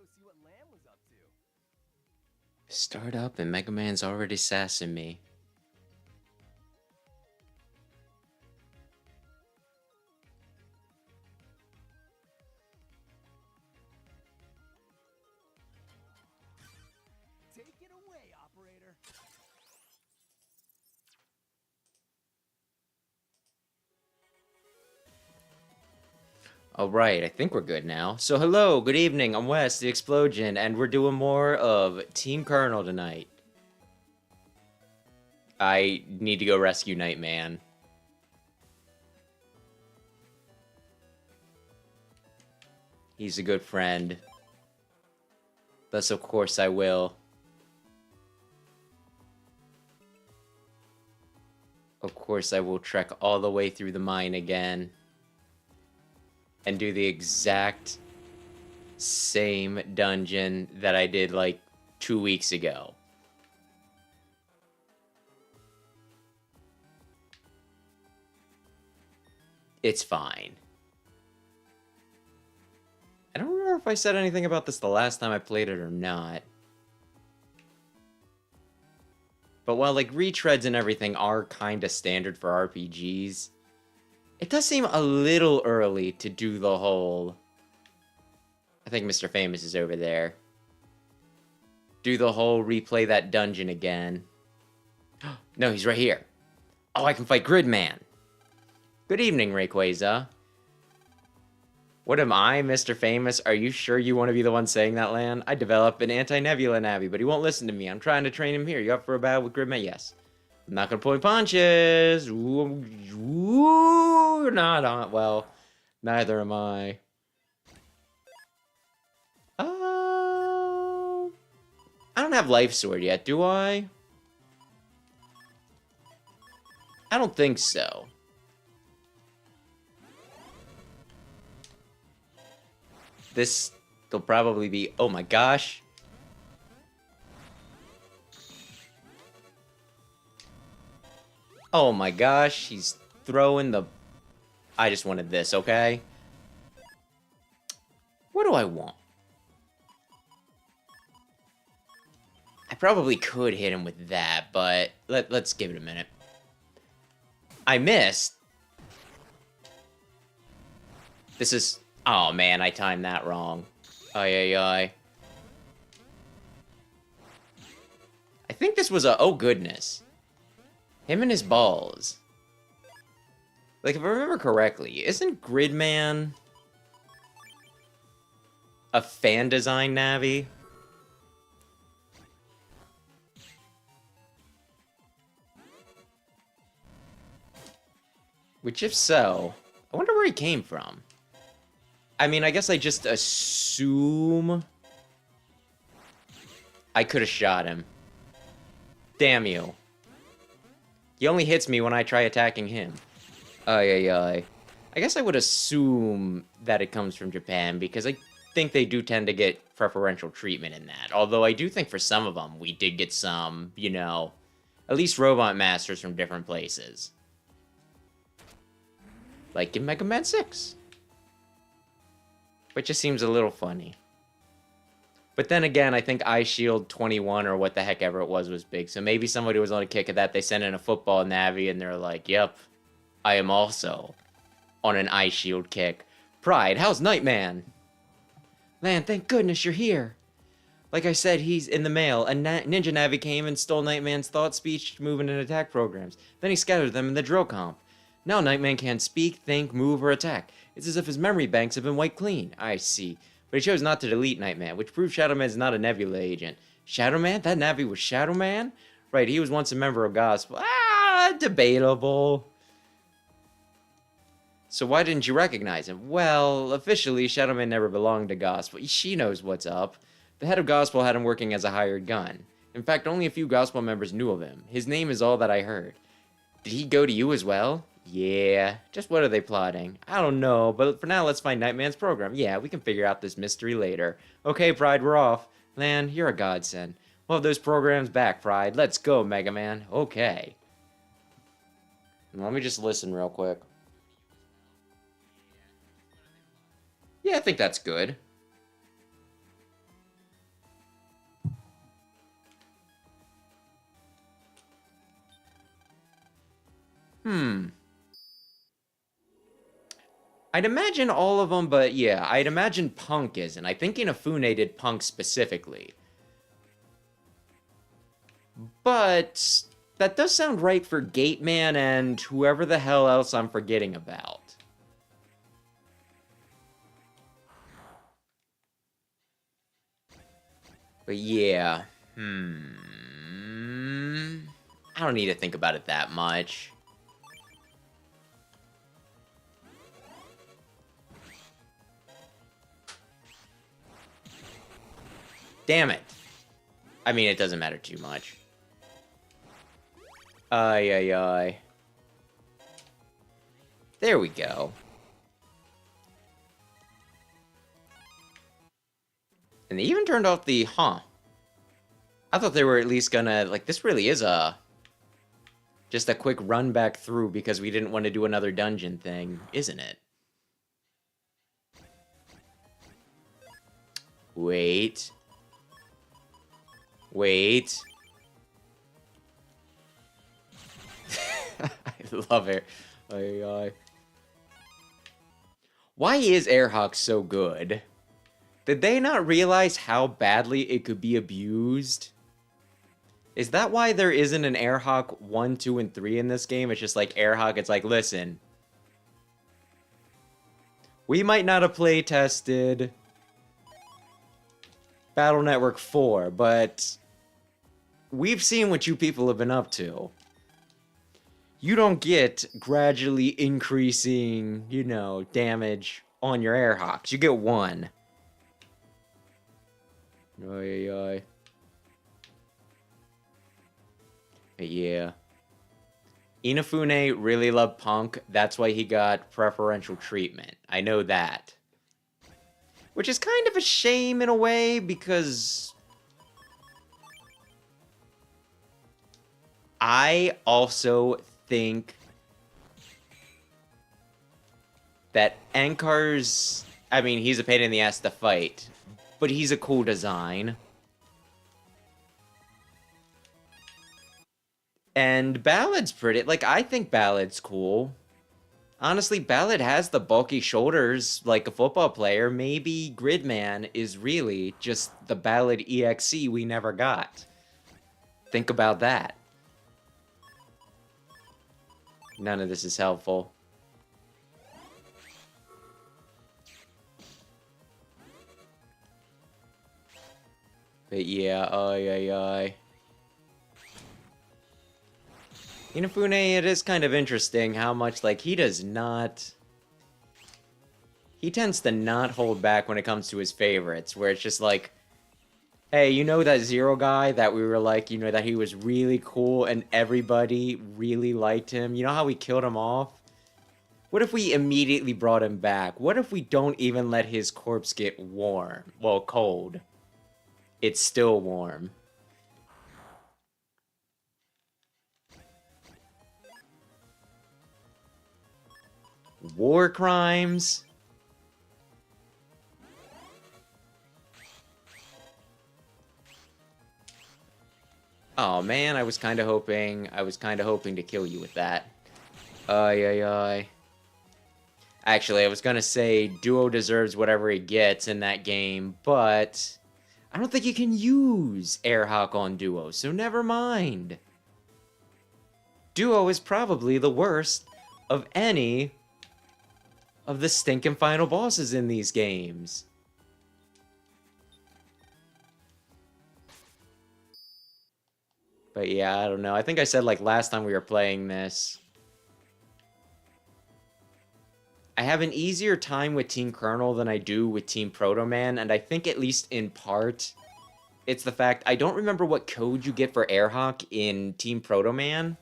see what Lamb was up to. Start up and Mega Man's already sassing me. Take it away, operator. Alright, I think we're good now. So hello, good evening, I'm Wes, the Explosion, and we're doing more of Team Colonel tonight. I need to go rescue Nightman. He's a good friend. Thus, of course, I will. Of course, I will trek all the way through the mine again. And do the exact same dungeon that I did like 2 weeks ago. It's fine. I don't remember if I said anything about this the last time I played it or not. But while like retreads and everything are kind of standard for RPGs, it does seem a little early to do the whole... I think Mr. Famous is over there. Do the whole replay that dungeon again. No, he's right here. Oh, I can fight Gridman. Good evening, Rayquaza. What am I, Mr. Famous? Are you sure you want to be the one saying that, Lan? I developed an anti-Nebula Navi, but he won't listen to me. I'm trying to train him here. You up for a battle with Gridman? Yes. I'm not gonna point punches. Ooh, not on. Well, neither am I. I don't have Life Sword yet, do I? I don't think so. This will probably be... Oh my gosh. Oh my gosh, he's throwing the... I just wanted this, okay? What do I want? I probably could hit him with that, but let's give it a minute. I missed. This is... Oh man, I timed that wrong. Ay, ay, ay. I think this was a... Oh goodness. Him and his balls. Like, if I remember correctly, isn't Gridman a fan design Navi? Which, if so, I wonder where he came from. I mean, I guess I just assume I could have shot him. Damn you. He only hits me when I try attacking him. Ay, ay, ay. I guess I would assume that it comes from Japan, because I think they do tend to get preferential treatment in that. Although I do think for some of them, we did get some, you know, at least robot masters from different places. Like in Mega Man 6. Which just seems a little funny. But then again, I think Eye Shield 21 or what the heck ever it was big. So maybe somebody was on a kick of that. They sent in a football Navi and they're like, yep, I am also on an Eye Shield kick. Pride, how's Nightman? Man, thank goodness you're here. Like I said, he's in the mail. A Ninja Navi came and stole Nightman's thought, speech, movement, and attack programs. Then he scattered them in the drill comp. Now Nightman can't speak, think, move, or attack. It's as if his memory banks have been wiped clean. I see. But he chose not to delete Nightman, which proves Shadow Man's not a Nebula agent. Shadow Man? That Navi was Shadow Man? Right, he was once a member of Gospel. Ah, debatable. So why didn't you recognize him? Well, officially, Shadow Man never belonged to Gospel. She knows what's up. The head of Gospel had him working as a hired gun. In fact, only a few Gospel members knew of him. His name is all that I heard. Did he go to you as well? Yeah, just what are they plotting? I don't know, but for now let's find Nightman's program. Yeah, we can figure out this mystery later. Okay, Pride, we're off. Lan, you're a godsend. We'll have those programs back, Pride. Let's go, Mega Man. Okay. Let me just listen real quick. Yeah, I think that's good. I'd imagine all of them, but yeah, I'd imagine Punk isn't. I think Inafune did Punk specifically. But that does sound right for Gateman and whoever the hell else I'm forgetting about. But yeah, I don't need to think about it that much. Damn it. I mean, it doesn't matter too much. Ay, ay, ay. There we go. And they even turned off the, I thought they were at least gonna, like, this really is just a quick run back through because we didn't want to do another dungeon thing, isn't it? Wait. Wait. I love it. Why is Airhawk so good? Did they not realize how badly it could be abused? Is that why there isn't an Airhawk 1, 2, and 3 in this game? It's just like Airhawk, it's like, listen. We might not have play tested Battle Network 4, but we've seen what you people have been up to. You don't get gradually increasing, you know, damage on your Airhawks. You get one. Oy, oy. But yeah. Inafune really loved Punk. That's why he got preferential treatment. I know that. Which is kind of a shame in a way, because I also think that Ankar's, I mean, he's a pain in the ass to fight, but he's a cool design. And Ballad's pretty, like, I think Ballad's cool. Honestly, Ballad has the bulky shoulders like a football player. Maybe Gridman is really just the Ballad.EXE we never got. Think about that. None of this is helpful. But yeah, ay. Inafune, it is kind of interesting how much, like, he does not... He tends to not hold back when it comes to his favorites, where it's just like, hey, you know that Zero guy that we were like, you know, that he was really cool and everybody really liked him? You know how we killed him off? What if we immediately brought him back? What if we don't even let his corpse get warm? Well, cold. It's still warm. War crimes? Oh man, I was kind of hoping to kill you with that. Ay. Actually, I was gonna say Duo deserves whatever he gets in that game, but I don't think you can use Airhawk on Duo, so never mind. Duo is probably the worst of any of the stinking final bosses in these games. But yeah, I don't know. I think I said, like, last time we were playing this, I have an easier time with Team Colonel than I do with Team Proto Man, and I think at least in part, it's the fact I don't remember what code you get for Airhawk in Team Proto Man.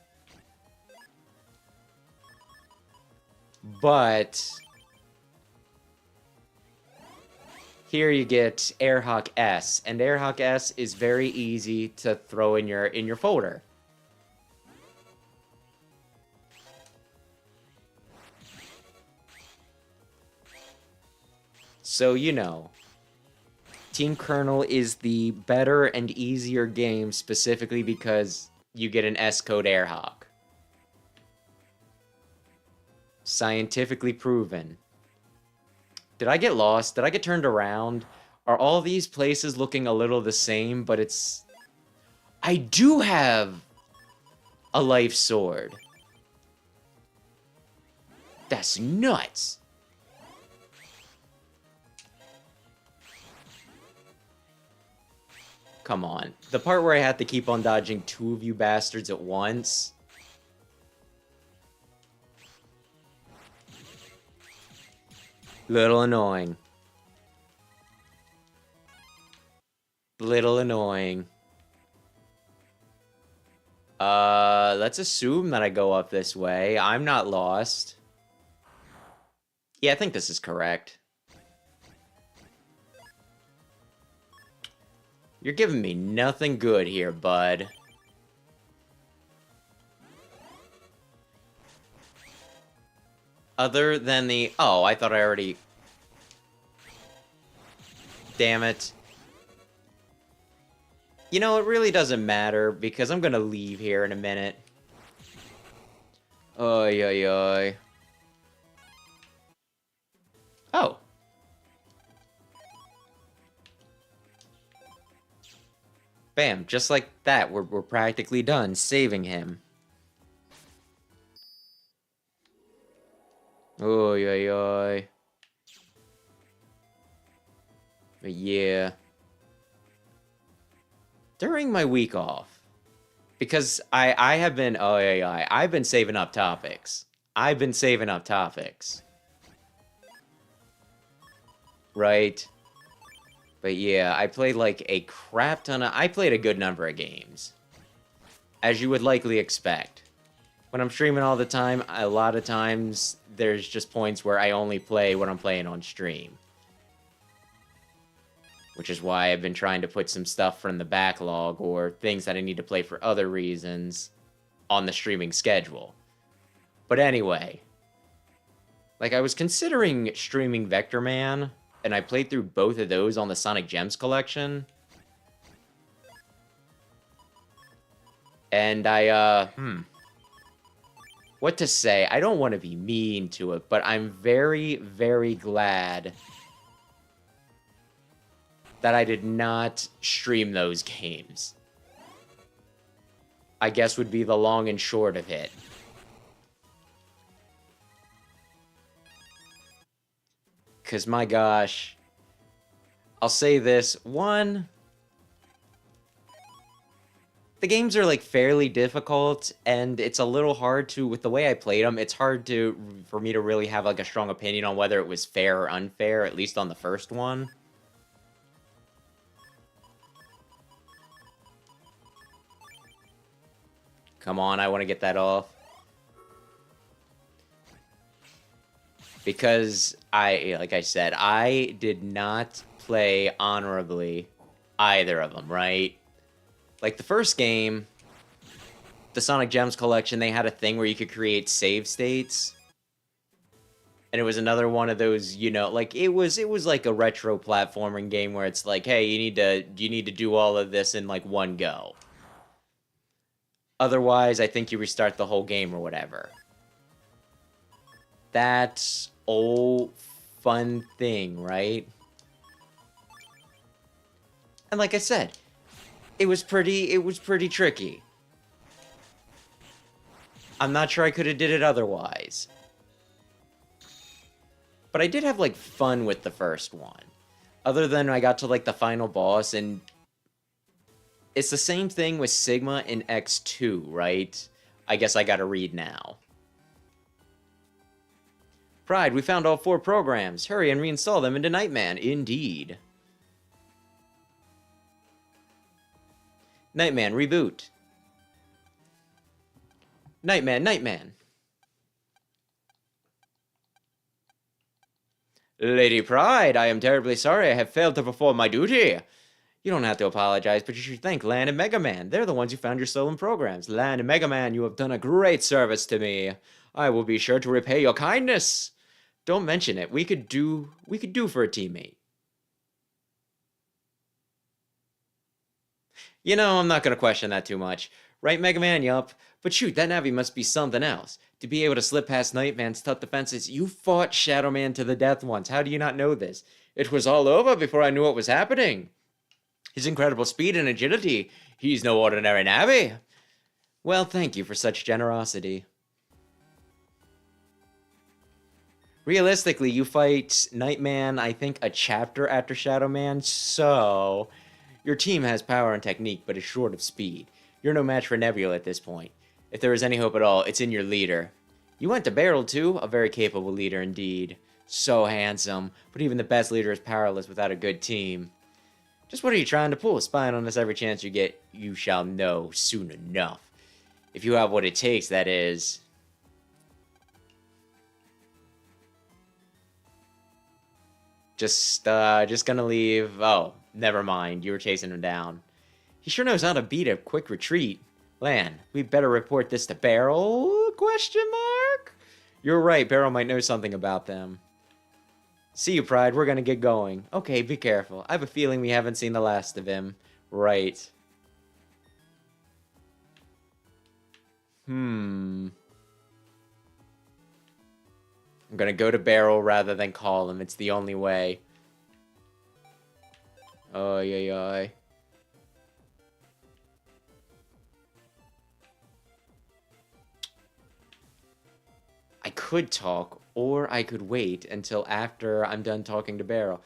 But here you get Airhawk.EXE, and Airhawk.EXE is very easy to throw in your folder. So, you know, Team Colonel is the better and easier game specifically because you get an S code Airhawk. Scientifically proven. Did I get lost? Did I get turned around? Are all these places looking a little the same, but it's... I do have a life sword. That's nuts. Come on. The part where I had to keep on dodging two of you bastards at once. Little annoying. Little annoying. Let's assume that I go up this way. I'm not lost. Yeah, I think this is correct. You're giving me nothing good here, bud. Other than the... Oh, I thought I already... Damn it. You know, it really doesn't matter, because I'm gonna leave here in a minute. Oy, oy, oy. Oh. Bam, just like that, we're practically done saving him. Oy, oy, oy. But yeah. During my week off, because I have been, I've been saving up topics. I've been saving up topics. Right? But yeah, I played like a crap ton of... I played a good number of games. As you would likely expect. When I'm streaming all the time, a lot of times, there's just points where I only play what I'm playing on stream. Which is why I've been trying to put some stuff from the backlog or things that I need to play for other reasons on the streaming schedule. But anyway, like I was considering streaming Vector Man, and I played through both of those on the Sonic Gems collection. And what to say? I don't want to be mean to it, but I'm very, very glad that I did not stream those games. I guess would be the long and short of it. Because, my gosh, I'll say this. One, the games are, like, fairly difficult, and it's a little hard to, with the way I played them, it's hard for me to really have, like, a strong opinion on whether it was fair or unfair, at least on the first one. Come on, I want to get that off. Because like I said, I did not play honorably either of them, right? Like the first game, the Sonic Gems collection, they had a thing where you could create save states. And it was another one of those, you know, like it was like a retro platforming game where it's like, hey, you need to do all of this in like one go. Otherwise, I think you restart the whole game or whatever. That old fun thing, right? And like I said, it was pretty tricky. I'm not sure I could have did it otherwise. But I did have like fun with the first one. Other than I got to like the final boss, and it's the same thing with Sigma in X2, right? I guess I gotta read now. Pride, we found all 4 programs. Hurry and reinstall them into Nightman. Indeed. Nightman, reboot. Nightman. Lady Pride, I am terribly sorry I have failed to perform my duty. You don't have to apologize, but you should thank Lan and Mega Man. They're the ones who found your stolen programs. Lan and Mega Man, you have done a great service to me. I will be sure to repay your kindness. Don't mention it. We could do for a teammate. You know, I'm not going to question that too much. Right, Mega Man? Yup. But shoot, that Navi must be something else. To be able to slip past Nightman's tough defenses, you fought Shadow Man to the death once. How do you not know this? It was all over before I knew what was happening. His incredible speed and agility. He's no ordinary Navi. Well, thank you for such generosity. Realistically, you fight Nightman, I think, a chapter after Shadow Man, so your team has power and technique, but is short of speed. You're no match for Nebula at this point. If there is any hope at all, it's in your leader. You went to Beryl, too, a very capable leader indeed. So handsome, but even the best leader is powerless without a good team. Just what are you trying to pull? Spying on us every chance you get, you shall know soon enough. If you have what it takes, that is. Just gonna leave. Oh, never mind. You were chasing him down. He sure knows how to beat a quick retreat. Lan, we better report this to Beryl? Question mark? You're right. Beryl might know something about them. See you, Pride. We're gonna get going. Okay, be careful. I have a feeling we haven't seen the last of him. Right. I'm gonna go to Beryl rather than call him. It's the only way. Oh, yeah. I could talk, or I could wait until after I'm done talking to Beryl.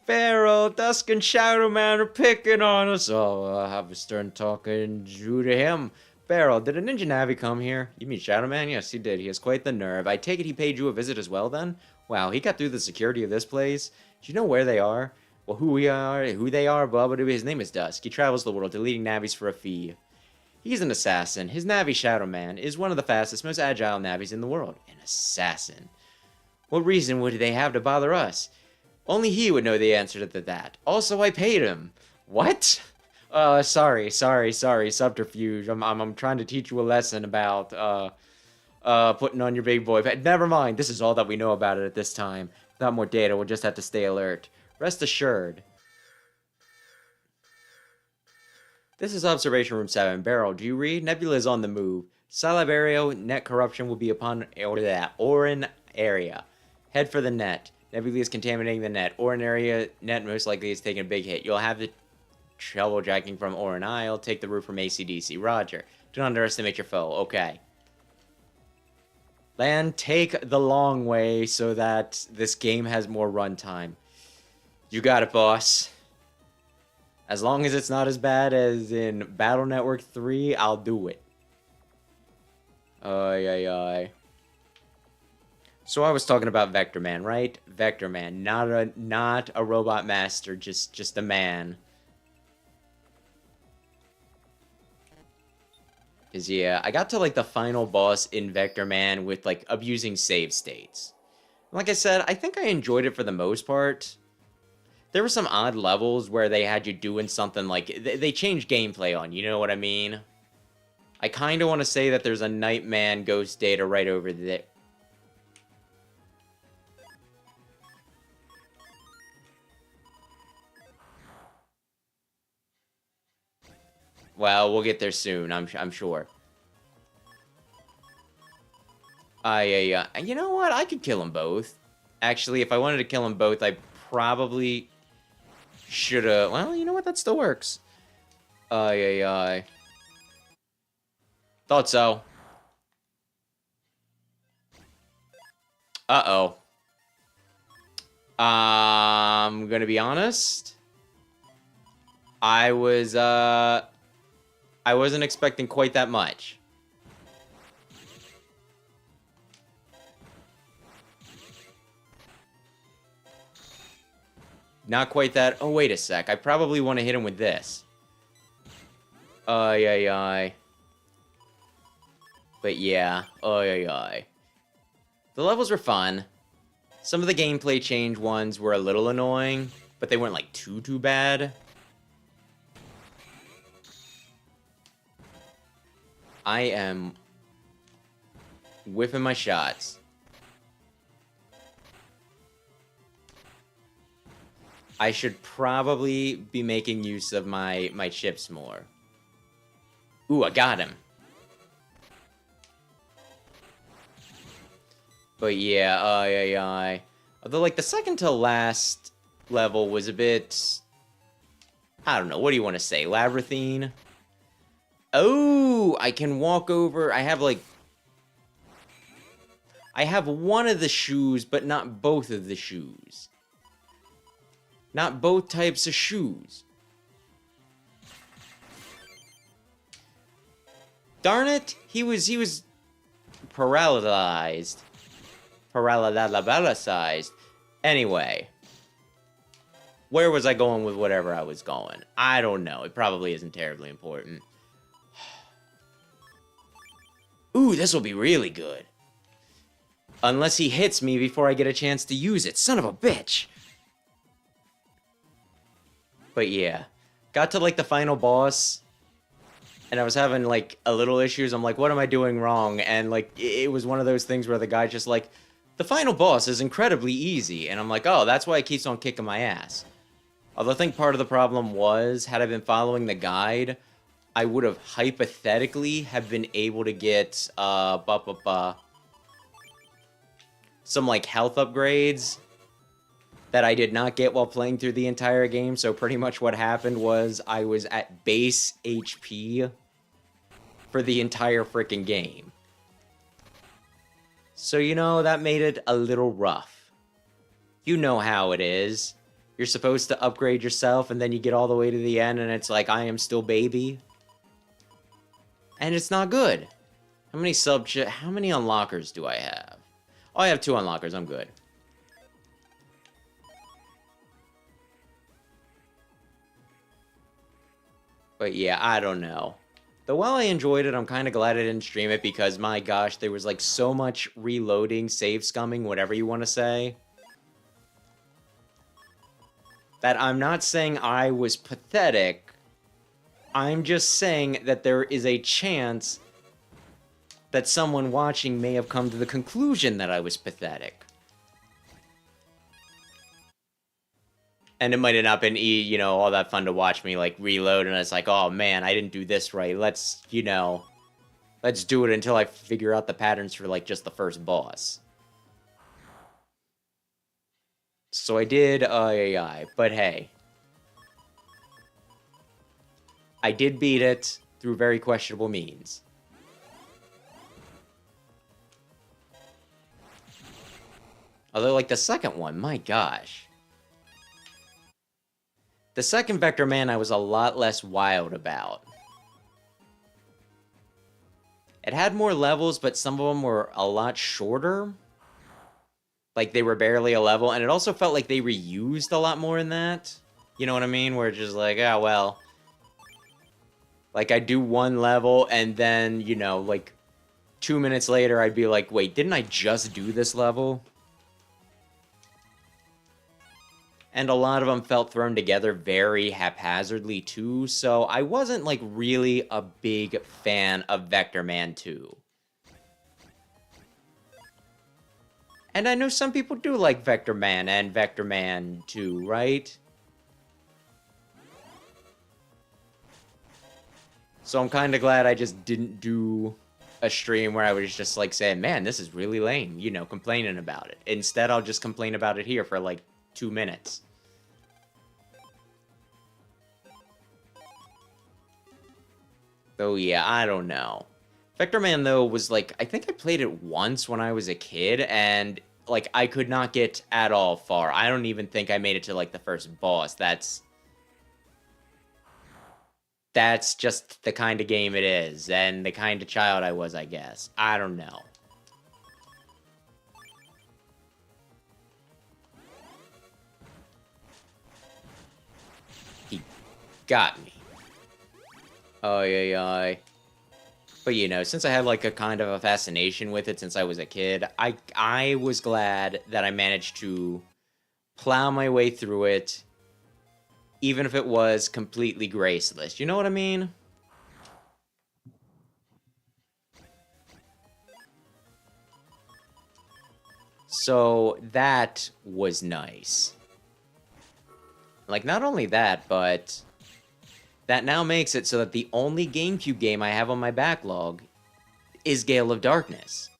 Beryl, Dusk and Shadow Man are picking on us. Oh, I'll have a stern talking to him. Beryl, did a Ninja Navi come here? You mean Shadow Man? Yes, he did. He has quite the nerve. I take it he paid you a visit as well, then? Wow, he got through the security of this place. Do you know where they are? Well, who they are, blah, blah, blah. His name is Dusk. He travels the world, deleting Navis for a fee. He's an assassin. His Navi, Shadow Man, is one of the fastest, most agile Navis in the world. An assassin. What reason would they have to bother us? Only he would know the answer to that. Also, I paid him. What? Sorry, subterfuge. I'm trying to teach you a lesson about, putting on your big boy. But never mind, this is all that we know about it at this time. Without more data, we'll just have to stay alert. Rest assured. This is Observation Room 7. Beryl, do you read? Nebula is on the move. Scilab area, net corruption will be upon Orin area. Head for the net. Nebula is contaminating the net. Orin area, net most likely is taking a big hit. You'll have the trouble jacking from Orin Isle. Take the route from ACDC. Roger. Do not underestimate your foe. Okay. Lan, take the long way so that this game has more runtime. You got it, boss. As long as it's not as bad as in Battle Network 3, I'll do it. Ay. So I was talking about Vector Man, right? Vector Man, not a robot master, just a man. 'Cause yeah, I got to like the final boss in Vector Man with like abusing save states. Like I said, I think I enjoyed it for the most part. There were some odd levels where they had you doing something like... They changed gameplay on, you know what I mean? I kind of want to say that there's a Nightman ghost data right over there. Well, we'll get there soon, I'm sure. Yeah. You know what? I could kill them both. Actually, if I wanted to kill them both, I probably... Shoulda... Well, you know what? That still works. Thought so. Uh-oh. I'm gonna be honest. I wasn't expecting quite that much. Not quite that. Oh, wait a sec. I probably want to hit him with this. Yeah. But yeah. Yeah. The levels were fun. Some of the gameplay change ones were a little annoying, but they weren't like too bad. I am whipping my shots. I should probably be making use of my chips more. Ooh, I got him. But yeah, yeah. Although, like, the second to last level was a bit... I don't know, what do you want to say? Labyrinthine? Oh, I can walk over... I have, like... I have one of the shoes, but not both of the shoes. Not both types of shoes. Darn it! He was paralyzed. Paralyzed. Anyway. Where was I going with whatever I was going? I don't know. It probably isn't terribly important. Ooh, this will be really good. Unless he hits me before I get a chance to use it. Son of a bitch! But yeah. Got to, like, the final boss. And I was having, like, a little issues. I'm like, what am I doing wrong? And, like, it was one of those things where the guy's just like, the final boss is incredibly easy. And I'm like, oh, that's why it keeps on kicking my ass. Although I think part of the problem was, had I been following the guide, I would have hypothetically have been able to get, some, like, health upgrades that I did not get while playing through the entire game. So pretty much what happened was I was at base HP for the entire freaking game. So, you know, that made it a little rough. You know how it is. You're supposed to upgrade yourself, and then you get all the way to the end, and it's like, I am still baby. And it's not good. How many unlockers do I have? Oh, I have 2 unlockers. I'm good. But yeah, I don't know. Though while I enjoyed it, I'm kind of glad I didn't stream it because, my gosh, there was, like, so much reloading, save scumming, whatever you want to say, that I'm not saying I was pathetic. I'm just saying that there is a chance that someone watching may have come to the conclusion that I was pathetic. And it might have not been, you know, all that fun to watch me, like, reload, and it's like, oh, man, I didn't do this right. Let's, you know, let's do it until I figure out the patterns for, like, just the first boss. So I did, but hey. I did beat it through very questionable means. Although, like, the second one, my gosh. The second Vector Man I was a lot less wild about. It had more levels, but some of them were a lot shorter. Like, they were barely a level, and it also felt like they reused a lot more in that. You know what I mean? Where it's just like, ah, well. Like, I'd do one level, and then, you know, like, 2 minutes later, I'd be like, wait, didn't I just do this level? And a lot of them felt thrown together very haphazardly, too, so I wasn't, like, really a big fan of Vector Man 2. And I know some people do like Vector Man and Vector Man 2, right? So I'm kind of glad I just didn't do a stream where I was just, like, saying, man, this is really lame, you know, complaining about it. Instead, I'll just complain about it here for, like, 2 minutes. So, yeah, I don't know. Vector Man, though, was, like, I think I played it once when I was a kid, and, like, I could not get at all far. I don't even think I made it to, like, the first boss. That's just the kind of game it is, and the kind of child I was, I guess. I don't know. He got me. Oh, yeah. But, you know, since I had, like, a kind of a fascination with it since I was a kid, I was glad that I managed to plow my way through it, even if it was completely graceless. You know what I mean? So, that was nice. Like, not only that, but That now makes it so that the only GameCube game I have on my backlog is Gale of Darkness.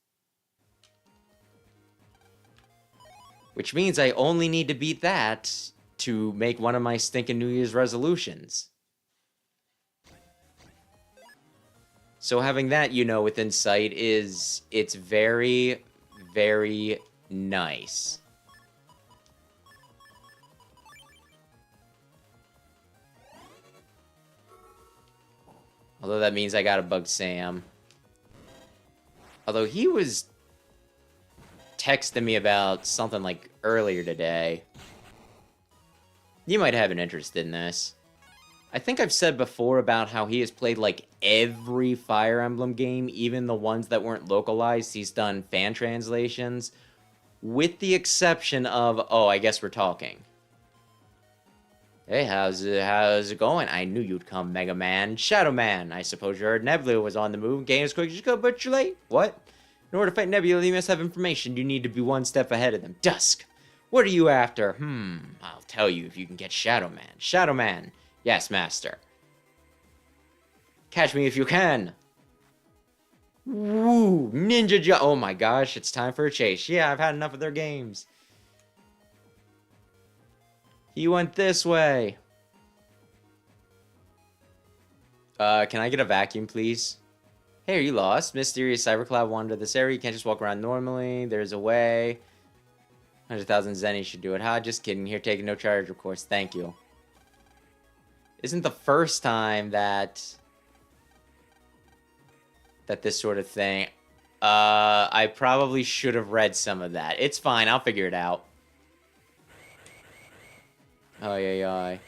Which means I only need to beat that to make one of my stinking New Year's resolutions. So having that, you know, within sight it's very, very nice. Although that means I gotta bug Sam. Although he was texting me about something like earlier today. You might have an interest in this. I think I've said before about how he has played like every Fire Emblem game, even the ones that weren't localized. He's done fan translations, with the exception of, oh, I guess we're talking. Hey, how's it going? I knew you'd come, Mega Man. Shadow Man, I suppose you heard Nebula was on the move. Game as quick as you go, but you're late. What? In order to fight Nebula, you must have information. You need to be one step ahead of them. Dusk. What are you after? I'll tell you if you can get Shadow Man. Shadow Man. Yes, Master. Catch me if you can. Woo! Ninja Oh my gosh, it's time for a chase. Yeah, I've had enough of their games. He went this way. Can I get a vacuum, please? Hey, are you lost? Mysterious cybercloud wandered this area. You can't just walk around normally. There's a way. 100,000 zenny should do it. Ha, just kidding. Here, taking no charge, of course. Thank you. Isn't the first time that this sort of thing. I probably should have read some of that. It's fine. I'll figure it out. Oh, yeah.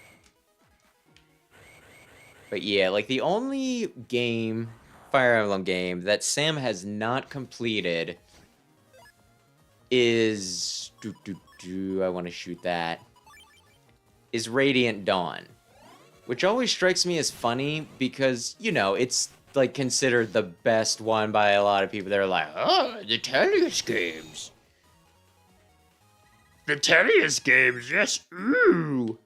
But yeah, like the only game, Fire Emblem game, that Sam has not completed is... I want to shoot that. Is Radiant Dawn. Which always strikes me as funny because, you know, it's like considered the best one by a lot of people. They're like, oh, the Tellius games. The Tellius games, yes, ooh.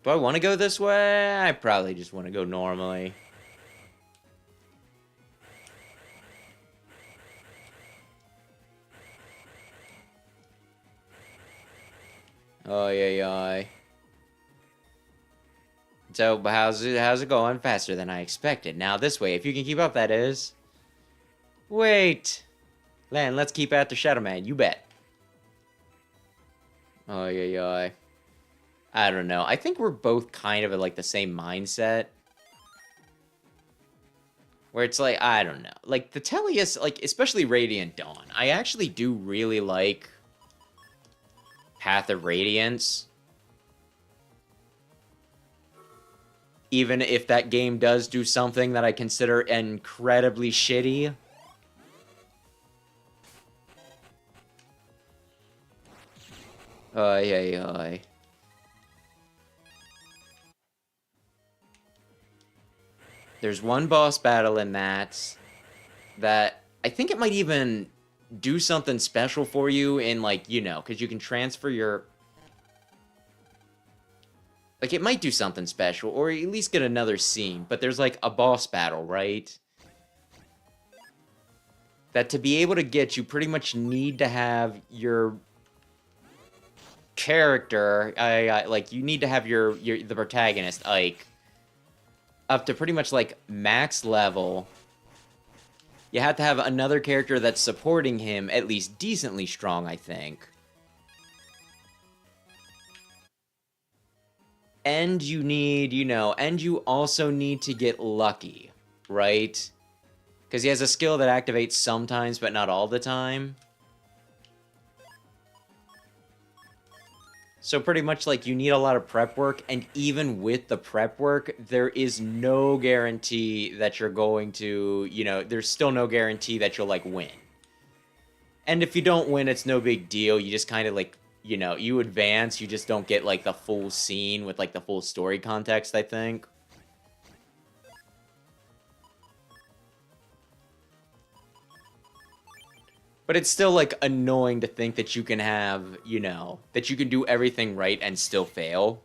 Do I want to go this way? I probably just want to go normally. Oh, yeah. So, how's it going? Faster than I expected. Now this way, if you can keep up, that is. Wait. Lan, let's keep after Shadow Man. You bet. Oh, yeah. I don't know. I think we're both kind of at, like, the same mindset. Where it's like, I don't know. Like, the Tellius, like, especially Radiant Dawn. I actually do really like Path of Radiance. Even if that game does do something that I consider incredibly shitty. Yeah. There's one boss battle in that I think it might even do something special for you in, like, you know, because you can transfer your... Like, it might do something special, or at least get another scene, but there's, like, a boss battle, right? That to be able to get, you pretty much need to have your character, like, you need to have the protagonist, Ike, up to pretty much, like, max level. You have to have another character that's supporting him at least decently strong, I think. And you need, you know, and you also need to get lucky, right? Because he has a skill that activates sometimes, but not all the time. So pretty much, like, you need a lot of prep work, and even with the prep work, there is no guarantee that you're going to, you know, there's still no guarantee that you'll, like, win. And if you don't win, it's no big deal. You just kind of, like, you know, you advance, you just don't get, like, the full scene with, like, the full story context, I think. But it's still, like, annoying to think that you can have, you know, that you can do everything right and still fail.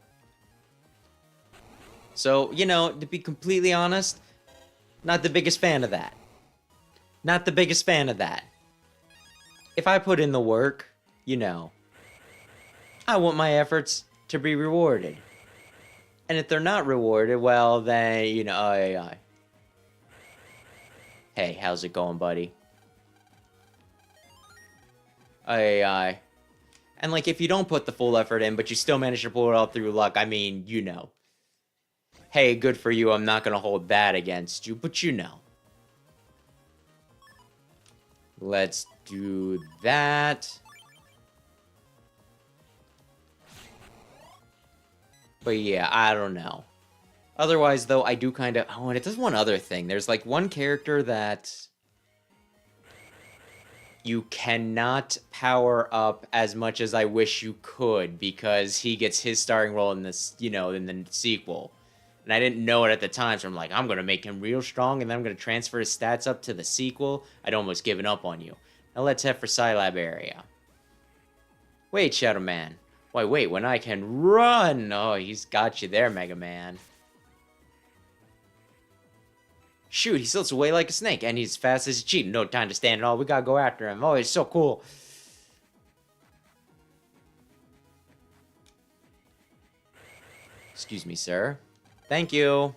So, you know, to be completely honest, not the biggest fan of that. Not the biggest fan of that. If I put in the work, you know, I want my efforts to be rewarded. And if they're not rewarded, well, then, you know, Hey, how's it going, buddy? And, like, if you don't put the full effort in, but you still manage to pull it off through luck, I mean, you know. Hey, good for you, I'm not gonna hold that against you, but you know. Let's do that. But yeah, I don't know. Otherwise, though, I do kind of... Oh, and it does one other thing. There's, like, one character that you cannot power up as much as I wish you could, because he gets his starring role in this, you know, in the sequel. And I didn't know it at the time, so I'm like, I'm going to make him real strong, and then I'm going to transfer his stats up to the sequel. I'd almost given up on you. Now let's head for Scilab area. Wait, Shadow Man. Why, wait, when I can run! Oh, he's got you there, Mega Man. Shoot, he slits away like a snake, and he's fast as a cheat. No time to stand at all. We gotta go after him. Oh, he's so cool. Excuse me, sir. Thank you.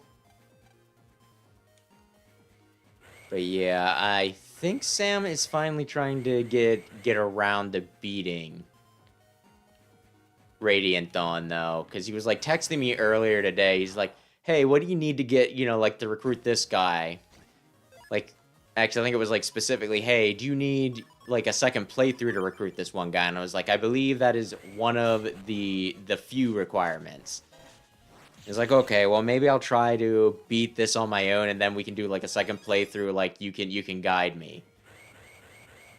But yeah, I think Sam is finally trying to get around to beating Radiant Dawn, though. Because he was, like, texting me earlier today. He's like, hey, what do you need to get, you know, like, to recruit this guy? Like, actually, I think it was, like, specifically, hey, do you need, like, a second playthrough to recruit this one guy? And I was like, I believe that is one of the few requirements. He's like, okay, well, maybe I'll try to beat this on my own, and then we can do, like, a second playthrough, like, you can guide me.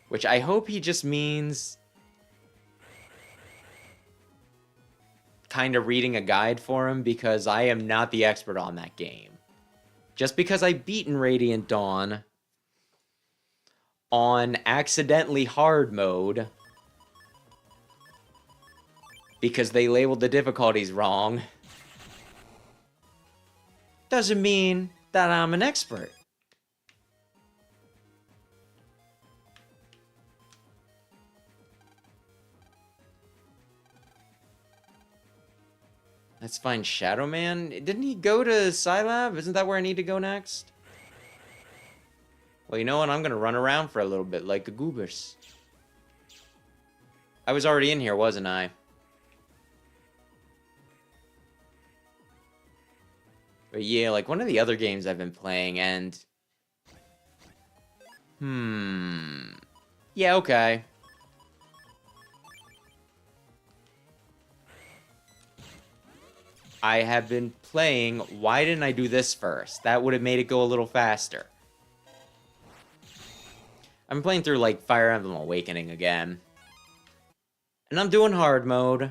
Which I hope he just means kind of reading a guide for him, because I am not the expert on that game. Just because I've beaten Radiant Dawn on accidentally hard mode, because they labeled the difficulties wrong, doesn't mean that I'm an expert. Let's find Shadow Man. Didn't he go to Scilab? Isn't that where I need to go next? Well, you know what? I'm gonna run around for a little bit like a goobers. I was already in here, wasn't I? But yeah, like one of the other games I've been playing, and... Yeah, okay. I have been playing... Why didn't I do this first? That would have made it go a little faster. I'm playing through, like, Fire Emblem Awakening again. And I'm doing hard mode.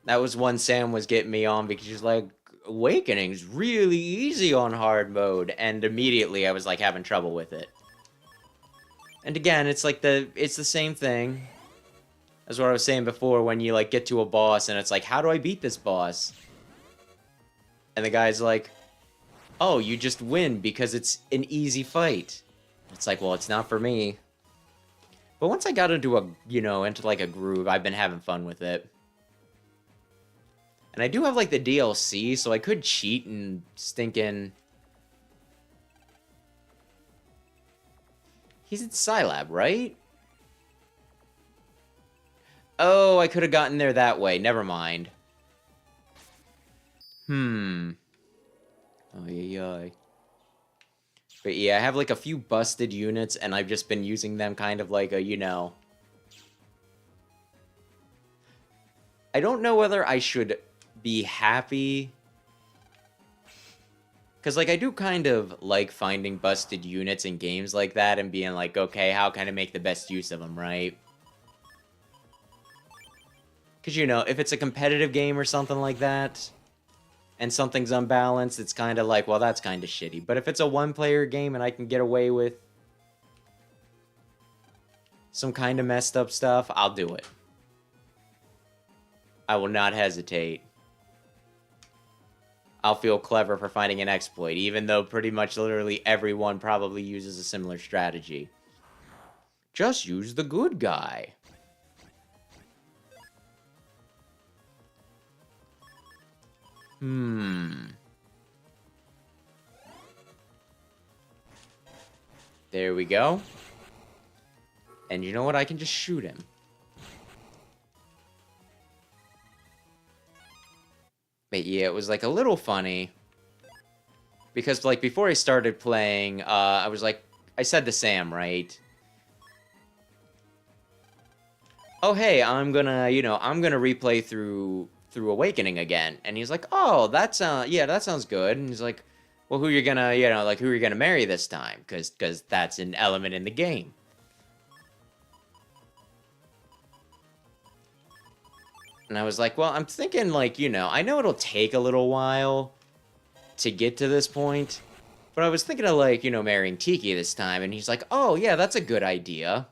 That was one Sam was getting me on, because she's like, Awakening's really easy on hard mode. And immediately I was, like, having trouble with it. And again, it's like it's the same thing as what I was saying before, when you, like, get to a boss and it's like, how do I beat this boss? And the guy's like, oh, you just win because it's an easy fight. It's like, well, it's not for me. But once I got into a, you know, into, like, a groove, I've been having fun with it. And I do have, like, the DLC, so I could cheat and stinking... He's at Scilab, right? Oh, I could have gotten there that way. Never mind. Oh, yeah. But yeah, I have, like, a few busted units, and I've just been using them kind of like a, you know... I don't know whether I should be happy... Because, like, I do kind of like finding busted units in games like that and being like, okay, how can I make the best use of them, right? Because, you know, if it's a competitive game or something like that, and something's unbalanced, it's kind of like, well, that's kind of shitty. But if it's a one-player game and I can get away with some kind of messed up stuff, I'll do it. I will not hesitate. I'll feel clever for finding an exploit, even though pretty much literally everyone probably uses a similar strategy. Just use the good guy. There we go. And you know what? I can just shoot him. But yeah, it was like a little funny. Because like before I started playing, I was like, I said to Sam, right? Oh, hey, I'm gonna, I'm gonna replay through Awakening again. And he's like, oh, yeah, that sounds good. And he's like, well, who you're gonna, who are you gonna marry this time? Because that's an element in the game. And I was like, well, I'm thinking, like, I know it'll take a little while to get to this point. But I was thinking of, like, marrying Tiki this time. And he's like, oh, yeah, that's a good idea.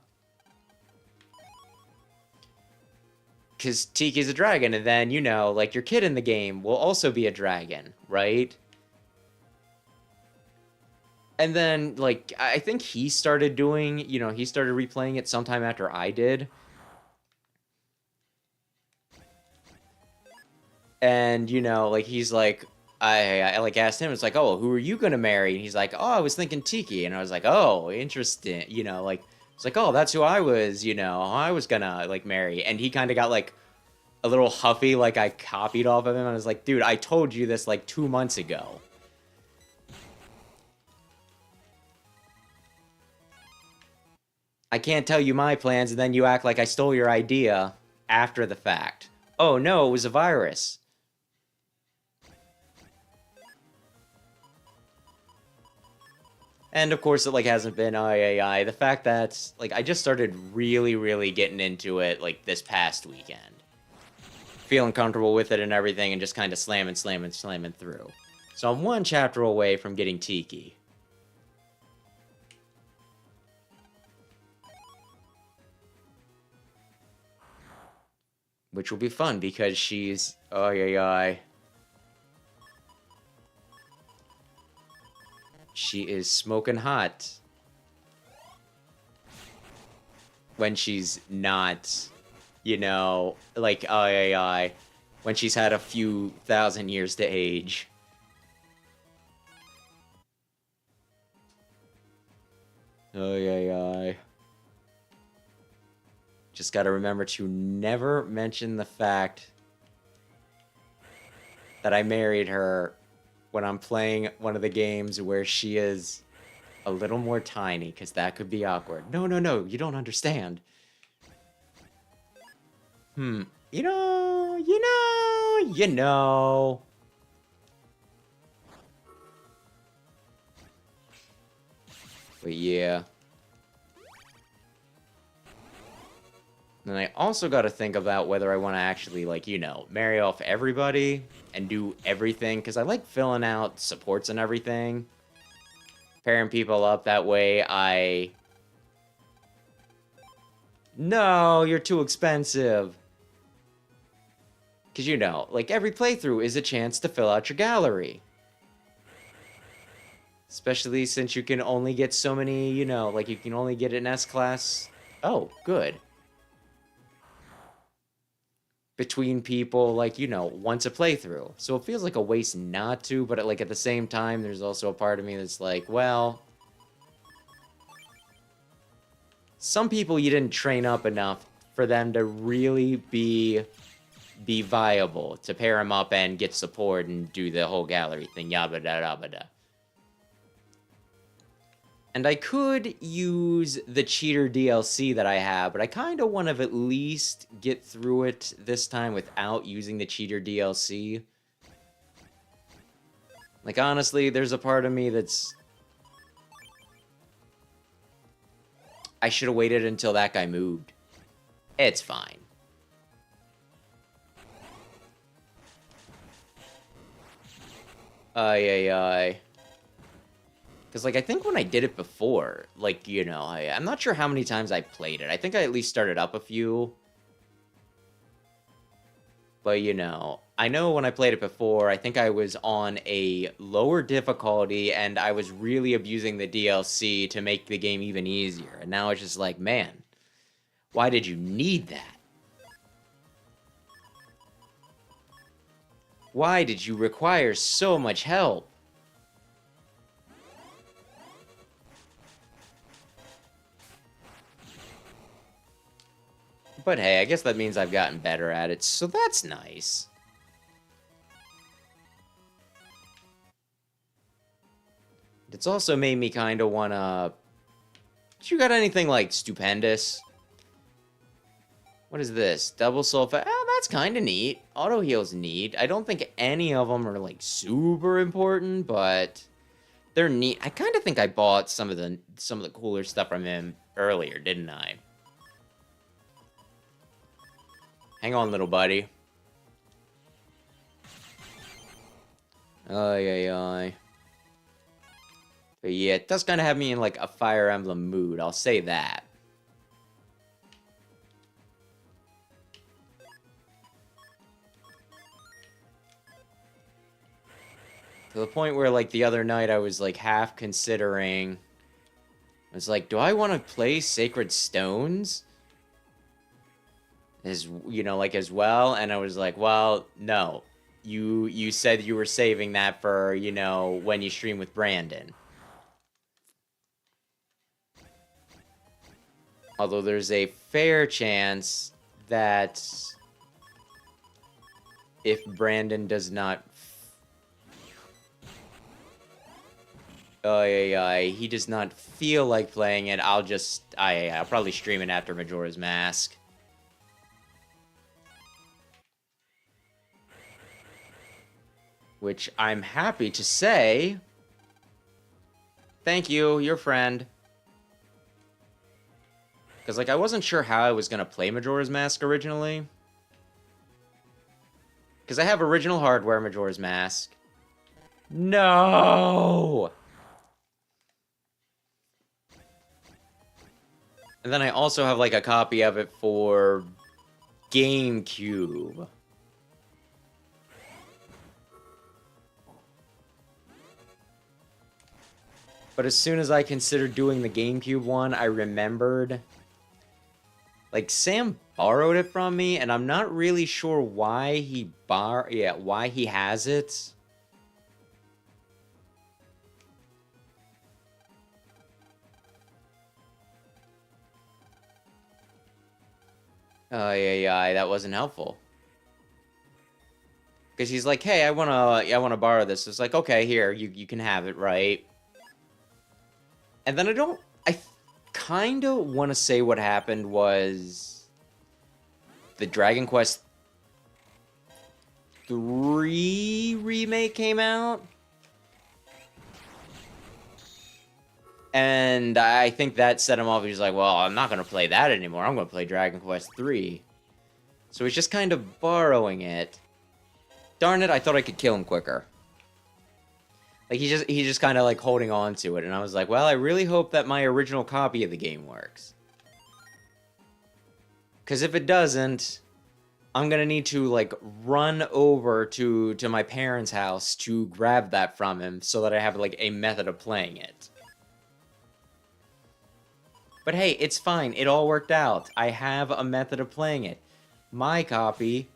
Because Tiki's a dragon, and then, like, your kid in the game will also be a dragon, right? And then, like, I think he started doing, he started replaying it sometime after I did. And, like, he's like, I like, asked him, it's like, oh, who are you gonna marry? And he's like, oh, I was thinking Tiki. And I was like, oh, interesting, like, it's like, oh, that's who I was, I was gonna, like, marry. And he kind of got, like, a little huffy, like I copied off of him. I was like, dude, I told you this, like, 2 months ago. I can't tell you my plans, and then you act like I stole your idea after the fact. Oh, no, it was a virus. And, of course, it, like, hasn't been III. The fact that, like, I just started really, really getting into it, like, this past weekend. Feeling comfortable with it and everything, and just kind of slamming through. So I'm one chapter away from getting Tiki. Which will be fun, because she's... She is smoking hot. When she's not, like, when she's had a few thousand years to age. Just gotta remember to never mention the fact that I married her when I'm playing one of the games where she is a little more tiny, because that could be awkward. No, you don't understand. You know. But yeah. Then I also got to think about whether I want to actually, like, marry off everybody and do everything. Because I like filling out supports and everything. Pairing people up that way. No, you're too expensive. Because, like, every playthrough is a chance to fill out your gallery. Especially since you can only get so many, like, you can only get an S-class. Oh, good. Between people, like, once a playthrough. So it feels like a waste not to, but, like, at the same time, there's also a part of me that's like, well... Some people you didn't train up enough for them to really be viable, to pair them up and get support and do the whole gallery thing, yabba da da da. And I could use the cheater DLC that I have, but I kind of want to at least get through it this time without using the cheater DLC. Like, honestly, there's a part of me that's... I should have waited until that guy moved. It's fine. Because, like, I think when I did it before, like, I'm not sure how many times I played it. I think I at least started up a few. But, you know, I know when I played it before, I think I was on a lower difficulty, and I was really abusing the DLC to make the game even easier. And now it's just like, man, why did you need that? Why did you require so much help? But hey, I guess that means I've gotten better at it, so that's nice. It's also made me kind of want to... You got anything, like, stupendous? What is this? Double sulfate? Oh, that's kind of neat. Auto heal's neat. I don't think any of them are, like, super important, but they're neat. I kind of think I bought some of the cooler stuff from him earlier, didn't I? Hang on, little buddy. Ay. But yeah, it does kind of have me in, like, a Fire Emblem mood. I'll say that. To the point where, like, the other night I was, like, half considering... I was like, do I want to play Sacred Stones? As, you know, like, as well? And I was like, well, no. You said you were saving that for, you know, when you stream with Brandon. Although there's a fair chance that if Brandon does not... he does not feel like playing it, I'll probably stream it after Majora's Mask. Which I'm happy to say... Thank you, your friend. Because, like, I wasn't sure how I was going to play Majora's Mask originally. Because I have original hardware Majora's Mask. No! And then I also have, like, a copy of it for GameCube. But as soon as I considered doing the GameCube one, I remembered... Like, Sam borrowed it from me, and I'm not really sure why why he has it. That wasn't helpful. Because he's like, hey, I wanna borrow this. It's like, okay, here, you can have it, right? And then I kind of want to say what happened was the Dragon Quest 3 remake came out. And I think that set him off. He's like, well, I'm not going to play that anymore. I'm going to play Dragon Quest 3. So he's just kind of borrowing it. Darn it, I thought I could kill him quicker. Like, he's just kind of, like, holding on to it. And I was like, well, I really hope that my original copy of the game works. Because if it doesn't, I'm going to need to, like, run over to my parents' house to grab that from him so that I have, like, a method of playing it. But hey, it's fine. It all worked out. I have a method of playing it. My copy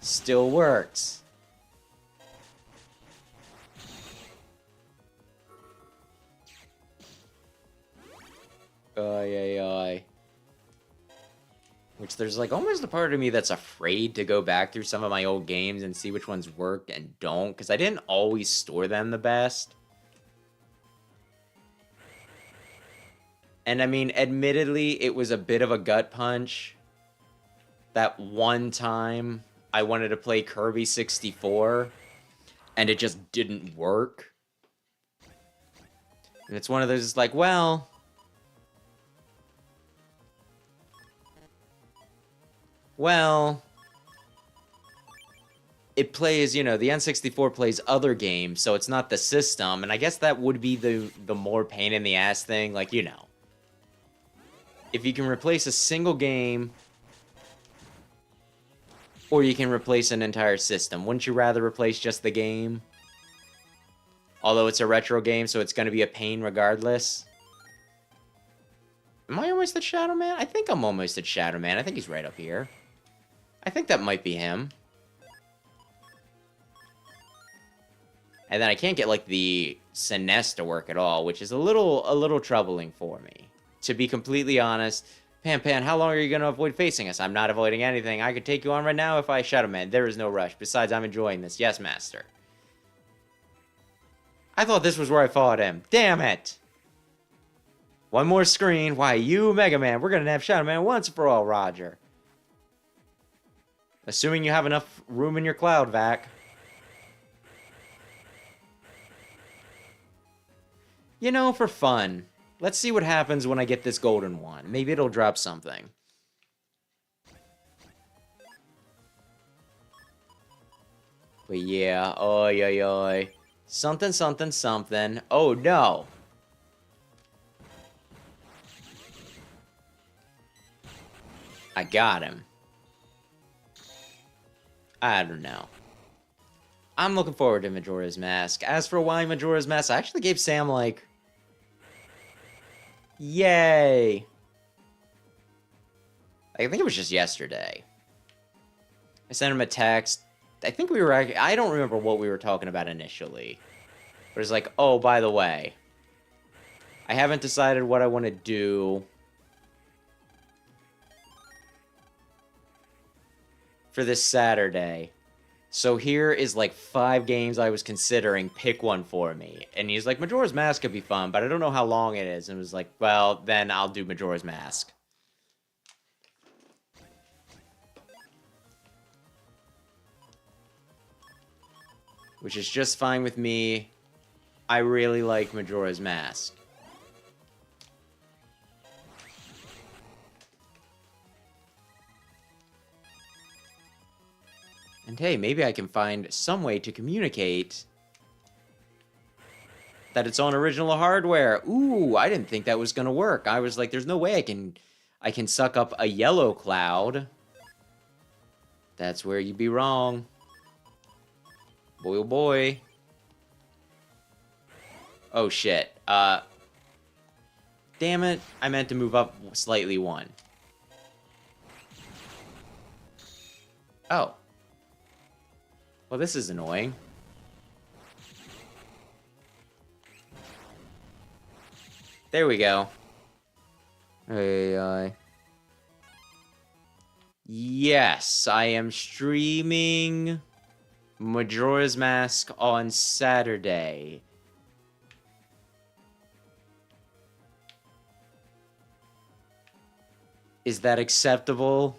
still works. Which there's like almost a part of me that's afraid to go back through some of my old games and see which ones work and don't, because I didn't always store them the best. And I mean, admittedly, it was a bit of a gut punch. That one time I wanted to play Kirby 64, and it just didn't work. And it's one of those, like, well... Well... It plays, you know, the N64 plays other games, so it's not the system, and I guess that would be the more pain in the ass thing, like, you know. If you can replace a single game Or you can replace an entire system. Wouldn't you rather replace just the game? Although it's a retro game, so it's going to be a pain regardless. Am I almost at Shadow Man? I think I'm almost at Shadow Man. I think he's right up here. I think that might be him. And then I can't get, like, the Sinest to work at all, which is a little troubling for me. To be completely honest, Pan, how long are you going to avoid facing us? I'm not avoiding anything. I could take you on right now if I Shadow Man. There is no rush. Besides, I'm enjoying this. Yes, Master. I thought this was where I fought him. Damn it! One more screen. Why, you, Mega Man. We're going to have Shadow Man once for all, Roger. Assuming you have enough room in your cloud vac. You know, for fun, let's see what happens when I get this golden one. Maybe it'll drop something. But yeah, oi, oi, oi. Something, something, something. Oh, no. I got him. I don't know. I'm looking forward to Majora's Mask. As for why Majora's Mask, I actually gave Sam, like... Yay! I think it was just yesterday. I sent him a text. I think we were... I don't remember what we were talking about initially. But it's like, oh, by the way. I haven't decided what I want to do for this Saturday. So here is like 5 games I was considering. Pick one for me. And he's like, Majora's Mask could be fun, but I don't know how long it is. And it was like, well, then I'll do Majora's Mask. Which is just fine with me. I really like Majora's Mask. And hey, maybe I can find some way to communicate that it's on original hardware. Ooh, I didn't think that was gonna work. I was like, there's no way I can suck up a yellow cloud. That's where you'd be wrong. Boy, oh boy. Oh shit. Damn it. I meant to move up slightly one. Oh. Well, this is annoying. There we go. Hey, yes, I am streaming Majora's Mask on Saturday. Is that acceptable?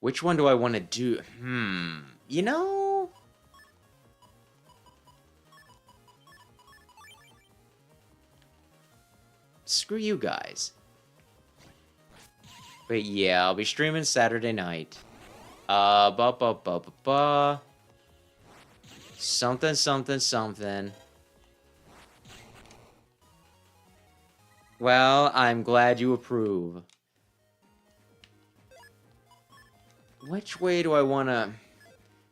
Which one do I want to do? You know? Screw you guys. But yeah, I'll be streaming Saturday night. Something, something, something. Well, I'm glad you approve. Which way do I want to...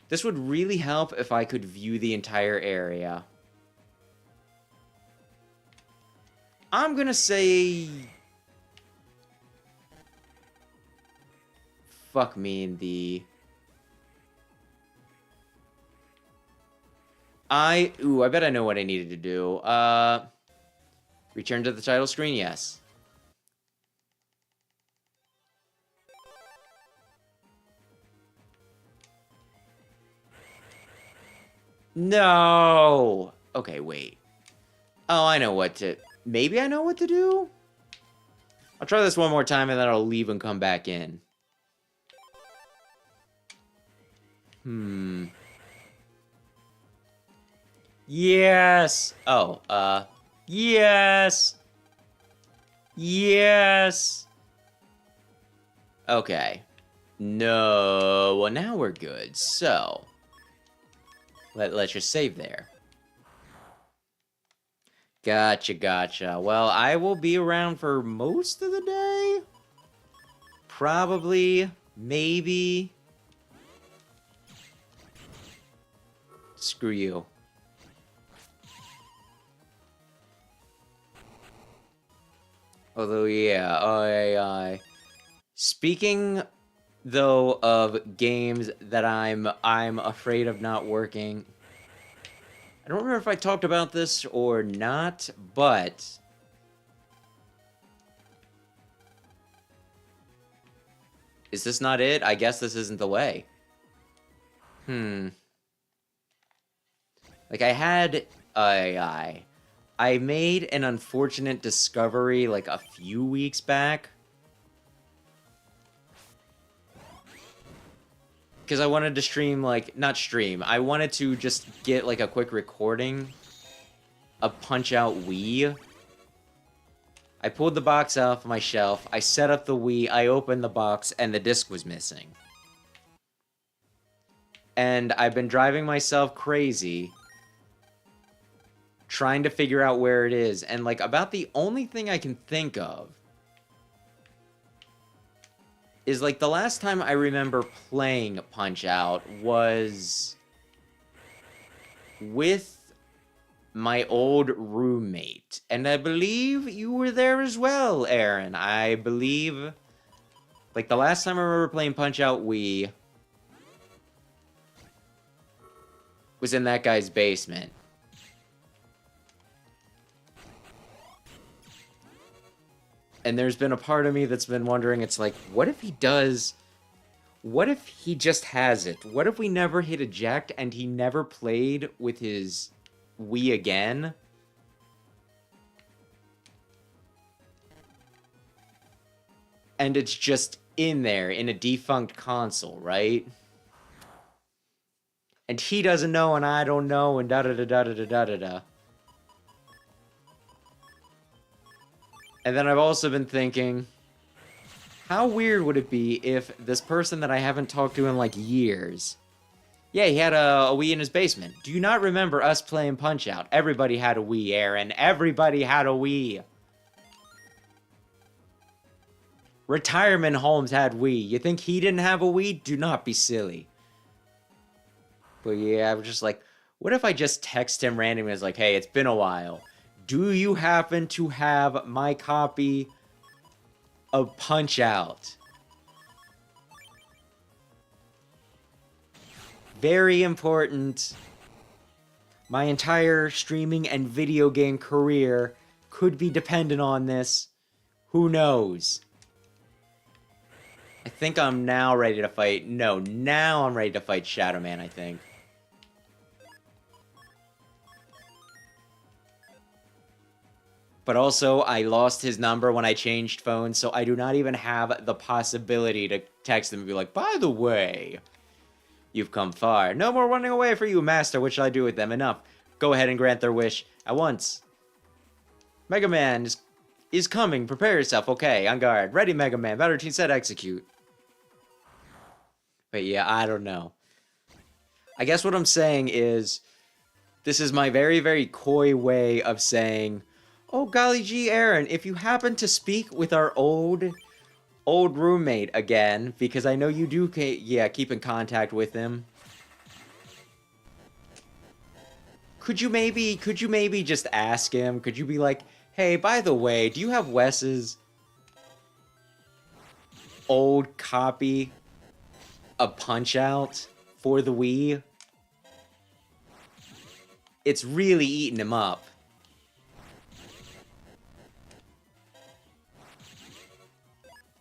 This would really help if I could view the entire area. I'm gonna say... Fuck me and the... Ooh, I bet I know what I needed to do. Return to the title screen? Yes. No! Okay, wait. Oh, I know what to... Maybe I know what to do? I'll try this one more time and then I'll leave and come back in. Yes! Oh, yes! Yes! Okay. No, well now we're good, so... Let's just save there. Gotcha, gotcha. Well, I will be around for most of the day. probably, maybe... Screw you. Although, yeah, speaking, though, of games that I'm afraid of not working... I don't remember if I talked about this or not, but... Is this not it? I guess this isn't the way. Like, I made an unfortunate discovery, like, a few weeks back. Because I wanted to stream, like, not stream. I wanted to just get, like, a quick recording of Punch-Out!!Wii. I pulled the box off my shelf, I set up the Wii, I opened the box, and the disc was missing. And I've been driving myself crazy trying to figure out where it is, and, like, about the only thing I can think of is, like, the last time I remember playing Punch-Out! Was with my old roommate. And I believe you were there as well, Aaron. I believe... Like, the last time I remember playing Punch-Out!!Wii was in that guy's basement. And there's been a part of me that's been wondering, it's like, what if he does... What if he just has it? What if we never hit eject and he never played with his Wii again? And it's just in there, in a defunct console, right? And he doesn't know, and I don't know, and da-da-da-da-da-da-da-da. And then I've also been thinking, how weird would it be if this person that I haven't talked to in, like, years... Yeah, he had a Wii in his basement. Do you not remember us playing Punch-Out!? Everybody had a Wii, Aaron. Everybody had a Wii. Retirement homes had Wii. You think he didn't have a Wii? Do not be silly. But yeah, I was just like, what if I just text him randomly? It's like, hey, it's been a while. Do you happen to have my copy of Punch-Out!? Very important. My entire streaming and video game career could be dependent on this. Who knows? I think I'm now ready to fight... No, now I'm ready to fight Shadow Man, I think. But also, I lost his number when I changed phones, so I do not even have the possibility to text him and be like, by the way, you've come far. No more running away for you, Master. What shall I do with them? Enough. Go ahead and grant their wish at once. Mega Man is coming. Prepare yourself. Okay, on guard. Ready, Mega Man. Battle routine set, execute. But yeah, I don't know. I guess what I'm saying is, this is my very, very coy way of saying, oh, golly gee, Aaron, if you happen to speak with our old roommate again, because I know you do, keep in contact with him. Could you maybe just ask him? Could you be like, hey, by the way, do you have Wes's old copy of Punch-Out! For the Wii? It's really eating him up.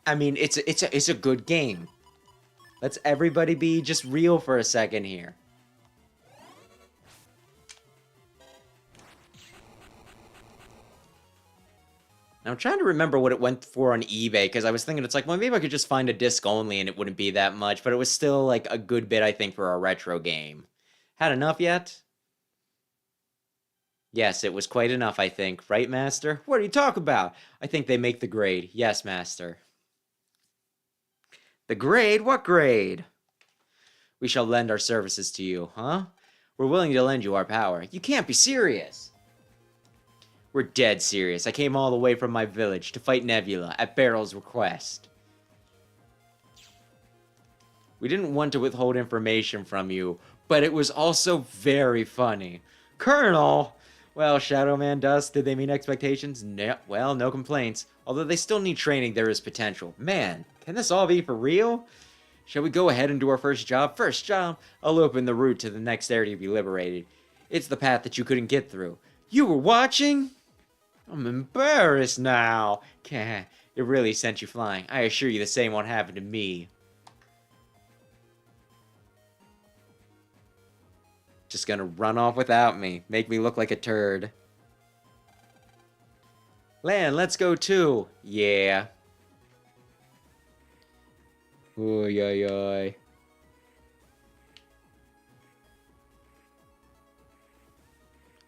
I mean, it's a good game. Let's everybody be just real for a second here. Now, I'm trying to remember what it went for on eBay, because I was thinking, it's like, well, maybe I could just find a disc only and it wouldn't be that much, but it was still, like, a good bit, I think, for a retro game. Had enough yet? Yes, it was quite enough, I think. Right, Master? What do you talk about? I think they make the grade. Yes, Master. The grade? What grade? We shall lend our services to you, huh? We're willing to lend you our power. You can't be serious. We're dead serious. I came all the way from my village to fight Nebula at Barrel's request. We didn't want to withhold information from you, but it was also very funny. Colonel! Well, Shadow Man Dust, did they meet expectations? No, well, no complaints. Although they still need training, there is potential. Man, can this all be for real? Shall we go ahead and do our first job? First job? I'll open the route to the next area to be liberated. It's the path that you couldn't get through. You were watching? I'm embarrassed now. It really sent you flying. I assure you the same won't happen to me. Just gonna run off without me. Make me look like a turd. Lan, let's go too. Yeah. Oy, oy, oy.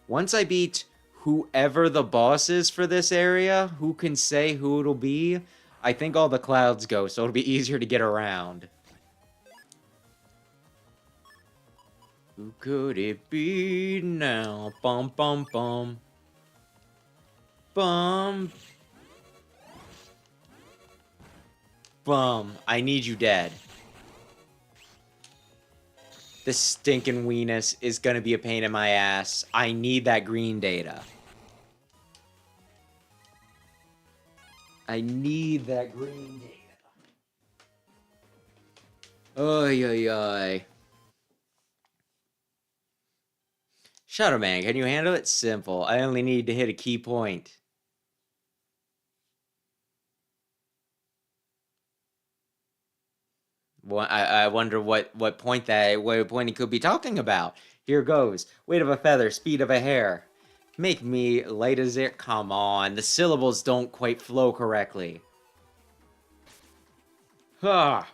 Once I beat whoever the boss is for this area, who can say who it'll be, I think all the clouds go, so it'll be easier to get around. Who could it be now? Bum, bum, bum. Bum. Bum. I need you dead. This stinking weenus is gonna be a pain in my ass. I need that green data. I need that green data. Oy, oy, oy. Shadow Man, can you handle it? Simple. I only need to hit a key point. Well, I wonder what point he could be talking about. Here goes. Weight of a feather, speed of a hair. Make me light as air. Come on, the syllables don't quite flow correctly. Ha!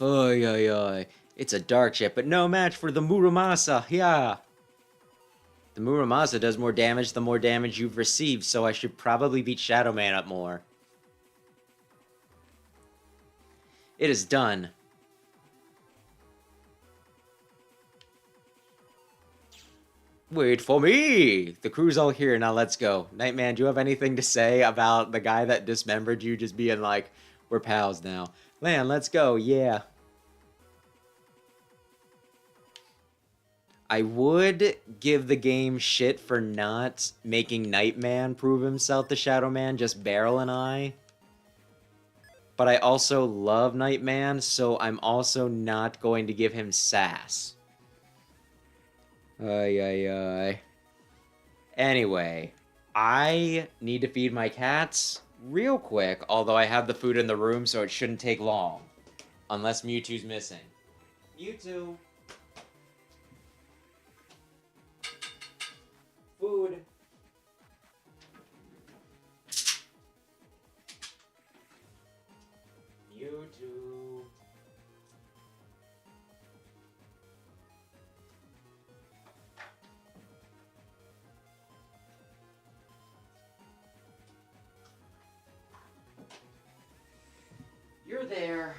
Oy, oy, oy. It's a dark ship, but no match for the Muramasa. Yeah. The Muramasa does more damage the more damage you've received, so I should probably beat Shadow Man up more. It is done. Wait for me! The crew's all here, now let's go. Nightman, do you have anything to say about the guy that dismembered you just being like, we're pals now? Lan, let's go, yeah. I would give the game shit for not making Nightman prove himself to Shadow Man, just Beryl and I. But I also love Nightman, so I'm also not going to give him sass. Ay, ay, ay. Anyway, I need to feed my cats real quick, although I have the food in the room, so it shouldn't take long. Unless Mewtwo's missing. Mewtwo! Food. Mewtwo. You're there.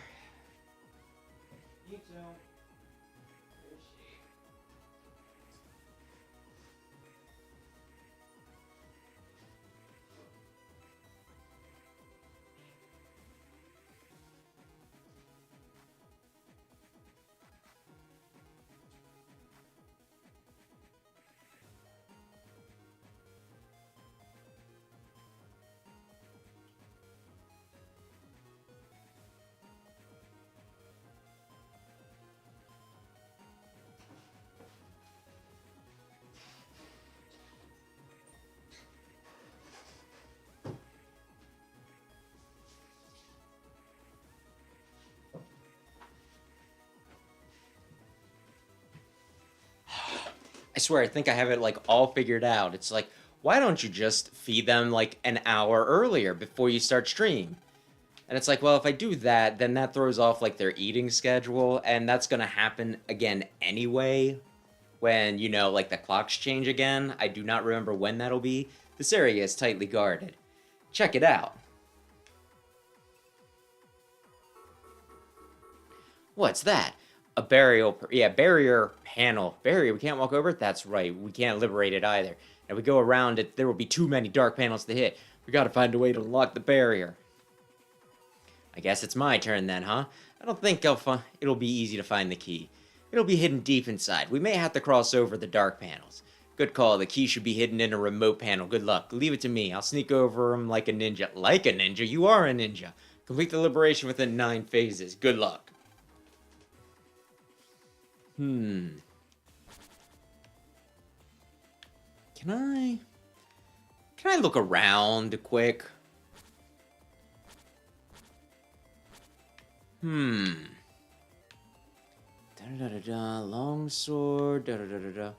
Mewtwo. Where is she? I swear, I think I have it, like, all figured out. It's like, why don't you just feed them, like, an hour earlier before you start stream? And it's like, well, if I do that, then that throws off, like, their eating schedule, and that's gonna happen again anyway when, you know, like, the clocks change again. I do not remember when that'll be. This area is tightly guarded. Check it out. What's that? A barrier panel. Barrier, we can't walk over it? That's right, we can't liberate it either. If we go around it, there will be too many dark panels to hit. We gotta find a way to unlock the barrier. I guess it's my turn then, huh? I don't think it'll be easy to find the key. It'll be hidden deep inside. We may have to cross over the dark panels. Good call. The key should be hidden in a remote panel. Good luck. Leave it to me. I'll sneak over them like a ninja. Like a ninja? You are a ninja. Complete the liberation within 9 phases. Good luck. Can I look around quick? Da-da-da-da-da. Longsword. Da-da-da-da-da.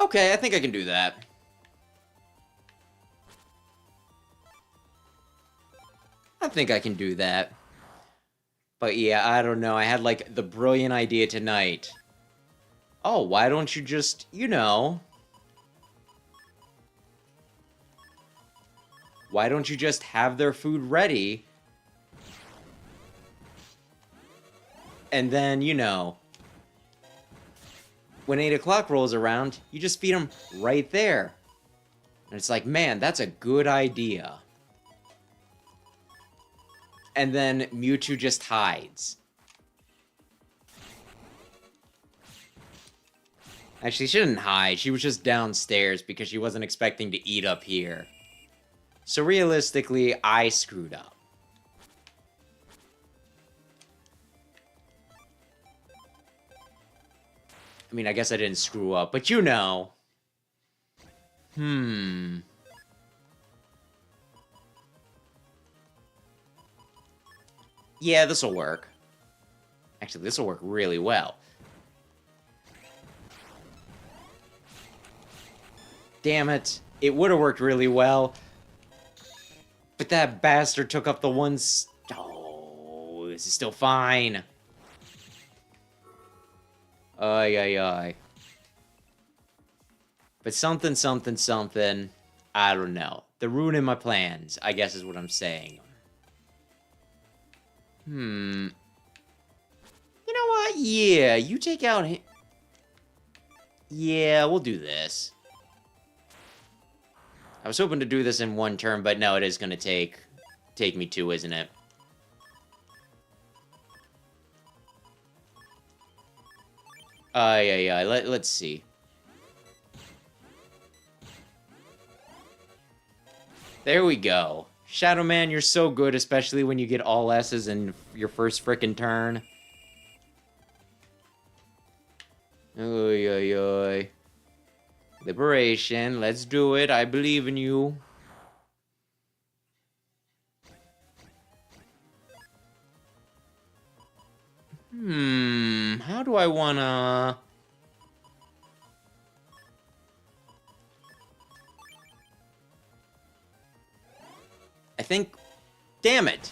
Okay, I think I can do that. I think I can do that. But yeah, I don't know. I had like the brilliant idea tonight. Oh, why don't you just, you know... Why don't you just have their food ready? And then, you know... When 8 o'clock rolls around, you just feed them right there. And it's like, man, that's a good idea. And then Mewtwo just hides. Actually, she didn't hide. She was just downstairs because she wasn't expecting to eat up here. So realistically, I screwed up. I mean, I guess I didn't screw up, but you know. Yeah, this'll work. Actually, this'll work really well. Damn it. It would have worked really well. But that bastard took up the ones... Oh, this is still fine. Ay, ay, ay. But something, something, something. I don't know. They're ruining my plans, I guess is what I'm saying. You know what? Yeah, you take out... Yeah, we'll do this. I was hoping to do this in one turn, but no, it is going to take me 2, isn't it? Yeah. Let's see. There we go. Shadow Man, you're so good, especially when you get all S's in your first frickin' turn. Oy. Liberation, let's do it. I believe in you. How do I wanna... I think... Damn it!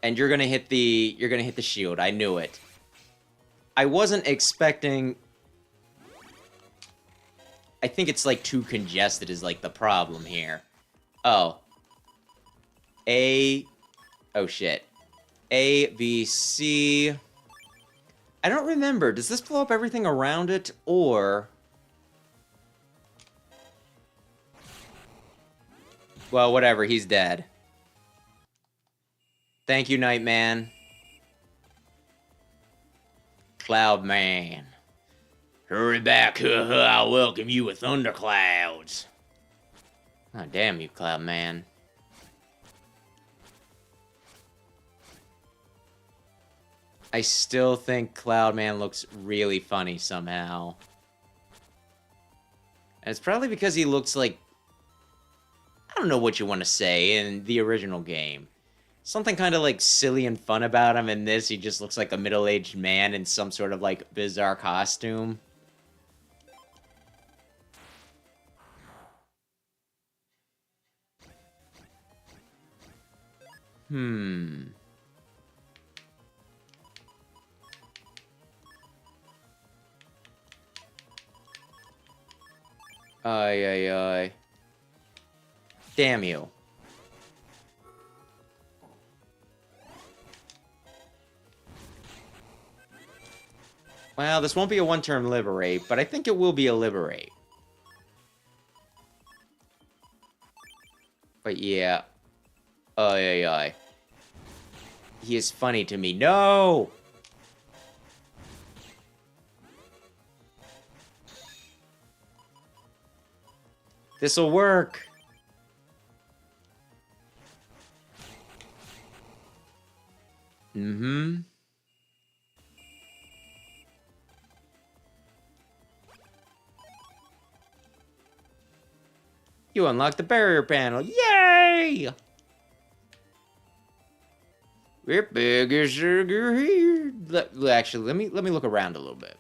And you're gonna hit the shield. I knew it. I wasn't expecting... I think it's, like, too congested is, like, the problem here. Oh. Oh, shit. A, B, C... I don't remember. Does this blow up everything around it, or... Well, whatever. He's dead. Thank you, Nightman. Cloud Man. Hurry back, I'll welcome you with thunderclouds. Oh, damn you, Cloud Man. I still think Cloud Man looks really funny somehow. And it's probably because he looks like... I don't know what you want to say in the original game. Something kind of like silly and fun about him. In this, he just looks like a middle-aged man in some sort of like bizarre costume. Ay. Damn you. Well, this won't be a one-turn liberate, but I think it will be a liberate. But yeah. Ay, ay, ay. He is funny to me. No! This'll work. Mm-hmm. You unlocked the barrier panel. Yay! We're bigger sugar here. Actually, let me look around a little bit.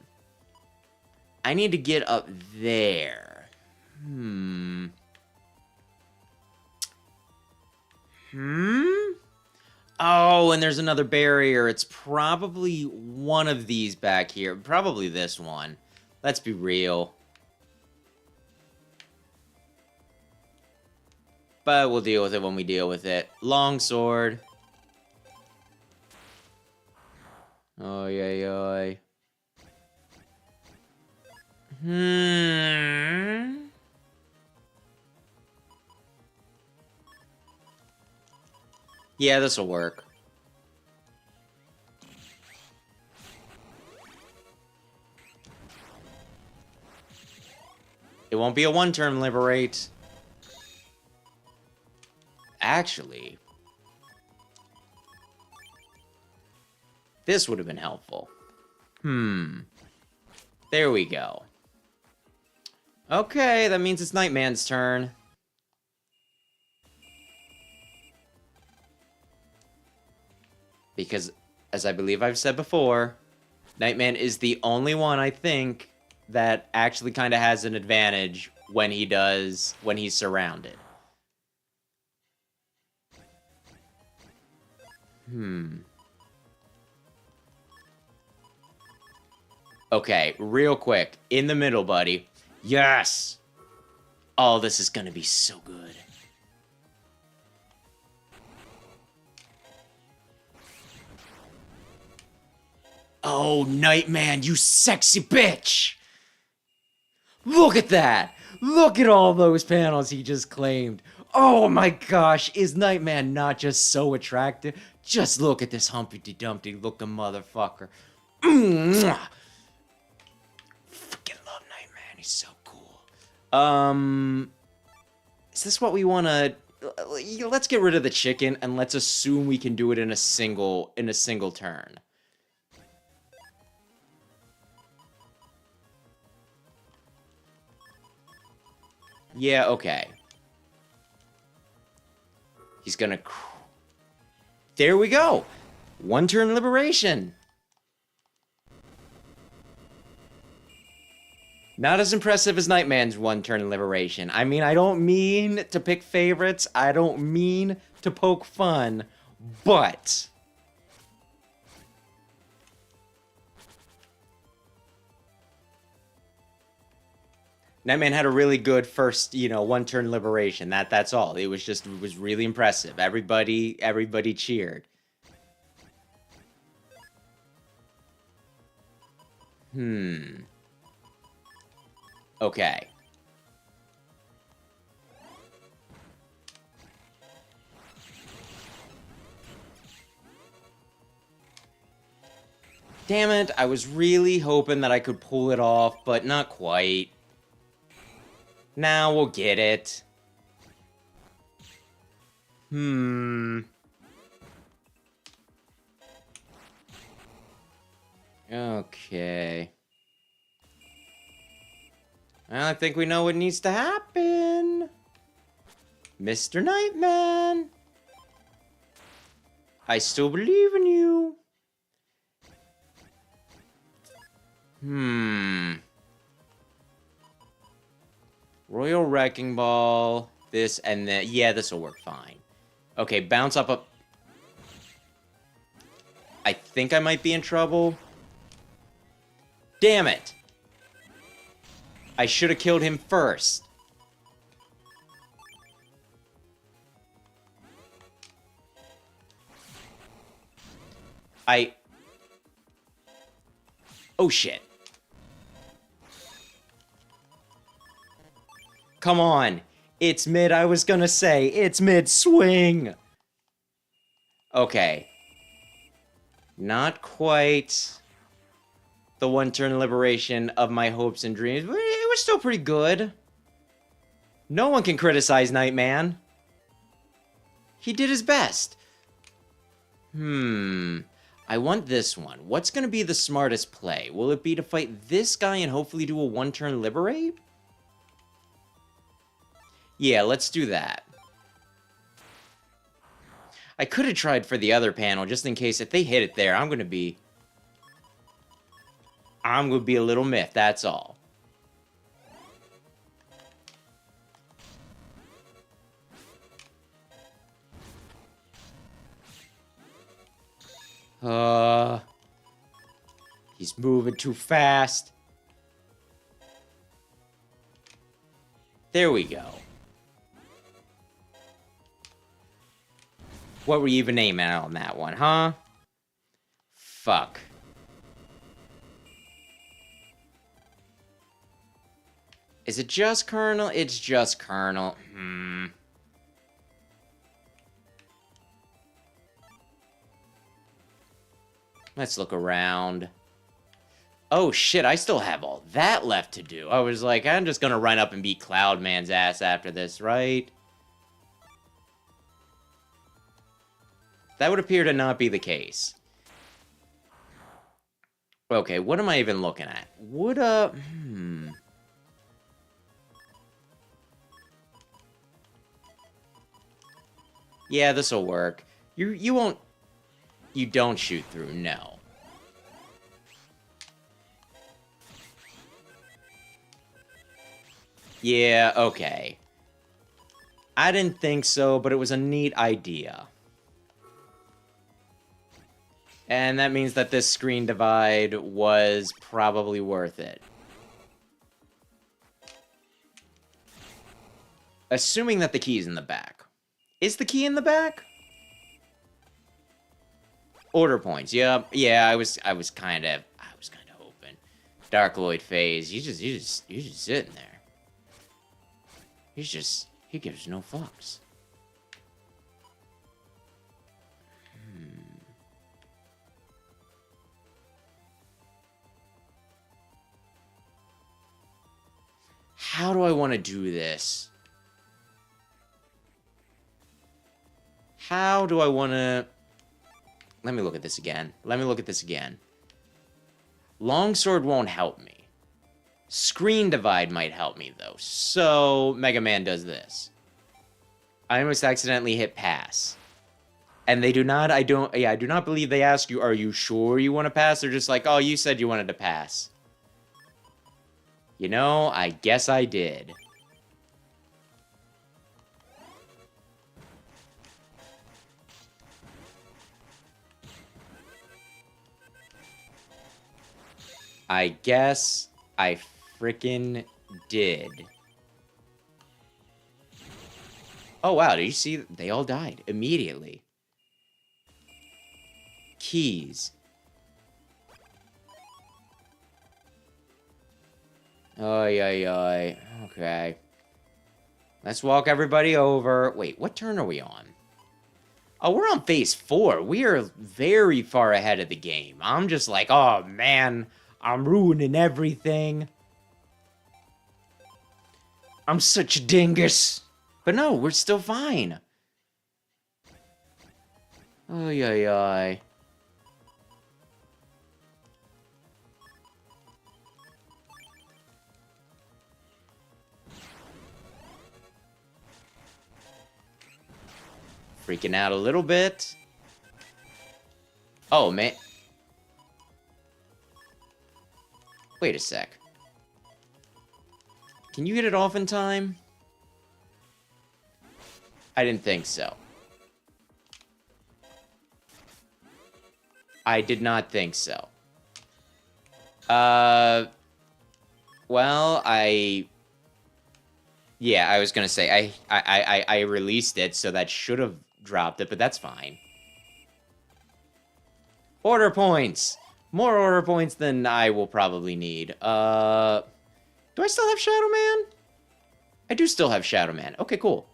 I need to get up there. Oh, and there's another barrier. It's probably one of these back here. Probably this one. Let's be real. But we'll deal with it when we deal with it. Longsword. Oh, yeah. Yeah, this'll work. It won't be a one-turn liberate. Actually, this would have been helpful. There we go. Okay, that means it's Nightman's turn. Because, as I believe I've said before, Nightman is the only one, I think, that actually kind of has an advantage when he's surrounded. Okay, real quick. In the middle, buddy. Yes! Oh, this is gonna be so good. Oh, Nightman, you sexy bitch! Look at that! Look at all those panels he just claimed. Oh my gosh, is Nightman not just so attractive? Just look at this Humpty Dumpty looking motherfucker. Mwah! Freaking love Nightman, he's so cool. Is this what we want to... Let's get rid of the chicken and let's assume we can do it in a single turn. Yeah, okay. He's gonna... There we go! One turn liberation! Not as impressive as Nightman's one turn liberation. I mean, I don't mean to pick favorites. I don't mean to poke fun. But... Nightman had a really good first, one-turn liberation. That's all. It was really impressive. Everybody cheered. Okay. Damn it, I was really hoping that I could pull it off, but not quite. Now we'll get it. Okay. Well, I think we know what needs to happen. Mr. Nightman. I still believe in you. Royal Wrecking Ball. This and that. Yeah, this will work fine. Okay, bounce up. I think I might be in trouble. Damn it. I should have killed him first. Oh, shit. Come on. It's mid, I was gonna say. It's mid-swing. Okay. Not quite the one-turn liberation of my hopes and dreams, but it was still pretty good. No one can criticize Nightman. He did his best. I want this one. What's going to be the smartest play? Will it be to fight this guy and hopefully do a one-turn liberate? Yeah, let's do that. I could have tried for the other panel, just in case if they hit it there, I'm going to be a little miffed, that's all. He's moving too fast. There we go. What were you even aiming at on that one, huh? Fuck. Is it just Colonel? It's just Colonel. Let's look around. Oh shit, I still have all that left to do. I was like, I'm just gonna run up and beat Cloudman's ass after this, right? That would appear to not be the case. Okay, what am I even looking at? Would, Yeah, this'll work. You won't... You don't shoot through, no. Yeah, okay. I didn't think so, but it was a neat idea. And that means that this screen divide was probably worth it. Assuming that the key's in the back. Is the key in the back? Order points. Yep. Yeah, I was kind of hoping. Dark Lloyd phase. You just sitting there. He gives no fucks. How do I want to do this? How do I want to... Let me look at this again. Longsword won't help me. Screen divide might help me, though. So, Mega Man does this. I almost accidentally hit pass. And they do not, I do not believe they ask you, are you sure you want to pass? They're just like, oh, you said you wanted to pass. You know, I guess I did. I guess I frickin' did. Oh, wow, did you see? They all died immediately. Keys. Oy, oy, oy. Okay. Let's walk everybody over. Wait, what turn are we on? Oh, we're on phase 4. We are very far ahead of the game. I'm just like, oh, man, I'm ruining everything. I'm such a dingus. But no, we're still fine. Oy, oy, oy. Freaking out a little bit. Oh, man. Wait a sec. Can you get it off in time? I didn't think so. I did not think so. Well, yeah, I was gonna say, I released it, so that should have dropped it, but that's fine. Order points! More order points than I will probably need. Do I still have Shadow Man? I do still have Shadow Man. Okay, cool.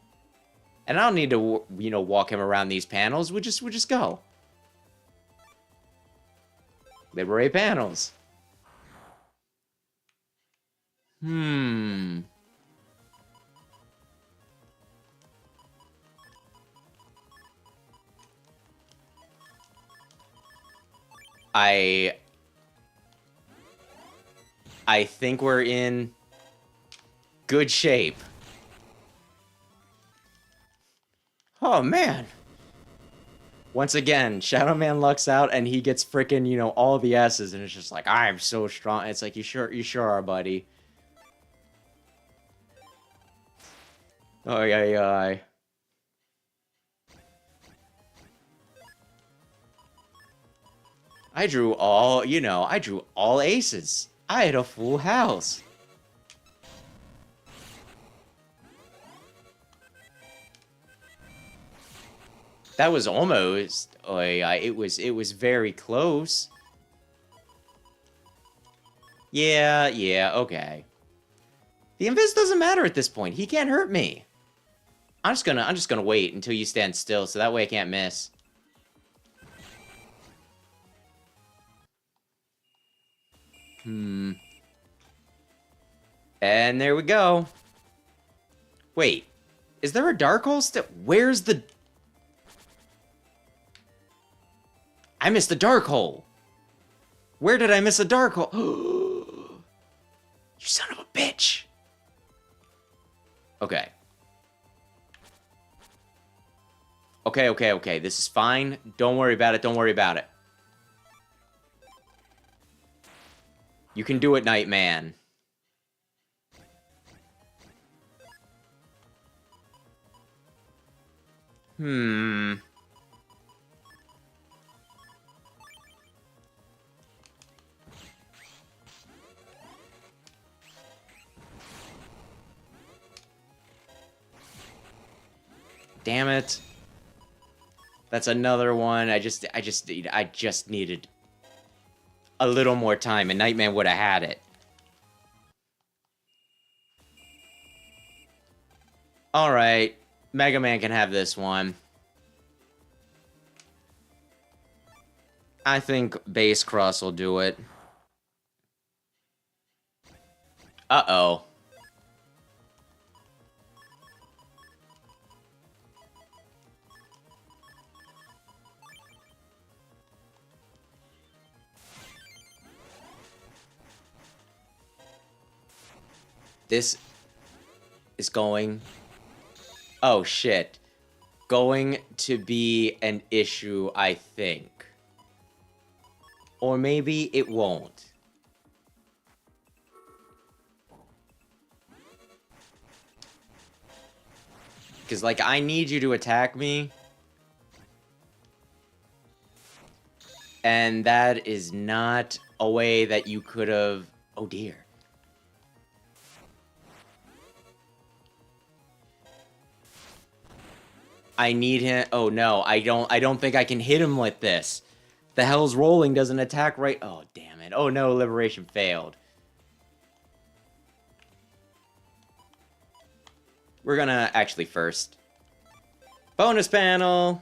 And I don't need to, you know, walk him around these panels. We just go. Liberate panels. I think we're in good shape. Oh, man. Once again, Shadow Man lucks out and he gets freaking, you know, all the S's, and it's just like, I'm so strong. It's like, you sure are, buddy. Oh, yeah. I drew all, you know, I drew all aces. I had a full house. That was almost, it was very close. Yeah, okay. The invis doesn't matter at this point. He can't hurt me. I'm just gonna wait until you stand still, so that way I can't miss. And there we go. Wait, is there a dark hole still? Where's the... I missed the dark hole. Where did I miss a dark hole? You son of a bitch. Okay. Okay. This is fine. Don't worry about it. You can do it, Nightman. Damn it. That's another one. I just needed a little more time, and Nightman would have had it. Alright. Mega Man can have this one. I think Base Cross will do it. Uh-oh. This is going... Oh, shit. Going to be an issue, I think. Or maybe it won't. Because, like, I need you to attack me. And that is not a way that you could have... Oh, dear. I need him... Oh, no. I don't think I can hit him like this. The Hell's Rolling doesn't attack right... Oh, damn it. Oh, no. Liberation failed. We're gonna... Actually, first. Bonus panel!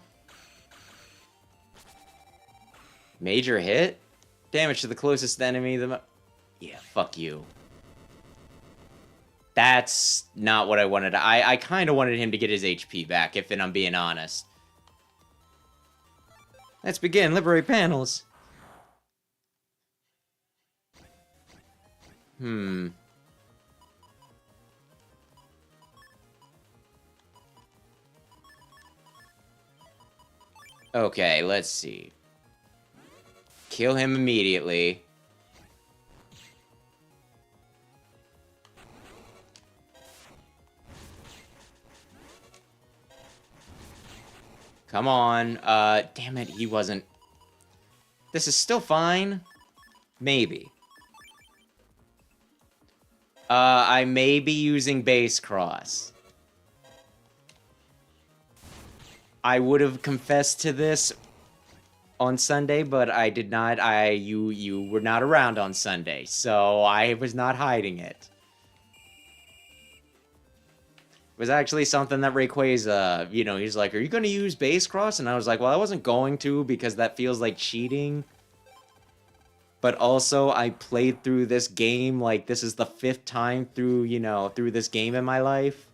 Major hit? Damage to the closest enemy. Yeah, fuck you. That's not what I wanted. I kind of wanted him to get his HP back, if I'm being honest. Let's begin. Liberate panels. Okay, let's see. Kill him immediately. Come on. Damn it, he wasn't... This is still fine. Maybe. I may be using Base Cross. I would have confessed to this on Sunday, but I did not. You were not around on Sunday, so I was not hiding it. It was actually something that Rayquaza, he's like, "Are you going to use base cross?" And I was like, "Well, I wasn't going to because that feels like cheating." But also, I played through this game like this is the 5th time through this game in my life.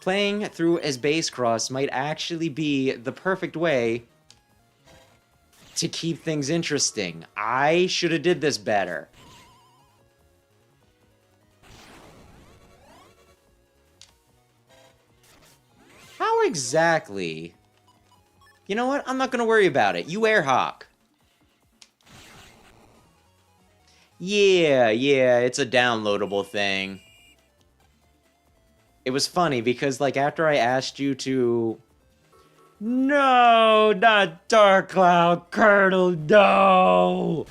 Playing through as base cross might actually be the perfect way to keep things interesting. I should have did this better. How exactly? You know what? I'm not going to worry about it. You air hawk. Yeah, it's a downloadable thing. It was funny because, like, after I asked you to... No, not Dark Cloud, Colonel, no!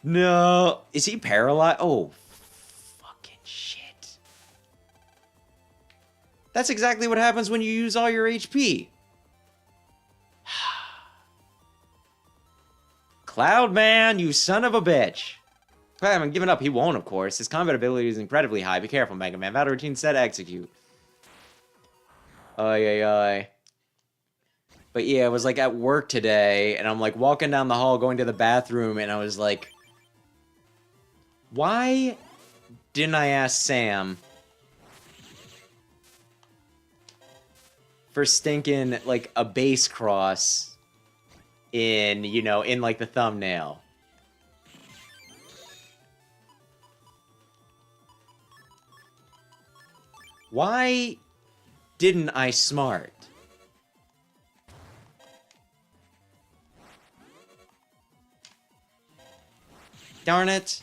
No. Is he paralyzed? Oh, fucking shit. That's exactly what happens when you use all your HP. Cloud Man, you son of a bitch. I haven't given up. He won't, of course. His combat ability is incredibly high. Be careful, Mega Man. Battle routine set, execute. Ay. But yeah, it was like at work today, and I'm like walking down the hall going to the bathroom, and I was like, why didn't I ask Sam for stinking, like, a base cross in, in, like, the thumbnail? Why didn't I smart? Darn it.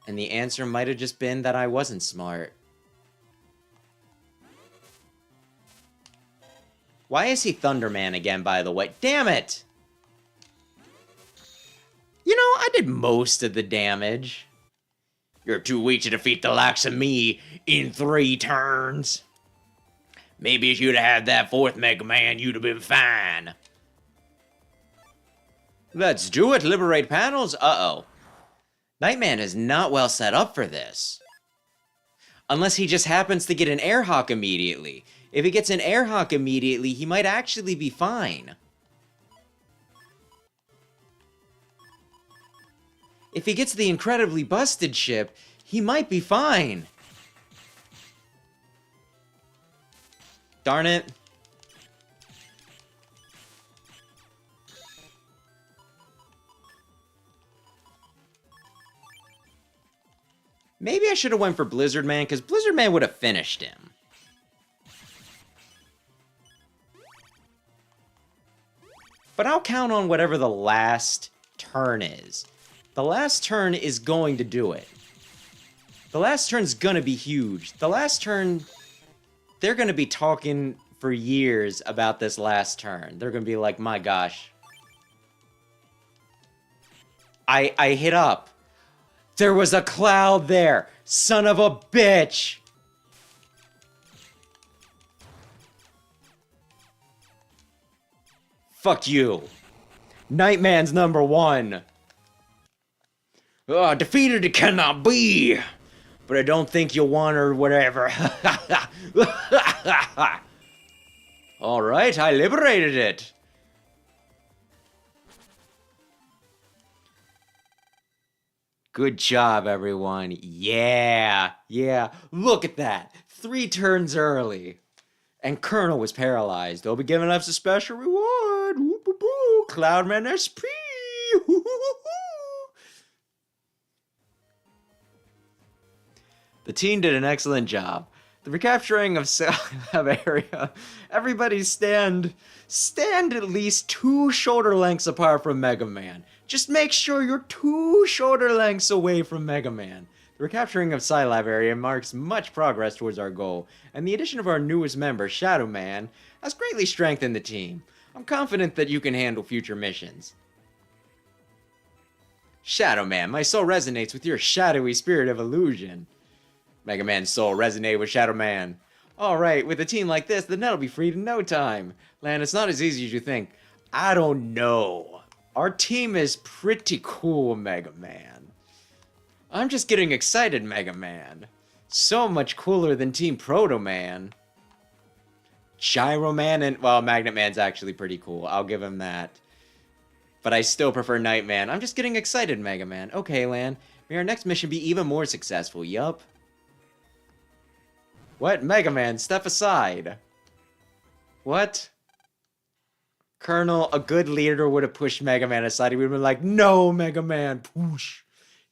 And the answer might have just been that I wasn't smart. Why is he Thunderman again, by the way? Damn it! I did most of the damage. You're too weak to defeat the likes of me in 3 turns. Maybe if you'd have had that 4th Mega Man, you'd have been fine. Let's do it, liberate panels. Uh-oh. Nightman is not well set up for this. Unless he just happens to get an air hawk immediately. If he gets an air hawk immediately, he might actually be fine. If he gets the incredibly busted ship, he might be fine. Darn it. Maybe I should have went for Blizzard Man, because Blizzard Man would have finished him. But I'll count on whatever the last turn is. The last turn is going to do it. The last turn's gonna be huge. The last turn, they're gonna be talking for years about this last turn. They're gonna be like, my gosh. I hit up. There was a cloud there. Son of a bitch. Fuck you. Nightman's #1. Oh, defeated it cannot be. But I don't think you won or whatever. Alright, I liberated it. Good job, everyone. Yeah. Look at that. 3 turns early. And Colonel was paralyzed. They'll be giving us a special reward. Whoop-a-boo. Cloudman SP. The team did an excellent job. The recapturing of Scilab area. Everybody stand at least 2 shoulder lengths apart from Mega Man. Just make sure you're 2 shoulder lengths away from Mega Man. The recapturing of Scilab area marks much progress towards our goal, and the addition of our newest member, Shadow Man, has greatly strengthened the team. I'm confident that you can handle future missions. Shadow Man, my soul resonates with your shadowy spirit of illusion. Mega Man's soul resonated with Shadow Man. Alright, with a team like this, the net'll be freed in no time. Lan, it's not as easy as you think. I don't know. Our team is pretty cool, Mega Man. I'm just getting excited, Mega Man. So much cooler than Team Proto Man. Gyro Man and... well, Magnet Man's actually pretty cool. I'll give him that. But I still prefer Night Man. I'm just getting excited, Mega Man. Okay, Lan. May our next mission be even more successful. Yup. What? Mega Man, step aside. What? Colonel, a good leader would have pushed Mega Man aside. He would have been like, no, Mega Man, push.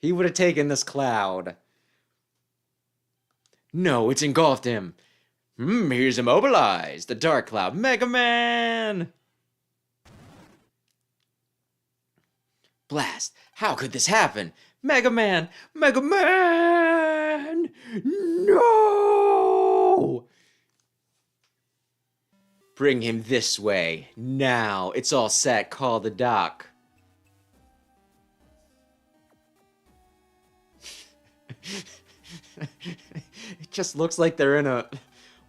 He would have taken this cloud. No, it's engulfed him. He's immobilized. The dark cloud. Mega Man! Blast. How could this happen? Mega Man! Mega Man! No! Bring him this way. Now. It's all set. Call the doc. It just looks like they're in a...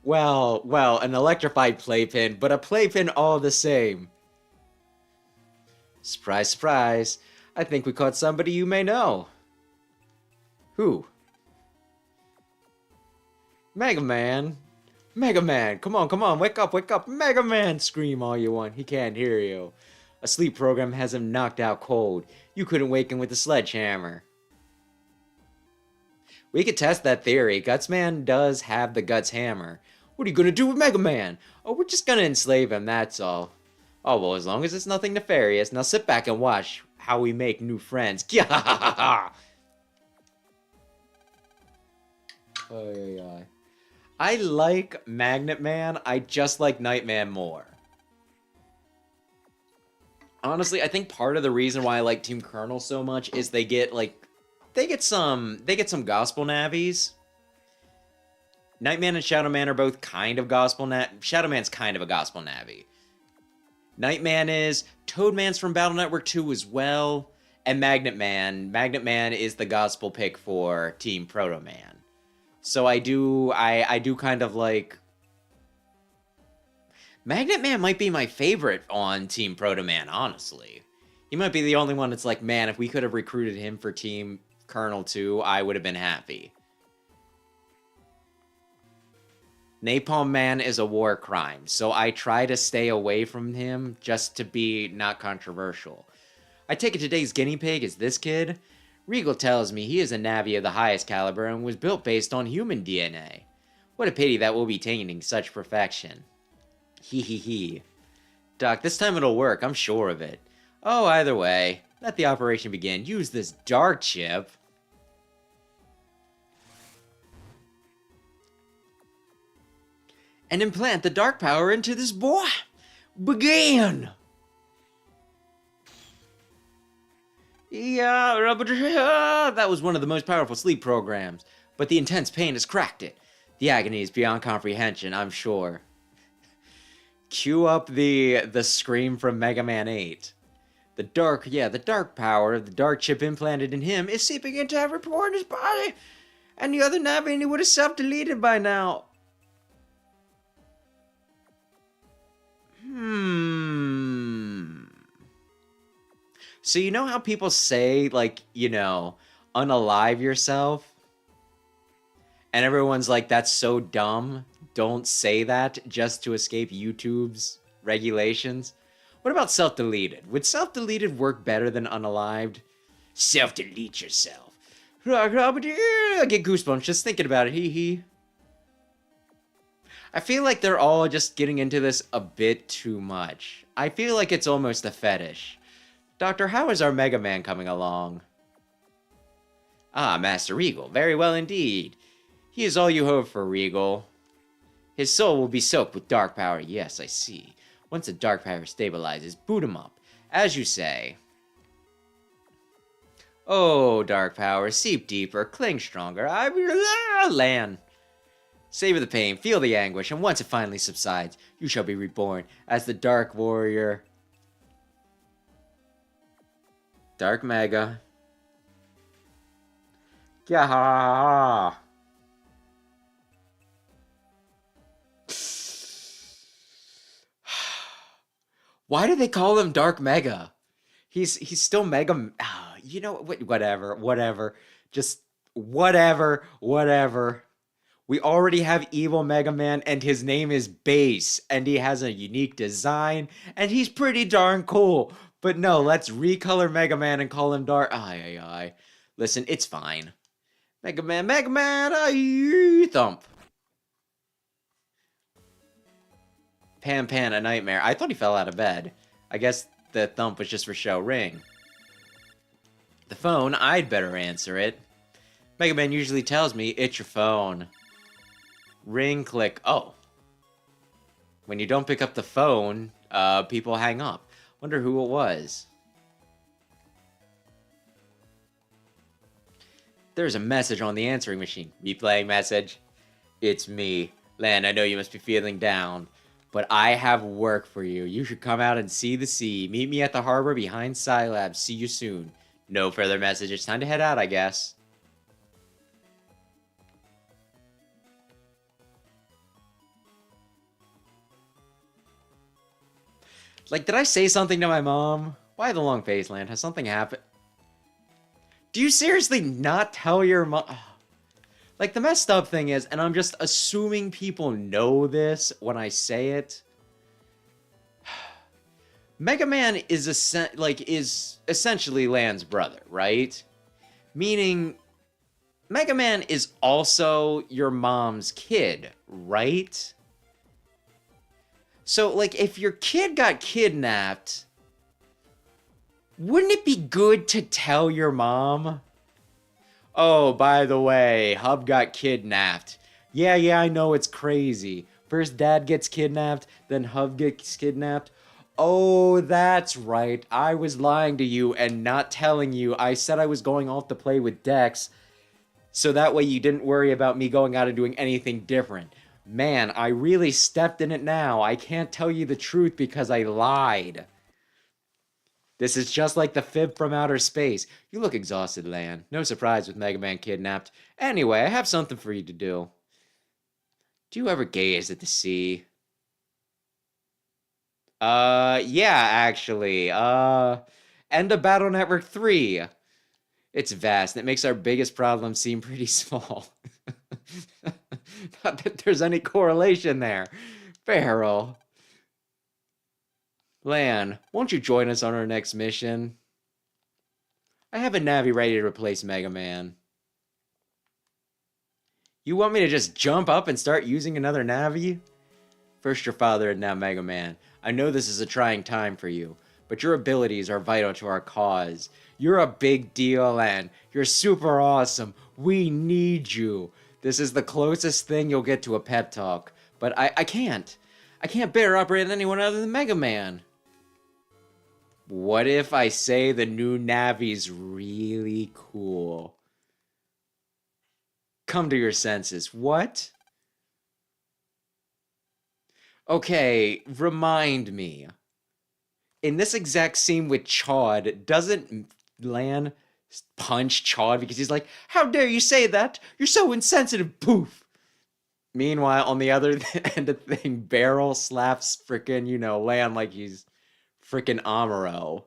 well, an electrified playpen, but a playpen all the same. Surprise, surprise. I think we caught somebody you may know. Who? Mega Man. Mega Man, come on, wake up, Mega Man! Scream all you want, he can't hear you. A sleep program has him knocked out cold. You couldn't wake him with a sledgehammer. We could test that theory. Gutsman does have the Guts hammer. What are you gonna do with Mega Man? Oh, we're just gonna enslave him, that's all. Oh, well, as long as it's nothing nefarious. Now sit back and watch how we make new friends. I like Magnet Man. I just like Night Man more. Honestly, I think part of the reason why I like Team Colonel so much is they get some gospel navies. Nightman and Shadow Man are both kind of gospel Shadow Man's kind of a gospel navi. Nightman is. Toadman's from Battle Network 2 as well. And Magnet Man. Magnet Man is the gospel pick for Team Proto Man. So I do kind of like... Magnet Man might be my favorite on Team Proto Man, honestly. He might be the only one that's like, man, if we could have recruited him for Team Colonel 2, I would have been happy. Napalm Man is a war crime, so I try to stay away from him just to be not controversial. I take it today's guinea pig is this kid. Regal tells me he is a Navi of the highest caliber and was built based on human DNA. What a pity that we'll be tainting such perfection. Hee hee hee. Doc, this time it'll work, I'm sure of it. Oh, either way, let the operation begin. Use this dark chip. And implant the dark power into this boy. Begin! Yeah, that was one of the most powerful sleep programs, but the intense pain has cracked it. The agony is beyond comprehension, I'm sure. Cue up the scream from Mega Man 8. The dark power of the dark chip implanted in him is seeping into every pore in his body, and the other Navi would have self-deleted by now. So you know how people say, like, you know, unalive yourself? And everyone's like, that's so dumb. Don't say that just to escape YouTube's regulations. What about self-deleted? Would self-deleted work better than unalived? Self-delete yourself. I get goosebumps just thinking about it. Hee hee. I feel like they're all just getting into this a bit too much. I feel like it's almost a fetish. Doctor, how is our Mega Man coming along? Ah, Master Regal, very well indeed. He is all you hope for, Regal. His soul will be soaked with dark power, yes, I see. Once the dark power stabilizes, boot him up, as you say. Oh, dark power, seep deeper, cling stronger, Lan. Savor the pain, feel the anguish, and once it finally subsides, you shall be reborn as the Dark Warrior. Dark Mega. Gah! Why do they call him Dark Mega? He's still Mega. You know, whatever. Just whatever. We already have Evil Mega Man, and his name is Base, and he has a unique design, and he's pretty darn cool. But no, let's recolor Mega Man and call him Dark. Aye. Listen, it's fine. Mega Man, aye, thump. Pan, a nightmare. I thought he fell out of bed. I guess the thump was just for show. Ring. The phone, I'd better answer it. Mega Man usually tells me, it's your phone. Ring, click. Oh. When you don't pick up the phone, people hang up. Wonder who it was. There's a message on the answering machine. Replaying message. It's me. Lan, I know you must be feeling down, but I have work for you. You should come out and see the sea. Meet me at the harbor behind Scilab. See you soon. No further message. It's time to head out, I guess. Like, did I say something to my mom? Why the long face, Land? Has something happened? Do you seriously not tell your mom? Like, the messed up thing is, and I'm just assuming people know this when I say it. Mega Man is essentially Land's brother, right? Meaning, Mega Man is also your mom's kid, right? So, like, if your kid got kidnapped, wouldn't it be good to tell your mom? Oh, by the way, Hub got kidnapped. Yeah, I know it's crazy. First Dad gets kidnapped, then Hub gets kidnapped. Oh, that's right. I was lying to you and not telling you. I said I was going off to play with Dex, so that way you didn't worry about me going out and doing anything different. Man, I really stepped in it now. I can't tell you the truth because I lied. This is just like the fib from outer space. You look exhausted, Lan. No surprise with Mega Man kidnapped. Anyway, I have something for you to do. Do you ever gaze at the sea? Yeah, actually. End of Battle Network 3. It's vast, and it makes our biggest problem seem pretty small. Not that there's any correlation there. Barrel. Lan, won't you join us on our next mission? I have a Navi ready to replace Mega Man. You want me to just jump up and start using another Navi? First your father and now Mega Man. I know this is a trying time for you, but your abilities are vital to our cause. You're a big deal, and you're super awesome. We need you. This is the closest thing you'll get to a pep talk. But I can't. I can't bear operate anyone other than Mega Man. What if I say the new Navi's really cool? Come to your senses. What? Okay, remind me. In this exact scene with Chad, doesn't Lan punch Chad because he's like, how dare you say that? You're so insensitive, poof. Meanwhile, on the other end of the thing, Barrel slaps frickin', Lan like he's frickin' Amuro.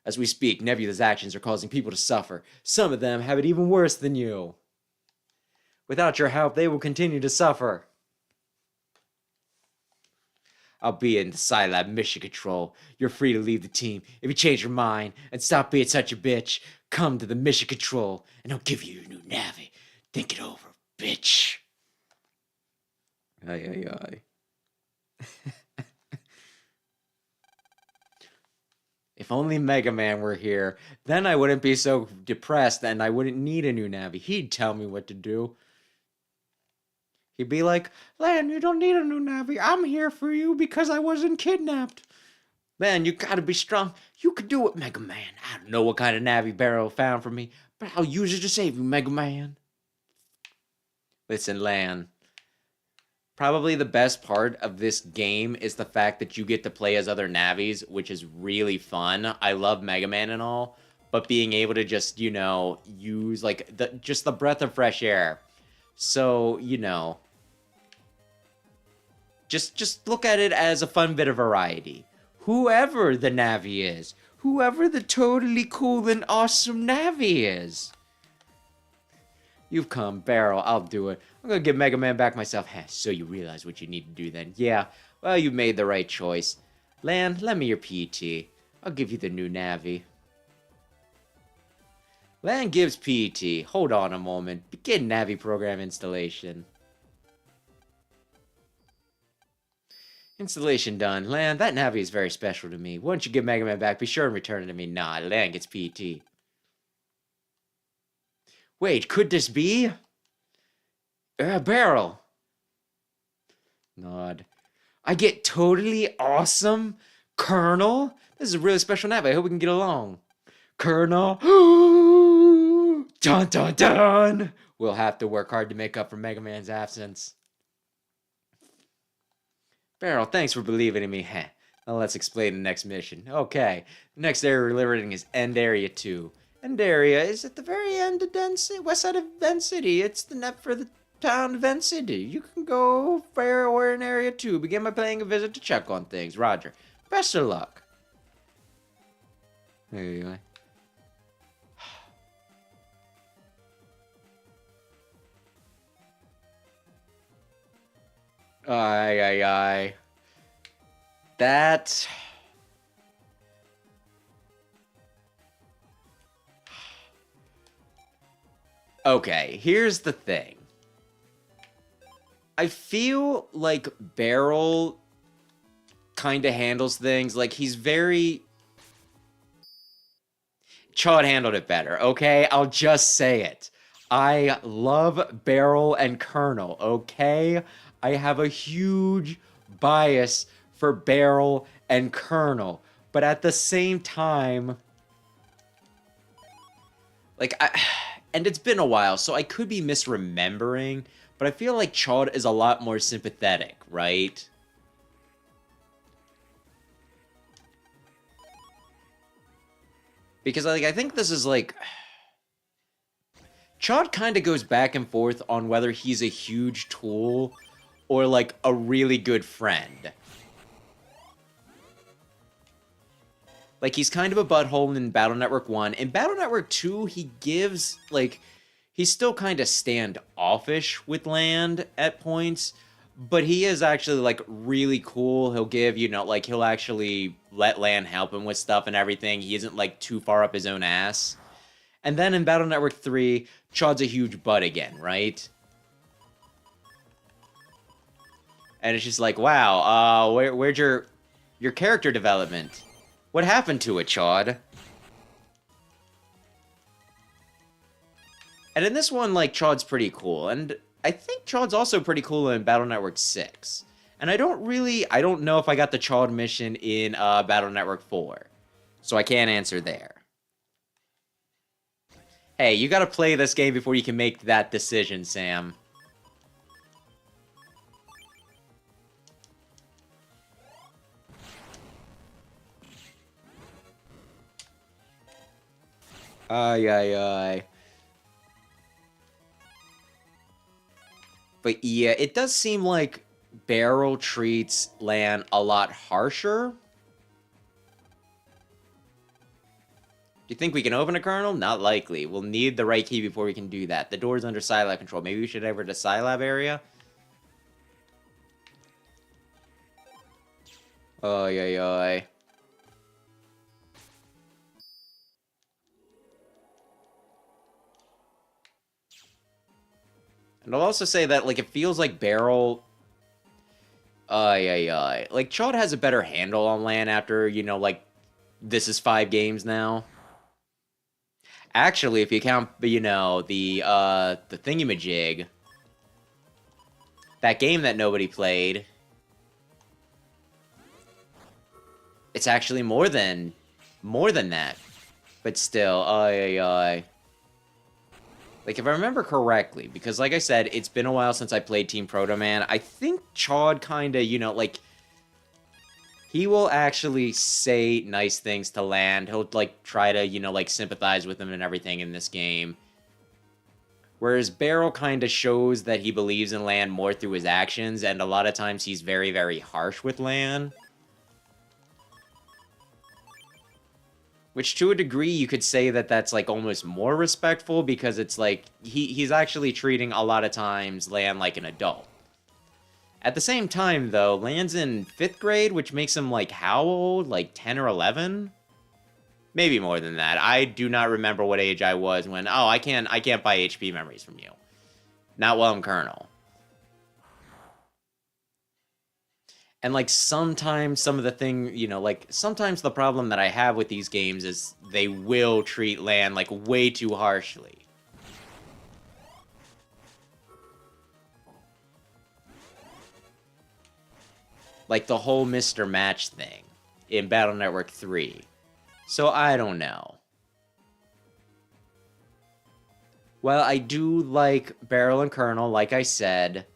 As we speak, Nebula's actions are causing people to suffer. Some of them have it even worse than you. Without your help, they will continue to suffer. I'll be in the Scilab mission control. You're free to leave the team. If you change your mind and stop being such a bitch, come to the mission control and I'll give you your new Navi. Think it over, bitch. Aye. If only Mega Man were here, then I wouldn't be so depressed and I wouldn't need a new Navi. He'd tell me what to do. He'd be like, Lan, you don't need a new Navi. I'm here for you because I wasn't kidnapped. Man, you gotta be strong. You could do it, Mega Man. I don't know what kind of Navi Barrel found for me, but I'll use it to save you, Mega Man. Listen, Lan. Probably the best part of this game is the fact that you get to play as other Navis, which is really fun. I love Mega Man and all, but being able to just, use like the breath of fresh air. So, just look at it as a fun bit of variety. whoever the Navi is. Whoever the totally cool and awesome Navi is. You've come, Barrel. I'll do it. I'm gonna give Mega Man back myself. Heh, so you realize what you need to do then. Yeah, well, you made the right choice. Lan, lend me your PT. I'll give you the new Navi. Lan gives PT. Hold on a moment. Begin Navi program installation. Installation done. Lan, that Navi is very special to me. Once you give Mega Man back, be sure and return it to me. Nah, Lan gets PT. Wait, could this be? Barrel. Nod. I get totally awesome Colonel? This is a really special Navi. I hope we can get along. Colonel. Dun dun dun. We'll have to work hard to make up for Mega Man's absence. Barrel, thanks for believing in me. Heh. Now let's explain the next mission. Okay. The next area we're liberating is End Area 2. End Area is at the very end of west side of Vent City. It's the net for the town of Vent City. You can go where in Area 2. Begin by paying a visit to check on things. Roger. Best of luck. There you go. Aye. That... Okay, here's the thing. I feel like Barrel kind of handles things like he's very... Chud handled it better, okay? I'll just say it. I love Barrel and Colonel, okay? I have a huge bias for Barrel and Colonel. But at the same time... Like, and it's been a while, so I could be misremembering, but I feel like Chud is a lot more sympathetic, right? Because, like, I think this is, like... Chud kind of goes back and forth on whether he's a huge tool or, like, a really good friend. Like, he's kind of a butthole in Battle Network 1. In Battle Network 2, he gives, like... He's still kind of standoffish with Land at points, but he is actually, like, really cool. He'll give, you know, like, he'll actually let Land help him with stuff and everything. He isn't, like, too far up his own ass. And then in Battle Network 3, Chud's a huge butt again, right? And it's just like, wow, where'd your character development? What happened to it, Chud? And in this one, like, Chud's pretty cool. And I think Chud's also pretty cool in Battle Network 6. And I don't know if I got the Chud mission in Battle Network 4. So I can't answer there. Hey, you gotta play this game before you can make that decision, Sam. Aye. But yeah, it does seem like Barrel treats Lan a lot harsher. Do you think we can open a Colonel? Not likely. We'll need the right key before we can do that. The door's under Scilab control. Maybe we should head over to Scilab area? Aye. And I'll also say that, like, it feels like Barrel... Aye. Like, Chud has a better handle on Lan after, you know, like, this is 5 games now. Actually, if you count, you know, the thingamajig, that game that nobody played, it's actually more than that. But still, aye. Like, if I remember correctly, because like I said, it's been a while since I played Team Proto Man, I think Chud kinda, you know, like, he will actually say nice things to Land. He'll, like, try to, you know, like, sympathize with him and everything in this game. Whereas Barrel kind of shows that he believes in Land more through his actions, and a lot of times he's very, very harsh with Land. Which, to a degree, you could say that that's, like, almost more respectful, because it's, like, he's actually treating, a lot of times, Lan like an adult. At the same time, though, Lan's in 5th grade, which makes him, like, how old? Like, 10 or 11? Maybe more than that. I do not remember what age I was when, oh, I can't buy HP memories from you. Not while I'm Colonel. And, like, sometimes some of the thing, you know, like, sometimes the problem that I have with these games is they will treat Lan, like, way too harshly. Like the whole Mr. Match thing in Battle Network 3. So I don't know. Well, I do like Barrel and Colonel, like I said.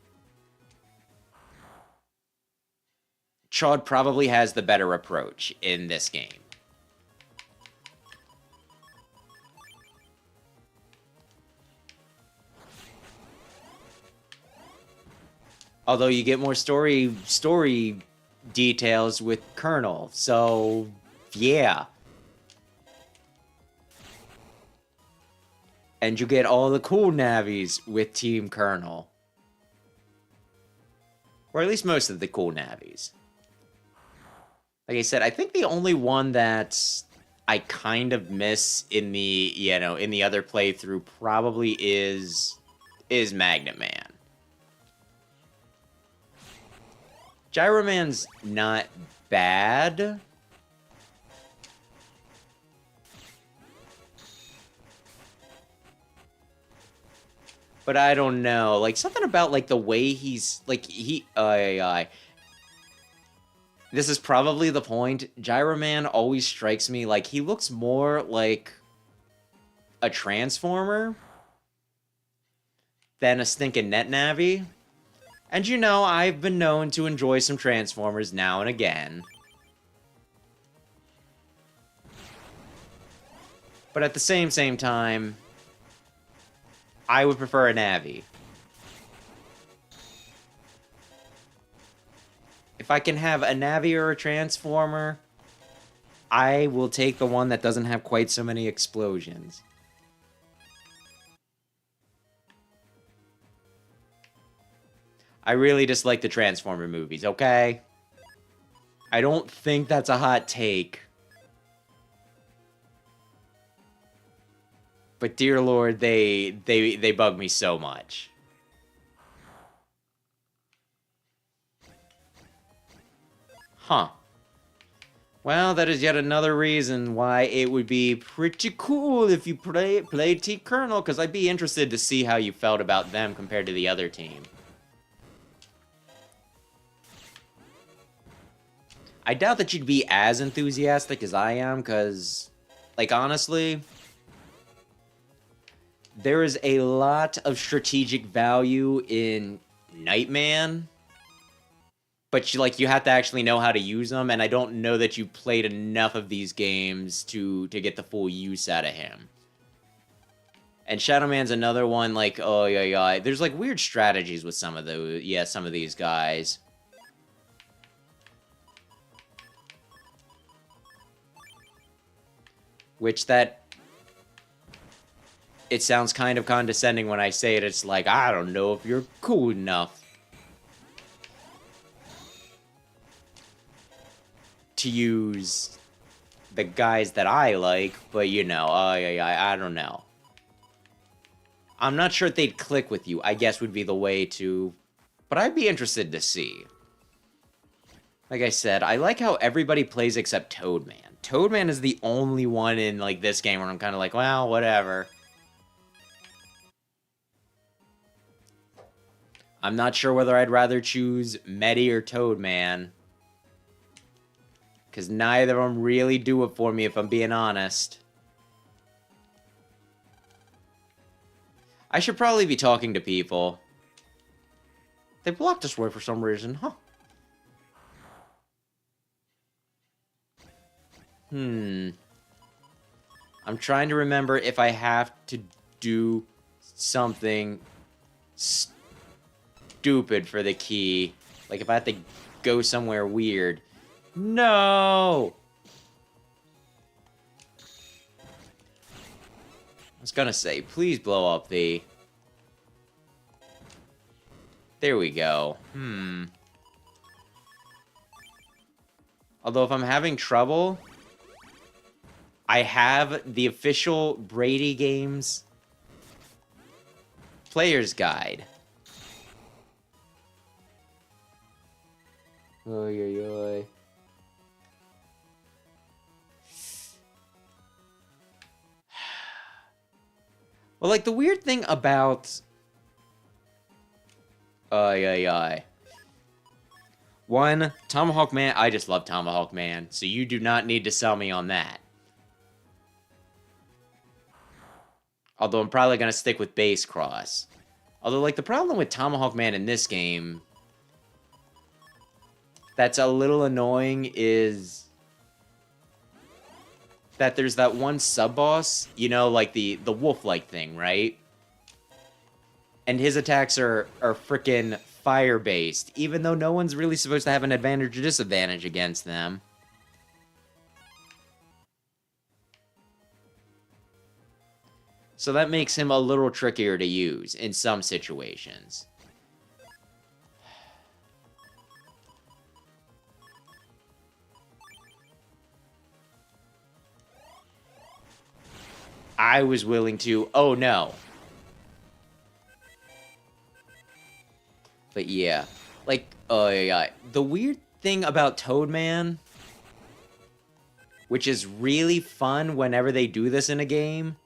Chod probably has the better approach in this game. Although you get more story details with Colonel, so yeah. And you get all the cool navies with Team Colonel. Or at least most of the cool navies. Like I said, I think the only one that I kind of miss in the, you know, in the other playthrough probably is Magnet Man. Gyro Man's not bad. But I don't know. Like, something about, like, the way he's... Like, this is probably the point. Gyro Man always strikes me like he looks more like a Transformer than a stinking Net Navi. And you know, I've been known to enjoy some Transformers now and again. But at the same time, I would prefer a Navi. If I can have a Navi or a Transformer, I will take the one that doesn't have quite so many explosions. I really dislike the Transformer movies, okay? I don't think that's a hot take. But dear Lord, they bug me so much. Huh. Well, that is yet another reason why it would be pretty cool if you played Team Colonel, because I'd be interested to see how you felt about them compared to the other team. I doubt that you'd be as enthusiastic as I am, because, like, honestly, there is a lot of strategic value in Nightman, but you have to actually know how to use them, and I don't know that you played enough of these games to get the full use out of him. And Shadow Man's another one, like, oh yeah, there's like weird strategies with some of these guys. Which it sounds kind of condescending when I say it. It's like, I don't know if you're cool enough to use the guys that I like, but you know, I don't know. I'm not sure if they'd click with you, I guess would be the way to, but I'd be interested to see. Like I said, I like how everybody plays except Toadman. Toadman is the only one in, like, this game where I'm kind of like, well, whatever. I'm not sure whether I'd rather choose Medi or Toadman. Because neither of them really do it for me, if I'm being honest. I should probably be talking to people. They blocked this way for some reason, huh? I'm trying to remember if I have to do something stupid for the key. Like if I have to go somewhere weird. No! was gonna say, please blow up the... There we go. Although if I'm having trouble, I have the official Brady Games Player's Guide. Oy, oy, oy. Well, like, the weird thing about... One, Tomahawk Man, I just love Tomahawk Man, so you do not need to sell me on that. Although I'm probably going to stick with Base Cross. Although, like, the problem with Tomahawk Man in this game that's a little annoying is that there's that one sub-boss, you know, like the wolf-like thing, right? And his attacks are frickin' fire-based, even though no one's really supposed to have an advantage or disadvantage against them. So that makes him a little trickier to use in some situations. I was willing to... Oh, no. But yeah. Like, the weird thing about Toadman, which is really fun whenever they do this in a game,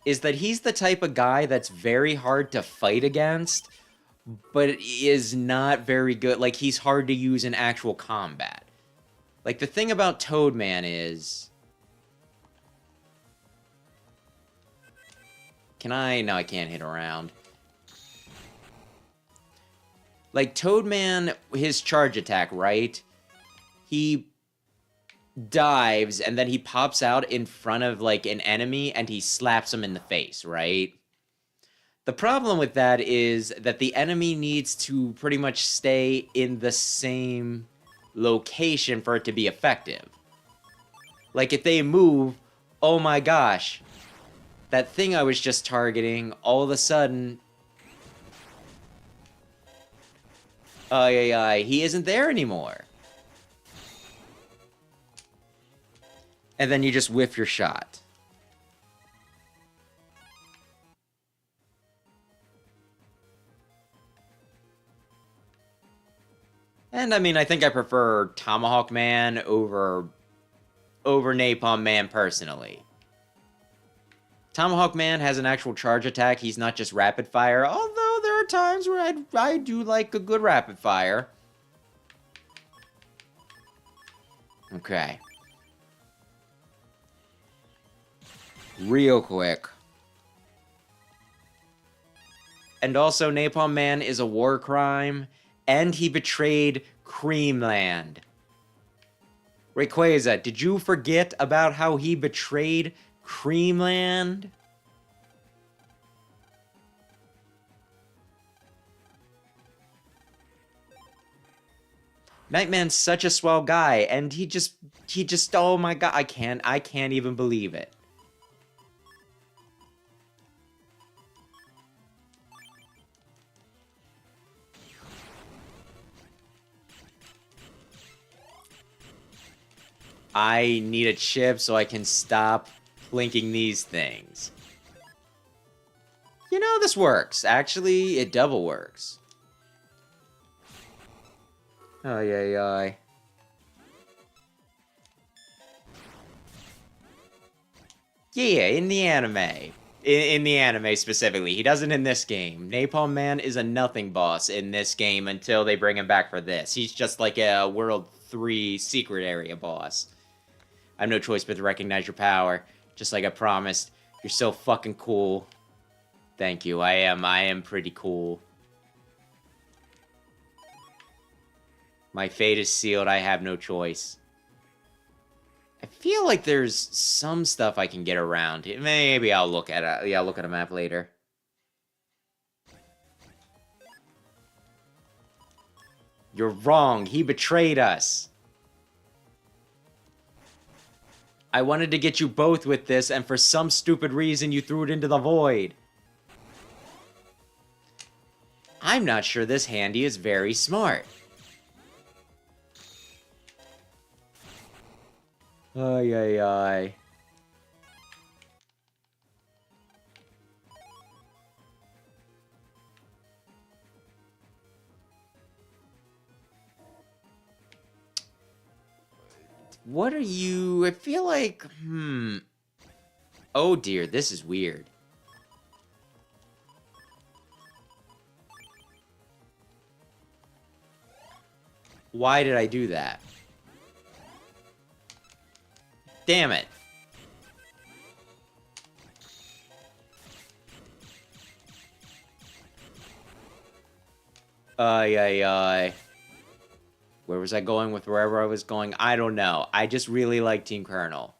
is that he's the type of guy that's very hard to fight against, but is not very good. Like, he's hard to use in actual combat. Like, the thing about Toadman is... Can I? No, I can't hit around. Like, Toadman, his charge attack, right? He dives, and then he pops out in front of, like, an enemy, and he slaps him in the face, right? The problem with that is that the enemy needs to pretty much stay in the same location for it to be effective. Like, if they move, oh my gosh, that thing I was just targeting, all of a sudden... he isn't there anymore. And then you just whiff your shot. And I mean, I think I prefer Tomahawk Man over Napalm Man personally. Tomahawk Man has an actual charge attack. He's not just rapid fire, although there are times where I do like a good rapid fire. Okay. Real quick. And also, Napalm Man is a war crime, and he betrayed Creamland. Rayquaza, did you forget about how he betrayed Creamland? Nightman's such a swell guy, and he just, oh my god, I can't even believe it. I need a chip so I can stop plinking these things. You know, this works. Actually, it double works. Yeah, in the anime. In the anime specifically. He doesn't in this game. Napalm Man is a nothing boss in this game until they bring him back for this. He's just like a World 3 secret area boss. I have no choice but to recognize your power. Just like I promised. You're so fucking cool. Thank you. I am pretty cool. My fate is sealed. I have no choice. I feel like there's some stuff I can get around. Maybe I'll look at a map later. You're wrong. He betrayed us. I wanted to get you both with this, and for some stupid reason, you threw it into the void. I'm not sure this handy is very smart. Ay, ay, ay. What are you... I feel like... Oh dear, this is weird. Why did I do that? Damn it. Ay, ay, ay. Where was I going with wherever I was going? I don't know. I just really like Team Colonel.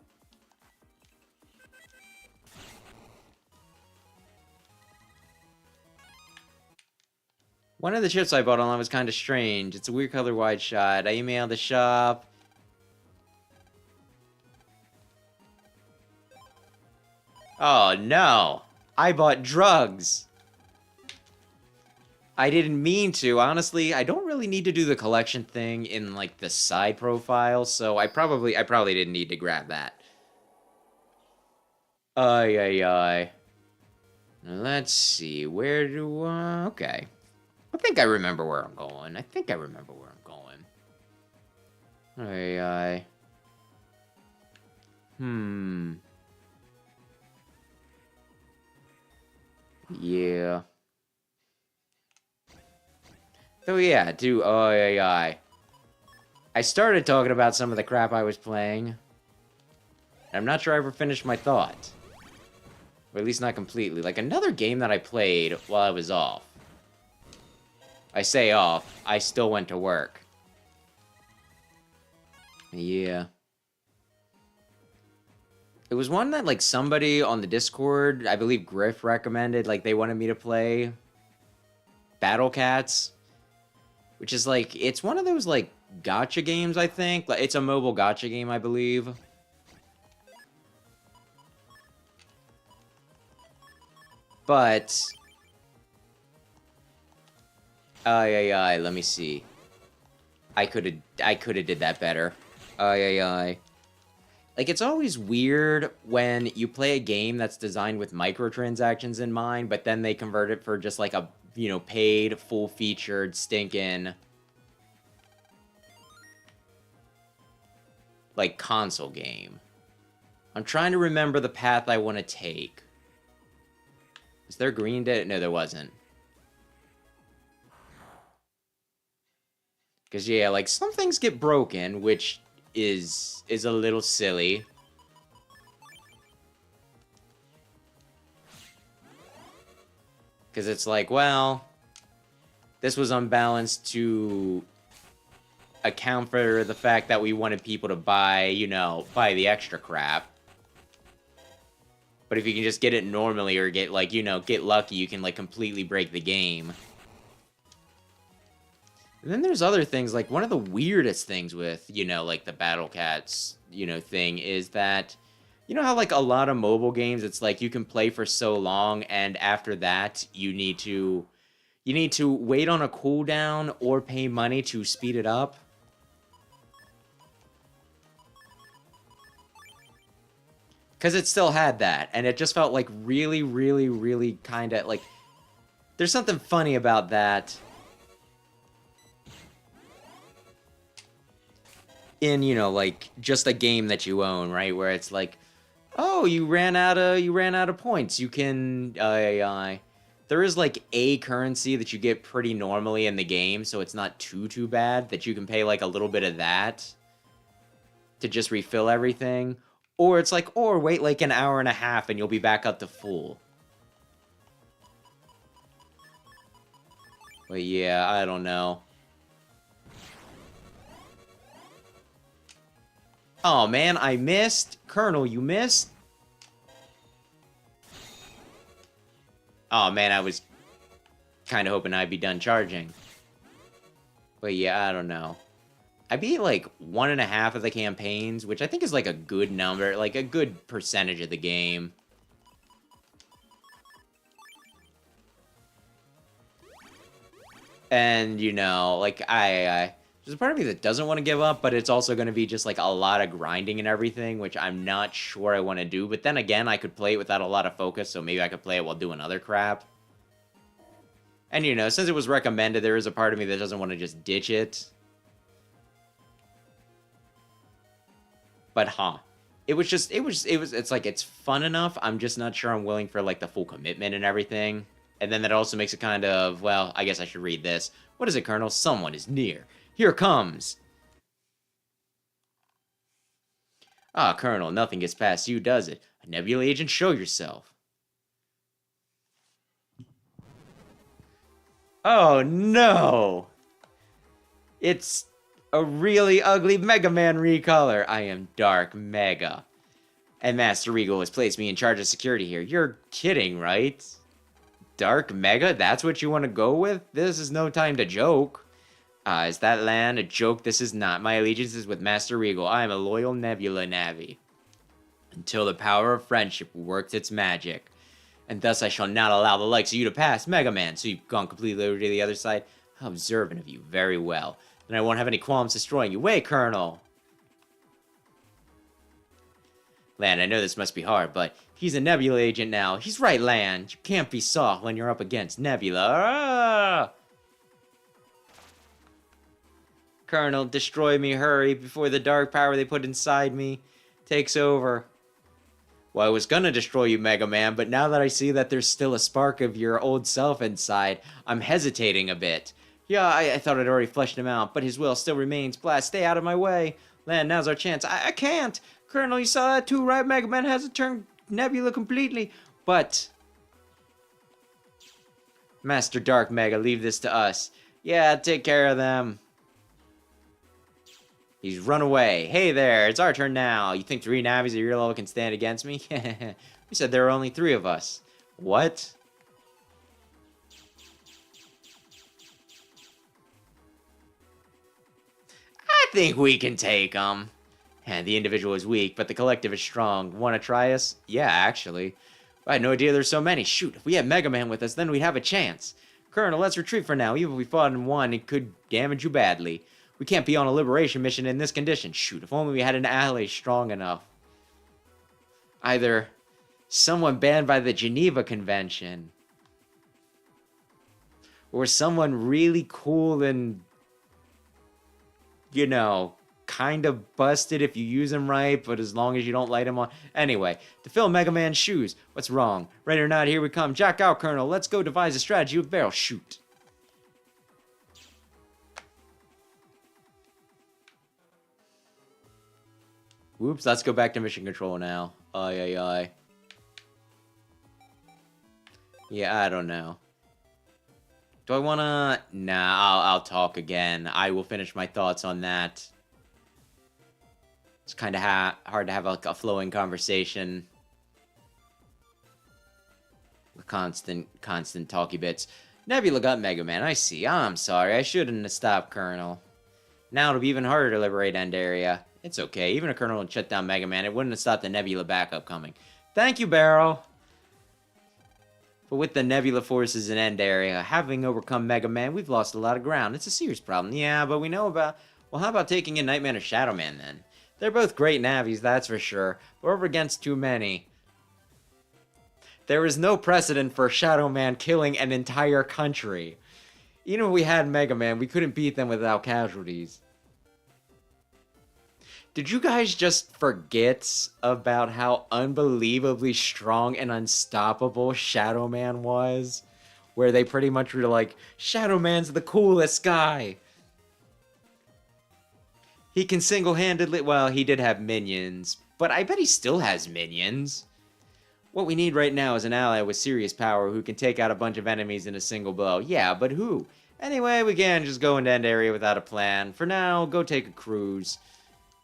One of the chips I bought online was kind of strange. It's a weird color wide shot. I emailed the shop. Oh no! I bought drugs! I didn't mean to. Honestly, I don't really need to do the collection thing in, like, the side profile, so I probably didn't need to grab that. Ay, ay, ay. Let's see, where do I... Okay. I think I remember where I'm going. Ay, ay. Yeah. Oh yeah, dude. Oh yeah. I started talking about some of the crap I was playing. I'm not sure I ever finished my thought. Or at least not completely. Like, another game that I played while I was off. I say off, I still went to work. Yeah. It was one that, like, somebody on the Discord, I believe Griff recommended, like, they wanted me to play. Battle Cats. Which is, like, it's one of those, like, gacha games, I think. Like, it's a mobile gacha game, I believe. But... Ay, let me see. I could've did that better. Ay. Like, it's always weird when you play a game that's designed with microtransactions in mind, but then they convert it for just, like, a, you know, paid, full-featured, stinking... like, console game. I'm trying to remember the path I want to take. Is there Green Dead? No, there wasn't. Because, yeah, like, some things get broken, which is a little silly. Because it's like, well, this was unbalanced to account for the fact that we wanted people to buy, you know, buy the extra crap. But if you can just get it normally or get, like, you know, get lucky, you can, like, completely break the game. And then there's other things, like, one of the weirdest things with, you know, like, the Battle Cats, you know, thing is that, you know how, like, a lot of mobile games, it's like you can play for so long, and after that, you need to wait on a cooldown or pay money to speed it up? Because it still had that, and it just felt, like, really kind of, like... There's something funny about that. In, you know, like, just a game that you own, right? Where it's like, oh, you ran out of points. You can, there is, like, a currency that you get pretty normally in the game, so it's not too bad that you can pay, like, a little bit of that to just refill everything. Or it's like, or wait, like, an hour and a half and you'll be back up to full. But yeah, I don't know. Oh, man, I missed. Colonel, you missed? Oh, man, I was kind of hoping I'd be done charging. But yeah, I don't know. I beat like 1.5 of the campaigns, which I think is like a good number, like a good percentage of the game. And, you know, like, there's a part of me that doesn't want to give up, but it's also going to be just, like, a lot of grinding and everything, which I'm not sure I want to do. But then again, I could play it without a lot of focus, so maybe I could play it while doing other crap. And, you know, since it was recommended, there is a part of me that doesn't want to just ditch it. But, it's like, it's fun enough. I'm just not sure I'm willing for, like, the full commitment and everything. And then that also makes it kind of, well, I guess I should read this. What is it, Colonel? Someone is near. Here comes. Ah, Colonel, nothing gets past you, does it? A Nebula agent, show yourself. Oh, no. It's a really ugly Mega Man recolor. I am Dark Mega. And Master Regal has placed me in charge of security here. You're kidding, right? Dark Mega? That's what you want to go with? This is no time to joke. Is that land a joke? This is not. My allegiance is with Master Regal. I am a loyal Nebula Navi. Until the power of friendship works its magic. And thus I shall not allow the likes of you to pass, Mega Man. So you've gone completely over to the other side? How observant of you. Very well. Then I won't have any qualms destroying you. Wait, Colonel. Land, I know this must be hard, but he's a Nebula agent now. He's right, Land. You can't be soft when you're up against Nebula. Ah! Colonel, destroy me, hurry, before the dark power they put inside me takes over. Well, I was gonna destroy you, Mega Man, but now that I see that there's still a spark of your old self inside, I'm hesitating a bit. Yeah, I thought I'd already fleshed him out, but his will still remains. Blast, stay out of my way. Land, now's our chance. I can't! Colonel, you saw that too, right? Mega Man hasn't turned Nebula completely, but... Master Dark Mega, leave this to us. Yeah, take care of them. He's run away. Hey there, it's our turn now. You think 3 Navis at your level can stand against me? We said there were only 3 of us. What? I think we can take them. The individual is weak, but the collective is strong. Want to try us? Yeah, actually. I had no idea there's so many. Shoot, if we had Mega Man with us, then we'd have a chance. Colonel, let's retreat for now. Even if we fought and won, it could damage you badly. We can't be on a liberation mission in this condition. Shoot, if only we had an ally strong enough. Either someone banned by the Geneva Convention, or someone really cool and, you know, kind of busted if you use them right, but as long as you don't light them on. Anyway, to fill Mega Man's shoes. What's wrong? Ready or not, here we come. Jack out, Colonel. Let's go devise a strategy with barrel. Shoot. Whoops, let's go back to mission control now. Aye, aye, aye. Yeah, I don't know. Do I wanna... Nah, I'll talk again. I will finish my thoughts on that. It's kind of hard to have like a flowing conversation. With constant talky bits. Nebula got Mega Man, I see. I'm sorry, I shouldn't have stopped, Colonel. Now it'll be even harder to liberate End Area. It's okay, even if Colonel had shut down Mega Man, it wouldn't have stopped the Nebula backup coming. Thank you, Barrel! But with the Nebula forces in End Area, having overcome Mega Man, we've lost a lot of ground. It's a serious problem. Yeah, but we know about... Well, how about taking in Nightman or Shadow Man, then? They're both great Navis, that's for sure. But we're up against too many. There is no precedent for Shadow Man killing an entire country. Even if we had Mega Man, we couldn't beat them without casualties. Did you guys just forget about how unbelievably strong and unstoppable Shadow Man was? Where they pretty much were like, Shadow Man's the coolest guy. He can single-handedly... Well, he did have minions, but I bet he still has minions. What we need right now is an ally with serious power who can take out a bunch of enemies in a single blow. Yeah, but who? Anyway, we can't just go into End Area without a plan. For now, go take a cruise.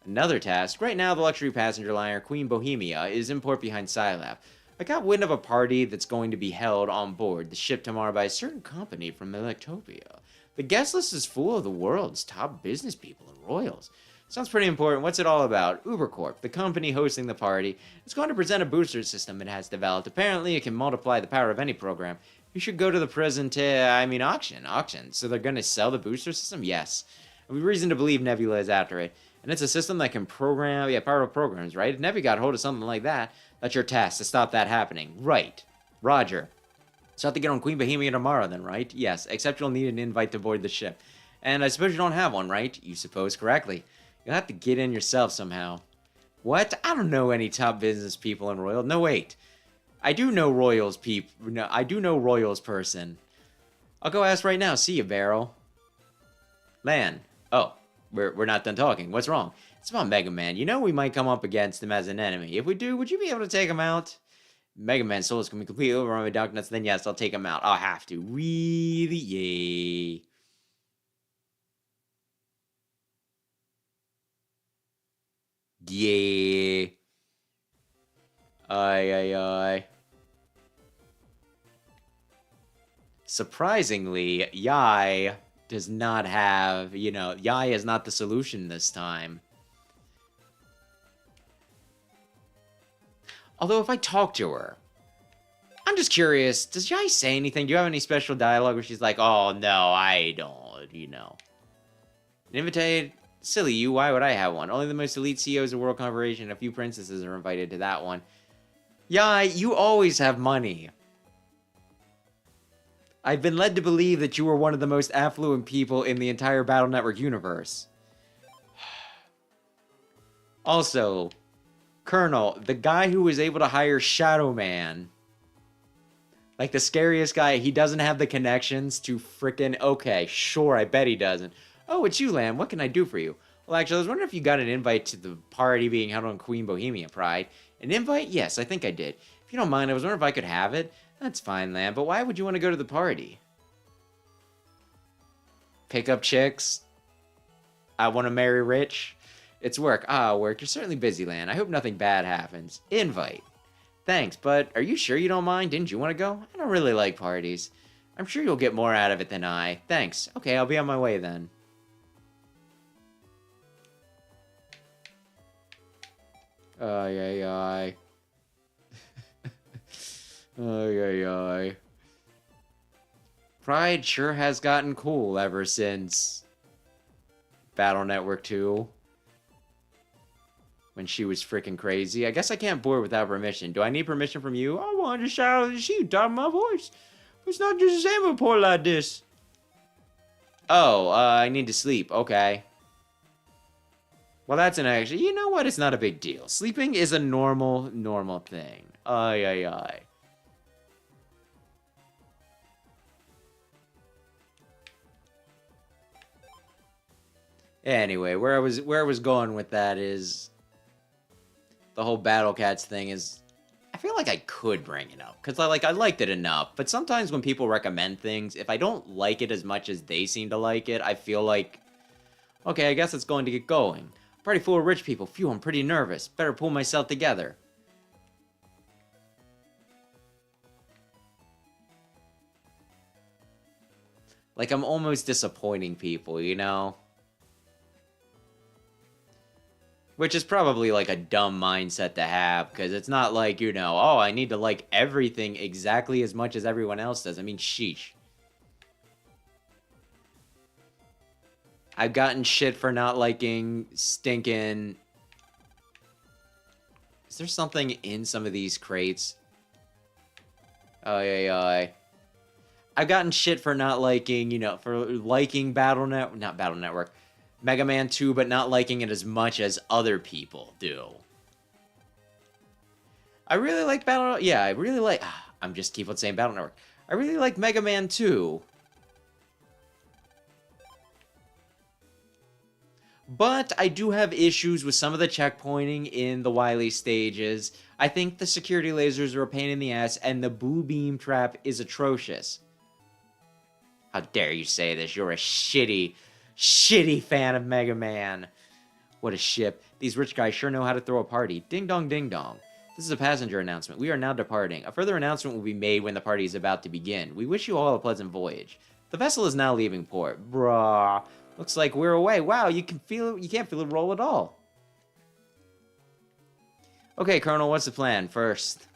Another task. Right now, the luxury passenger liner Queen Bohemia is in port behind Scilab. I got wind of a party that's going to be held on board the ship tomorrow by a certain company from Electopia. The guest list is full of the world's top business people and royals. Sounds pretty important. What's it all about? UberCorp, the company hosting the party, is going to present a booster system it has developed. Apparently, it can multiply the power of any program. You should go to the auction. So they're going to sell the booster system? Yes. And we have reason to believe Nebula is after it. And it's a system that can program, power programs, right? If Nebula got hold of something like that, that's your task to stop that happening. Right. Roger. So I have to get on Queen Bohemia tomorrow then, right? Yes, except you'll need an invite to board the ship. And I suppose you don't have one, right? You suppose correctly. You'll have to get in yourself somehow. What? I don't know any top business people in Royal. No, wait. I do know Royals people. No, I do know Royals person. I'll go ask right now. See you, Barrel. Lan. Oh, we're not done talking. What's wrong? It's about Mega Man. You know we might come up against him as an enemy. If we do, would you be able to take him out? Mega Man's souls can be completely overrun with darkness. Then yes, I'll take him out. I'll have to. Really? Yay. Yeah. Aye. Surprisingly, Yai does not have, Yai is not the solution this time. Although if I talk to her, I'm just curious, does Yai say anything? Do you have any special dialogue where she's like, oh no, I don't, An invitation? Silly you, why would I have one? Only the most elite CEOs of World Corporation and a few princesses are invited to that one. Yai, you always have money. I've been led to believe that you are one of the most affluent people in the entire Battle Network universe. Also, Colonel, the guy who was able to hire Shadow Man, like the scariest guy, he doesn't have the connections to frickin'... Okay, sure, I bet he doesn't. Oh, it's you, Lamb. What can I do for you? Well, actually, I was wondering if you got an invite to the party being held on Queen Bohemia Pride. An invite? Yes, I think I did. If you don't mind, I was wondering if I could have it. That's fine, Lamb, but why would you want to go to the party? Pick up chicks? I want to marry rich? It's work. Ah, work. You're certainly busy, Lamb. I hope nothing bad happens. Invite. Thanks, but are you sure you don't mind? Didn't you want to go? I don't really like parties. I'm sure you'll get more out of it than I. Thanks. Okay, I'll be on my way then. Ay. Ay. Pride sure has gotten cool ever since Battle Network 2. When she was freaking crazy. I guess I can't board without permission. Do I need permission from you? I want to shout at you, top of my voice. It's not just the same report like this. Oh, I need to sleep. Okay. Well, that's an action. You know what? It's not a big deal. Sleeping is a normal thing. Ay. Anyway, where I was going with that is the whole Battle Cats thing is I feel like I could bring it up because I liked it enough. But sometimes when people recommend things, if I don't like it as much as they seem to like it, I feel like okay, I guess it's going to get going. Party full of rich people. Phew, I'm pretty nervous. Better pull myself together. Like, I'm almost disappointing people, Which is probably, like, a dumb mindset to have, because it's not like, oh, I need to like everything exactly as much as everyone else does. I mean, sheesh. I've gotten shit for not liking stinking... Is there something in some of these crates? Ay. I've gotten shit for not liking, for liking not Battle Network, Mega Man 2, but not liking it as much as other people do. I really like I'm just keep on saying Battle Network. I really like Mega Man 2. But I do have issues with some of the checkpointing in the Wily stages. I think the security lasers are a pain in the ass, and the Boo Beam trap is atrocious. How dare you say this? You're a shitty fan of Mega Man. What a ship. These rich guys sure know how to throw a party. Ding dong, ding dong. This is a passenger announcement. We are now departing. A further announcement will be made when the party is about to begin. We wish you all a pleasant voyage. The vessel is now leaving port. Bruh. Looks like we're away. Wow, you can feel it. You can't feel it roll at all. Okay, Colonel, what's the plan? First,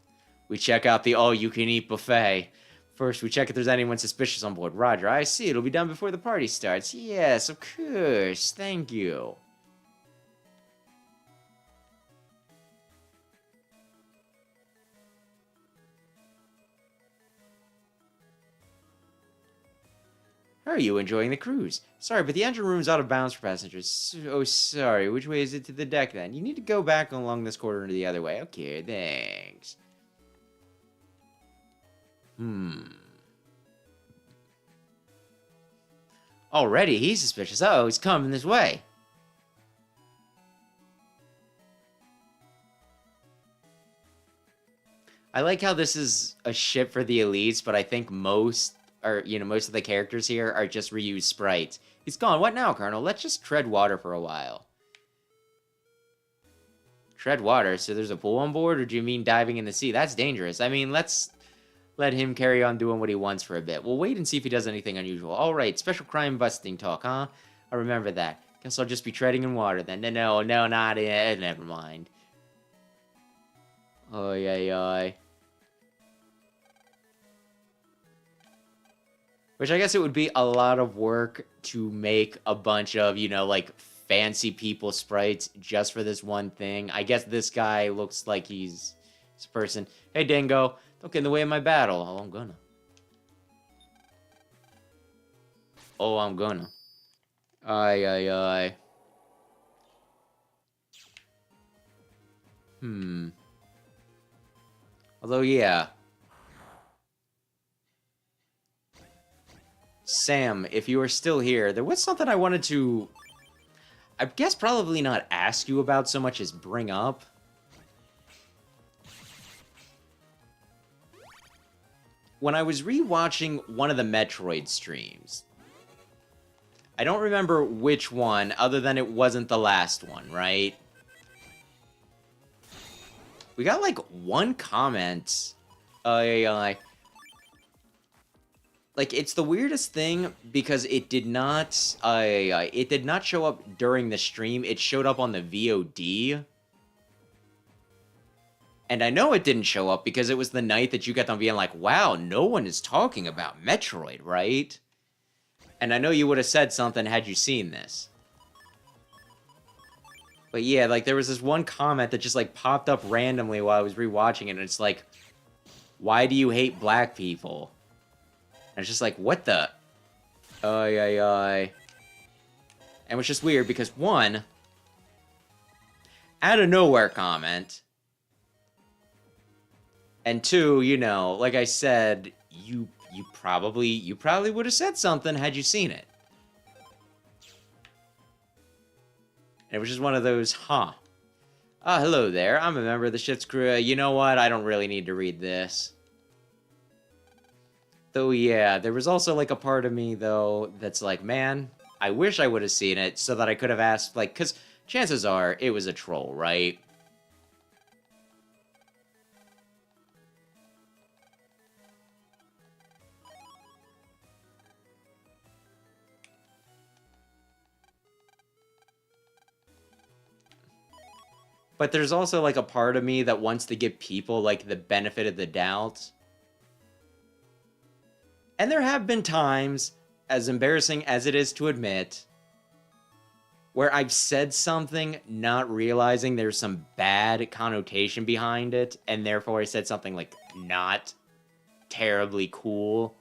we check out the all-you-can-eat buffet. First, we check if there's anyone suspicious on board. Roger, I see. It'll be done before the party starts. Yes, of course. Thank you. How are you enjoying the cruise? Sorry, but the engine room's out of bounds for passengers. Oh, sorry. Which way is it to the deck, then? You need to go back along this corridor the other way. Okay, thanks. Already, he's suspicious. Oh, he's coming this way. I like how this is a ship for the elites, but I think most of the characters here are just reused sprites. He's gone. What now, Colonel? Let's just tread water for a while. Tread water? So there's a pool on board, or do you mean diving in the sea? That's dangerous. I mean, let's let him carry on doing what he wants for a bit. We'll wait and see if he does anything unusual. All right, special crime busting talk, huh? I remember that. Guess I'll just be treading in water then. No, not it. Never mind. Oy, oy, oy. Which I guess it would be a lot of work to make a bunch of, like, fancy people sprites just for this one thing. I guess this guy looks like he's a person. Hey, Dingo, don't get in the way of my battle. Oh, I'm gonna. Oh, I'm gonna. Ay, ay, ay. Although, yeah. Sam, if you are still here, there was something I wanted to, I guess probably not ask you about so much as bring up. When I was rewatching one of the Metroid streams, I don't remember which one, other than it wasn't the last one, right? We got, like, one comment. Like, it's the weirdest thing because it did not show up during the stream. It showed up on the VOD. And I know it didn't show up because it was the night that you got them being like, wow, no one is talking about Metroid, right? And I know you would have said something had you seen this. But yeah, like, there was this one comment that just, like, popped up randomly while I was rewatching it, and it's like, why do you hate black people? And it's just like, what the? Ay, ay, ay. And it was just weird because, one, out of nowhere comment. And two, like I said, you probably would have said something had you seen it. And it was just one of those, huh. Ah, hello there. I'm a member of the ship's crew. You know what? I don't really need to read this. Though, yeah, there was also, like, a part of me, though, that's like, man, I wish I would have seen it so that I could have asked, like, because chances are it was a troll, right? But there's also, like, a part of me that wants to give people, like, the benefit of the doubt. And there have been times, as embarrassing as it is to admit, where I've said something not realizing there's some bad connotation behind it, and therefore I said something, like, not terribly cool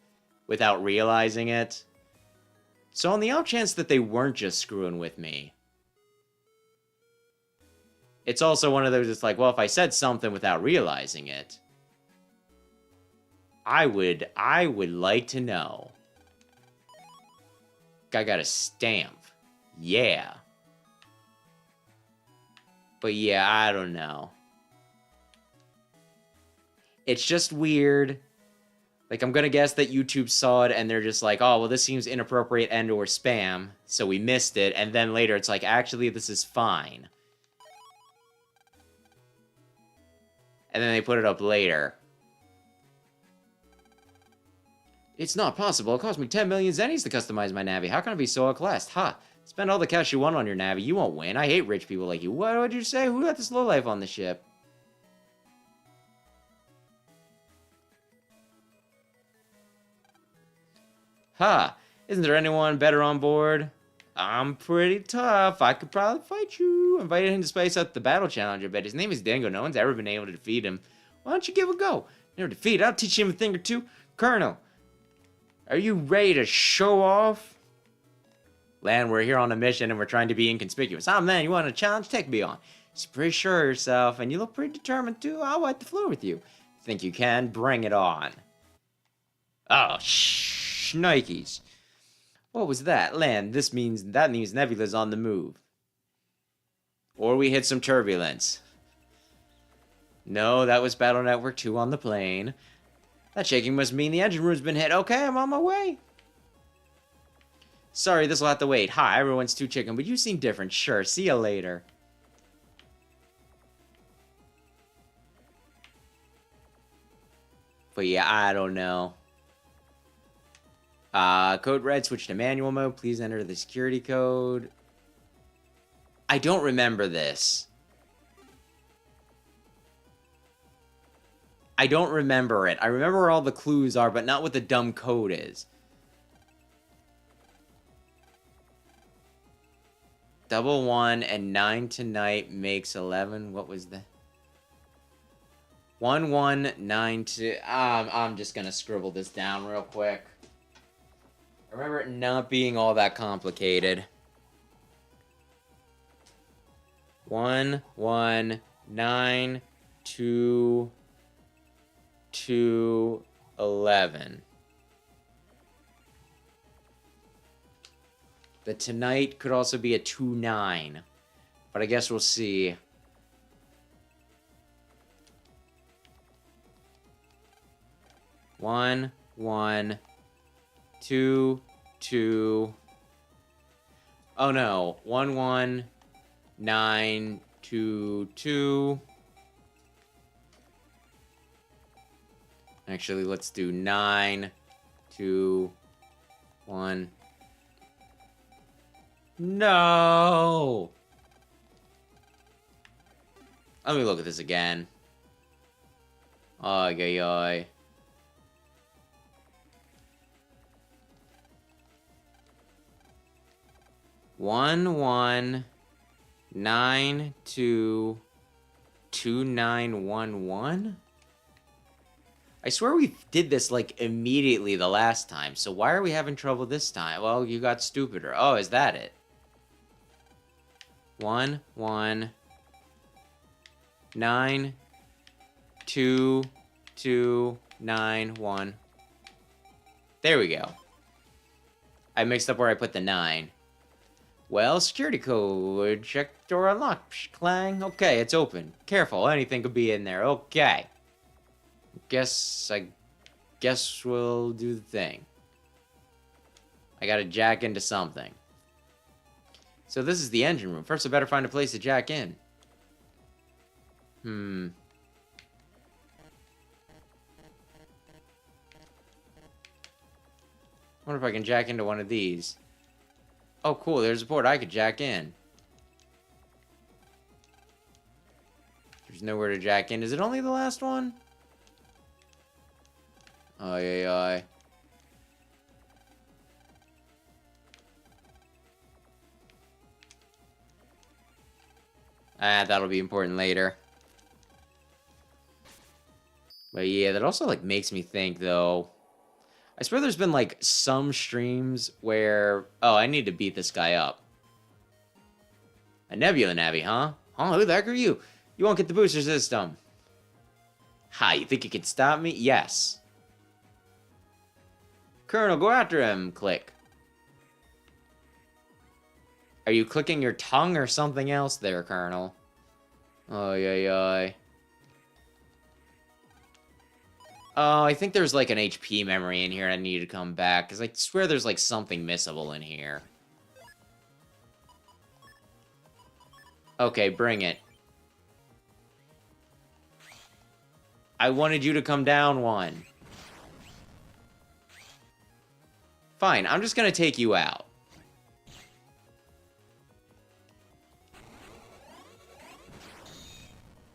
without realizing it. So on the off chance that they weren't just screwing with me, it's also one of those, it's like, well, if I said something without realizing it, I would like to know. I got a stamp. Yeah. But yeah, I don't know. It's just weird. Like, I'm gonna guess that YouTube saw it and they're just like, oh, well, this seems inappropriate and or spam, so we missed it. And then later it's like, actually, this is fine. And then they put it up later. It's not possible. It cost me 10 million zennies to customize my Navi. How can I be so outclassed? Ha! Spend all the cash you want on your Navi. You won't win. I hate rich people like you. What would you say? Who got this lowlife on the ship? Ha! Isn't there anyone better on board? I'm pretty tough. I could probably fight you. Invited him to spice up the battle challenge a bit. His name is Dingo. No one's ever been able to defeat him. Why don't you give it a go? Never defeat. I'll teach him a thing or two. Colonel, are you ready to show off? Lan, we're here on a mission and we're trying to be inconspicuous. Ah, man, you want a challenge? Take me on. You're pretty sure of yourself and you look pretty determined too. I'll wipe the floor with you. Think you can? Bring it on. Oh, shnikes. What was that? Land, that means Nebula's on the move. Or we hit some turbulence. No, that was Battle Network 2 on the plane. That shaking must mean the engine room's been hit. Okay, I'm on my way. Sorry, this'll have to wait. Hi, everyone's too chicken, but you seem different. Sure, see you later. But yeah, I don't know. Code red, switch to manual mode. Please enter the security code. I don't remember this. I don't remember it. I remember where all the clues are, but not what the dumb code is. Double 1 and 9 tonight makes 11. What was the 1 1 9 2? I'm just gonna scribble this down real quick. I remember it not being all that complicated. 1 1 9 2 2 11. The tonight could also be a 2-9. But I guess we'll see. One, 1, 2, 2. Oh no. 1 1 9 2 2. Actually, let's do 9 2 1. No! Let me look at this again. Ay, ay, ay. One, 1, 9, 2, 2, 9, 1, 1? I swear we did this, like, immediately the last time, so why are we having trouble this time? Well, you got stupider. Oh, is that it? 1 1 9 2 2 9 1. There we go. I mixed up where I put the 9. Well, security code. Check door unlocked. Clang. Okay, it's open. Careful, anything could be in there. Okay. I guess we'll do the thing. I gotta jack into something. So this is the engine room. First, I better find a place to jack in. Wonder if I can jack into one of these. Oh, cool. There's a port I could jack in. There's nowhere to jack in. Is it only the last one? Oh, yeah. That'll be important later. But yeah, that also, like, makes me think, though. I swear there's been, like, some streams where... Oh, I need to beat this guy up. A Nebula Navi, huh? Huh? Who the heck are you? You won't get the booster system. Ha, you think you can stop me? Yes. Colonel, go after him. Click. Are you clicking your tongue or something else there, Colonel? Oh, yeah. Oh, I think there's like an HP memory in here I need to come back, because I swear there's like something missable in here. Okay, bring it. I wanted you to come down one. Fine, I'm just gonna take you out.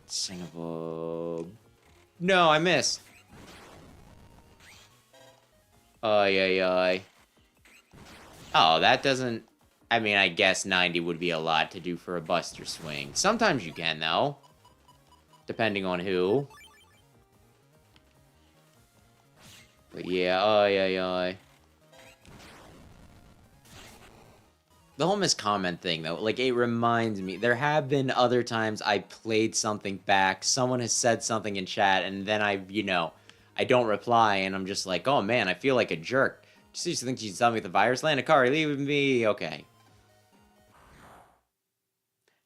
Son of a... No, I missed. Ay, ay, ay. Oh, that doesn't... I mean, I guess 90 would be a lot to do for a Buster Swing. Sometimes you can, though. Depending on who. But yeah, ay, ay, ay. The whole miscomment thing, though, like, it reminds me, there have been other times I played something back, someone has said something in chat, and then I don't reply, and I'm just like, oh man, I feel like a jerk. Just used to think she's telling me the virus landed car, leave me, okay.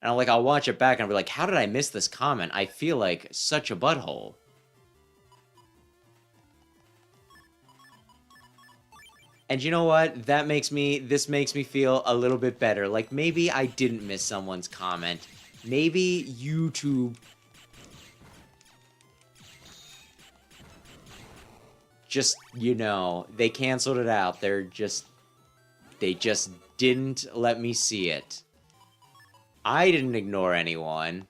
And I'll watch it back, and I'll be like, how did I miss this comment? I feel like such a butthole. And you know what? This makes me feel a little bit better. Like, maybe I didn't miss someone's comment. Maybe YouTube just, they canceled it out. They just didn't let me see it. I didn't ignore anyone.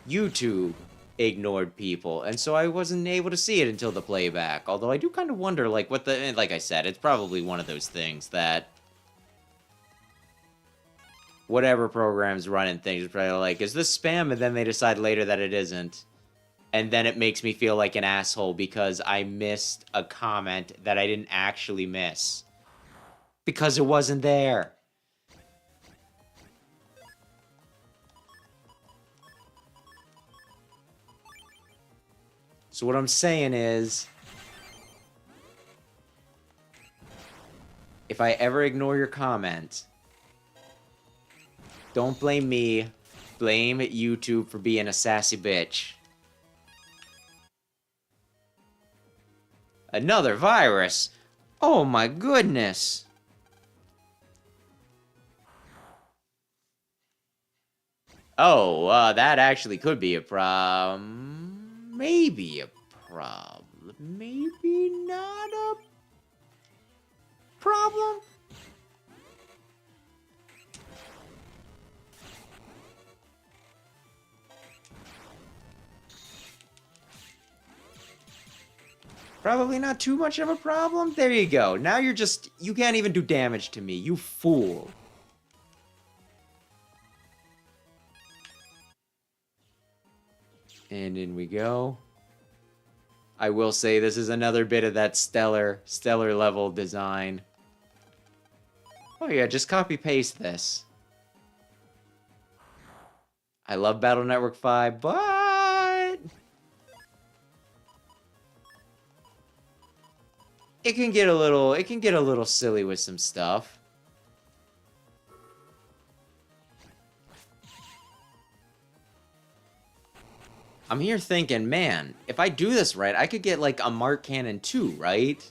YouTube ignored people, and so I wasn't able to see it until the playback. Although I do kind of wonder, like I said, it's probably one of those things that whatever program's running things is probably like, is this spam? And then they decide later that it isn't. And then it makes me feel like an asshole because I missed a comment that I didn't actually miss. Because it wasn't there. So what I'm saying is, if I ever ignore your comment, don't blame me, blame YouTube for being a sassy bitch. Another virus? Oh my goodness! Oh, that actually could be a problem. Maybe a problem. Maybe not a problem? Probably not too much of a problem. There you go. Now you can't even do damage to me, you fool. And in we go. I will say this is another bit of that stellar level design. Oh yeah, just copy paste this. I love Battle Network 5, but it can get a little silly with some stuff. I'm here thinking, man, if I do this right, I could get like a Mark Cannon 2, right?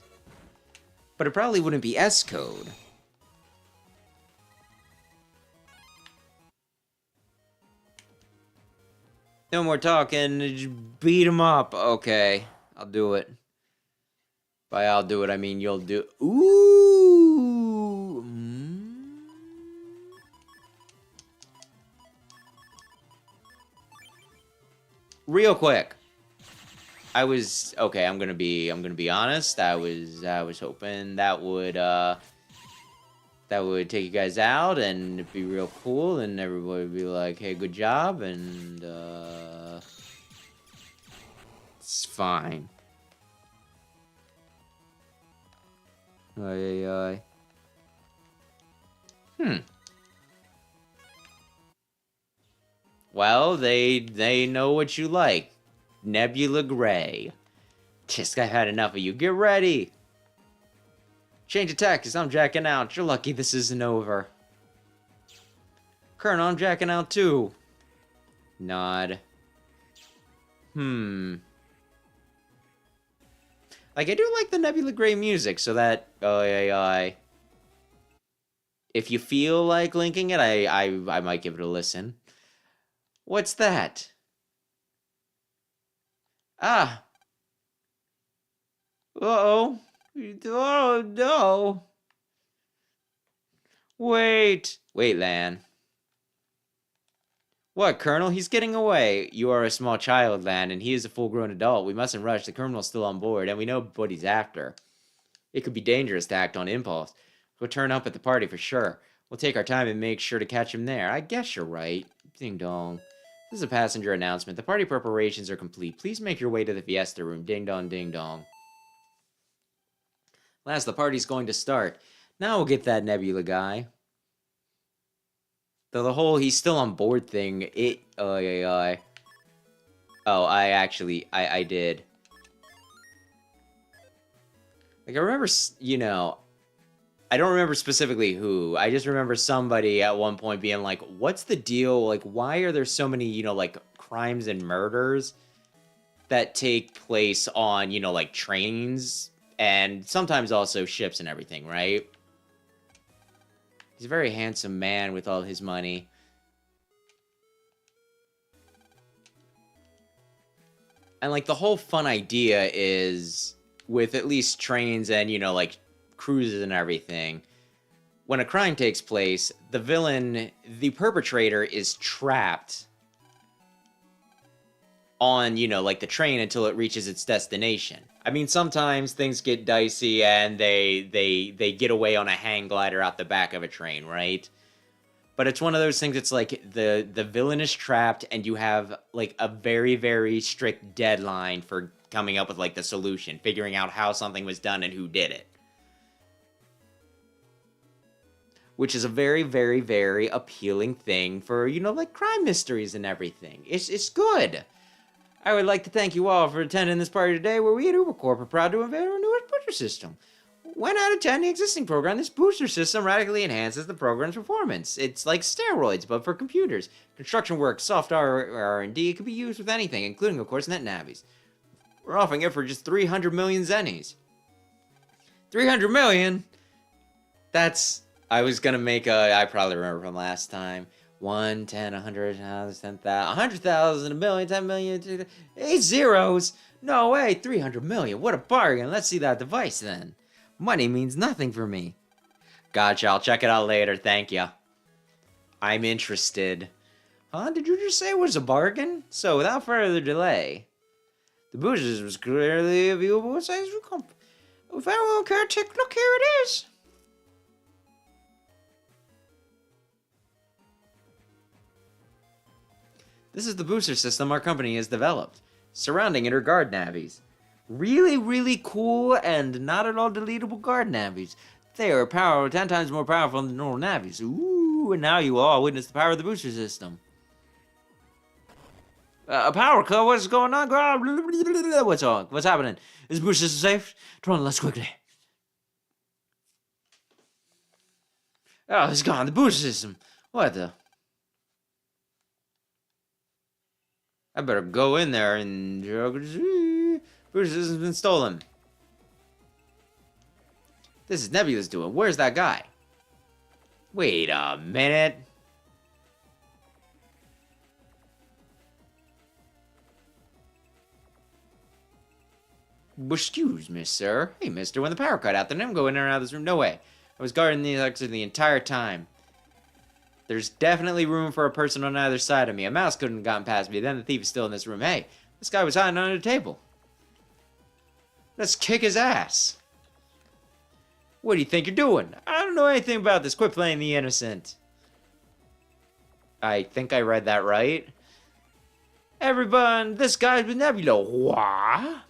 But it probably wouldn't be S code. No more talking, beat him up. Okay, I'll do it. By I'll do it, I mean you'll do. Ooh. Real quick. I'm gonna be honest. I was hoping that would take you guys out and it'd be real cool and everybody would be like, hey, good job, and it's fine. Well, they know what you like. Nebula Gray. Just I had enough of you. Get ready. Change attack, because I'm jacking out. You're lucky this isn't over. Colonel, I'm jacking out too. Nod. Like, I do like the Nebula Gray music, so that... If you feel like linking it, I might give it a listen. What's that? Ah. Uh-oh. Oh, no. Wait. Wait, Lan. What, Colonel? He's getting away. You are a small child, Lan, and he is a full-grown adult. We mustn't rush. The Colonel's still on board, and we know what he's after. It could be dangerous to act on impulse. He'll turn up at the party for sure. We'll take our time and make sure to catch him there. I guess you're right. Ding dong. This is a passenger announcement. The party preparations are complete. Please make your way to the fiesta room. Ding dong, ding dong. Last, the party's going to start. Now we'll get that Nebula guy. The whole he's still on board thing, oh, I did. Like, I remember, you know, I don't remember specifically who. I just remember somebody at one point being like, what's the deal? Like, why are there so many, you know, like, crimes and murders that take place on, you know, like, trains and sometimes also ships and everything, right? He's a very handsome man with all his money. And, like, the whole fun idea is, with at least trains and, you know, like, cruises and everything, when a crime takes place, the villain, the perpetrator, is trapped on, you know, like, the train until it reaches its destination. I mean, sometimes things get dicey and they get away on a hang glider out the back of a train, right? But it's one of those things, it's like the villain is trapped and you have, like, a very, very strict deadline for coming up with, like, the solution, figuring out how something was done and who did it. Which is a very, very, very appealing thing for, you know, like, crime mysteries and everything. It's good. I would like to thank you all for attending this party today, where we at UberCorp are proud to unveil our newest booster system. When out of 10 the existing program, this booster system radically enhances the program's performance. It's like steroids, but for computers. Construction work, soft R&D, it can be used with anything, including, of course, NetNavis. We're offering it for just 300 million zennies. 300 million? That's... I was gonna make a... I probably remember from last time. 1, 10, 100, 10,000, 100,000, a million, 10 million, 8 zeros. No way, 300 million. What a bargain. Let's see that device then. Money means nothing for me. Gotcha, I'll check it out later. Thank ya. I'm interested. Huh? Did you just say it was a bargain? So, without further delay, the booster was clearly a viewable size. Very well, Cartick. Look, here it is. This is the booster system our company has developed. Surrounding it are guard navies. Really, really cool and not at all deletable guard navies. They are 10 times more powerful than normal navies. Ooh, and now you all witness the power of the booster system. A power cut? What's going on? What's on? What's happening? Is the booster system safe? Turn on less quickly. Oh, it's gone. The booster system. What the? I better go in there and... Booster system's been stolen. This is Nebula's doing. Where's that guy? Wait a minute. Excuse me, sir. Hey, mister, when the power cut out, then I'm going in and out of this room. No way. I was guarding the exit the entire time. There's definitely room for a person on either side of me. A mouse couldn't have gotten past me. Then the thief is still in this room. Hey, this guy was hiding under the table. Let's kick his ass. What do you think you're doing? I don't know anything about this. Quit playing the innocent. I think I read that right. Everyone, this guy's with Nebula. What?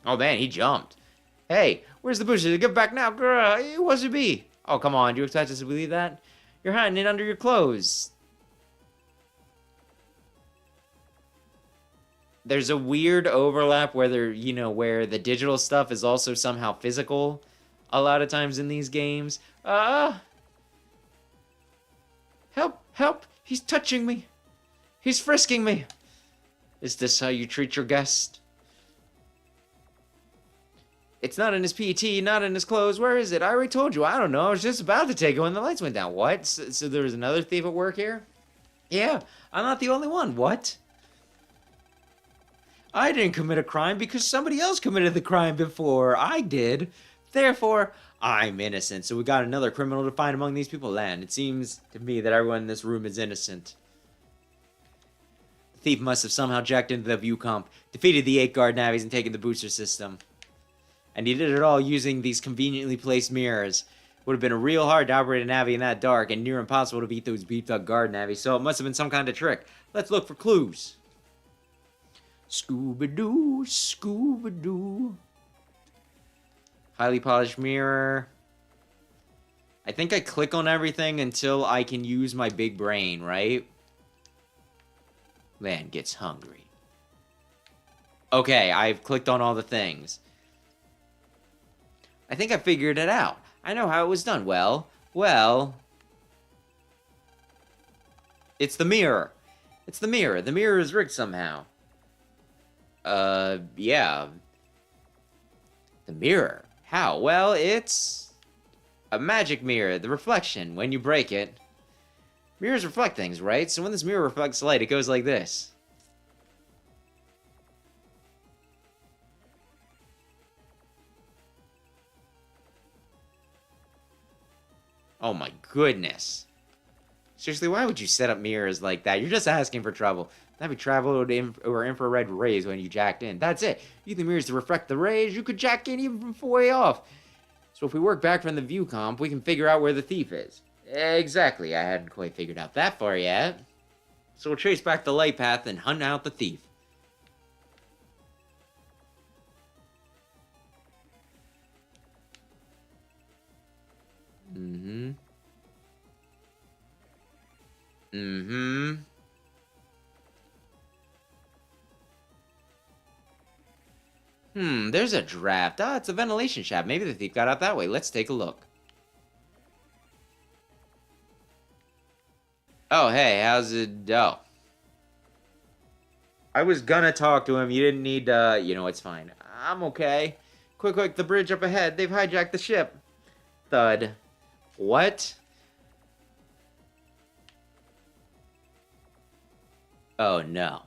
Oh man, he jumped. Hey, where's the bushes? Get back now, girl. It was to be. Oh, come on. Do you expect us to believe that? You're hiding it under your clothes. There's a weird overlap where where the digital stuff is also somehow physical a lot of times in these games. Help, help, he's touching me. He's frisking me. Is this how you treat your guest? It's not in his PT, not in his clothes. Where is it? I already told you. I don't know. I was just about to take it when the lights went down. What? So there was another thief at work here? Yeah, I'm not the only one. What? I didn't commit a crime because somebody else committed the crime before I did. Therefore, I'm innocent. So we got another criminal to find among these people. And it seems to me that everyone in this room is innocent. The thief must have somehow jacked into the view comp, defeated the 8 guard navies, and taken the booster system. And he did it all using these conveniently placed mirrors. Would have been real hard to operate a navi in that dark, and near impossible to beat those beefed up guard navies, so it must have been some kind of trick. Let's look for clues. Scooby-Doo, Scooby-Doo. Highly polished mirror. I think I click on everything until I can use my big brain, right? Man gets hungry. Okay, I've clicked on all the things. I think I figured it out. I know how it was done. Well, it's the mirror. It's the mirror. The mirror is rigged somehow. Yeah. The mirror. How? Well, it's a magic mirror. The reflection, when you break it. Mirrors reflect things, right? So when this mirror reflects light, it goes like this. Oh my goodness. Seriously, why would you set up mirrors like that? You're just asking for trouble. That'd be travel or infrared rays when you jacked in. That's it. You use the mirrors to reflect the rays. You could jack in even from way off. So if we work back from the view comp, we can figure out where the thief is. Exactly. I hadn't quite figured out that far yet. So we'll trace back the light path and hunt out the thief. There's a draft. Ah, it's a ventilation shaft. Maybe the thief got out that way. Let's take a look. Oh, hey, how's it? Oh. I was gonna talk to him. You didn't need, you know, it's fine. I'm okay. Quick, the bridge up ahead. They've hijacked the ship. Thud. What? Oh, no.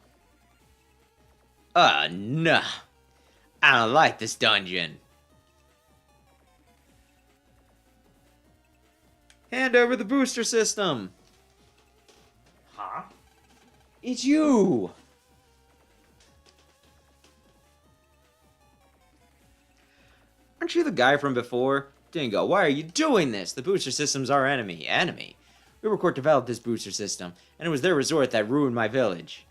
No. I don't like this dungeon. Hand over the booster system. Huh? It's you. Aren't you the guy from before? Dingo, why are you doing this? The booster system's our enemy. Enemy? Rivercourt developed this booster system, and it was their resort that ruined my village.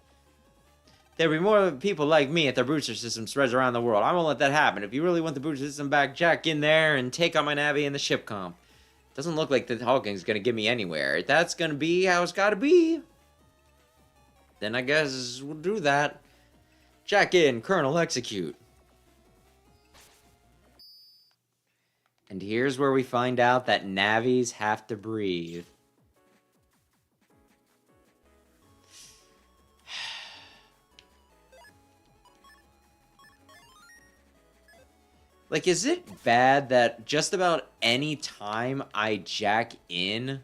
There'll be more people like me if their booster system spreads around the world. I won't let that happen. If you really want the booster system back, jack in there and take on my Navi in the ship comp. Doesn't look like the Hawking's gonna get me anywhere. If that's gonna be how it's gotta be, then I guess we'll do that. Jack in, Colonel, execute. And here's where we find out that Navis have to breathe. Like, is it bad that just about any time I jack in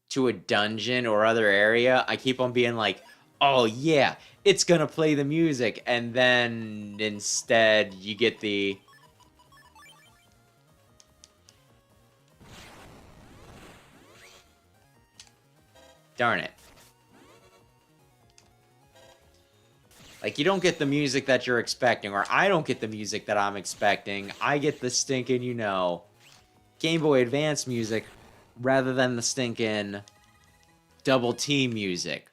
to a dungeon or other area, I keep on being like, oh yeah, it's gonna play the music, and then instead you get the... Darn it. Like, you don't get the music that you're expecting, or I don't get the music that I'm expecting. I get the stinking, you know, Game Boy Advance music rather than the stinking Double T music.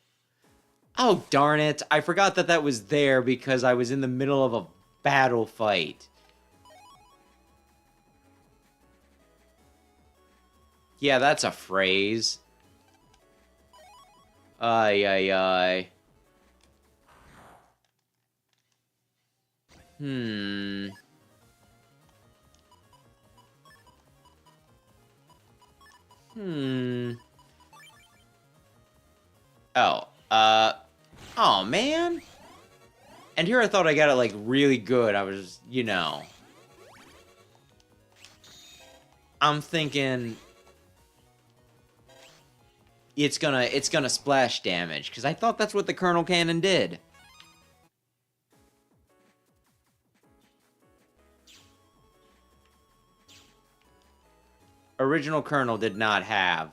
Oh, darn it. I forgot that that was there because I was in the middle of a battle fight. Yeah, that's a phrase. Ay. Oh, man. And here I thought I got it, like, really good. I was, you know. I'm thinking... It's gonna splash damage, because I thought that's what the Colonel Cannon did. original Colonel did not have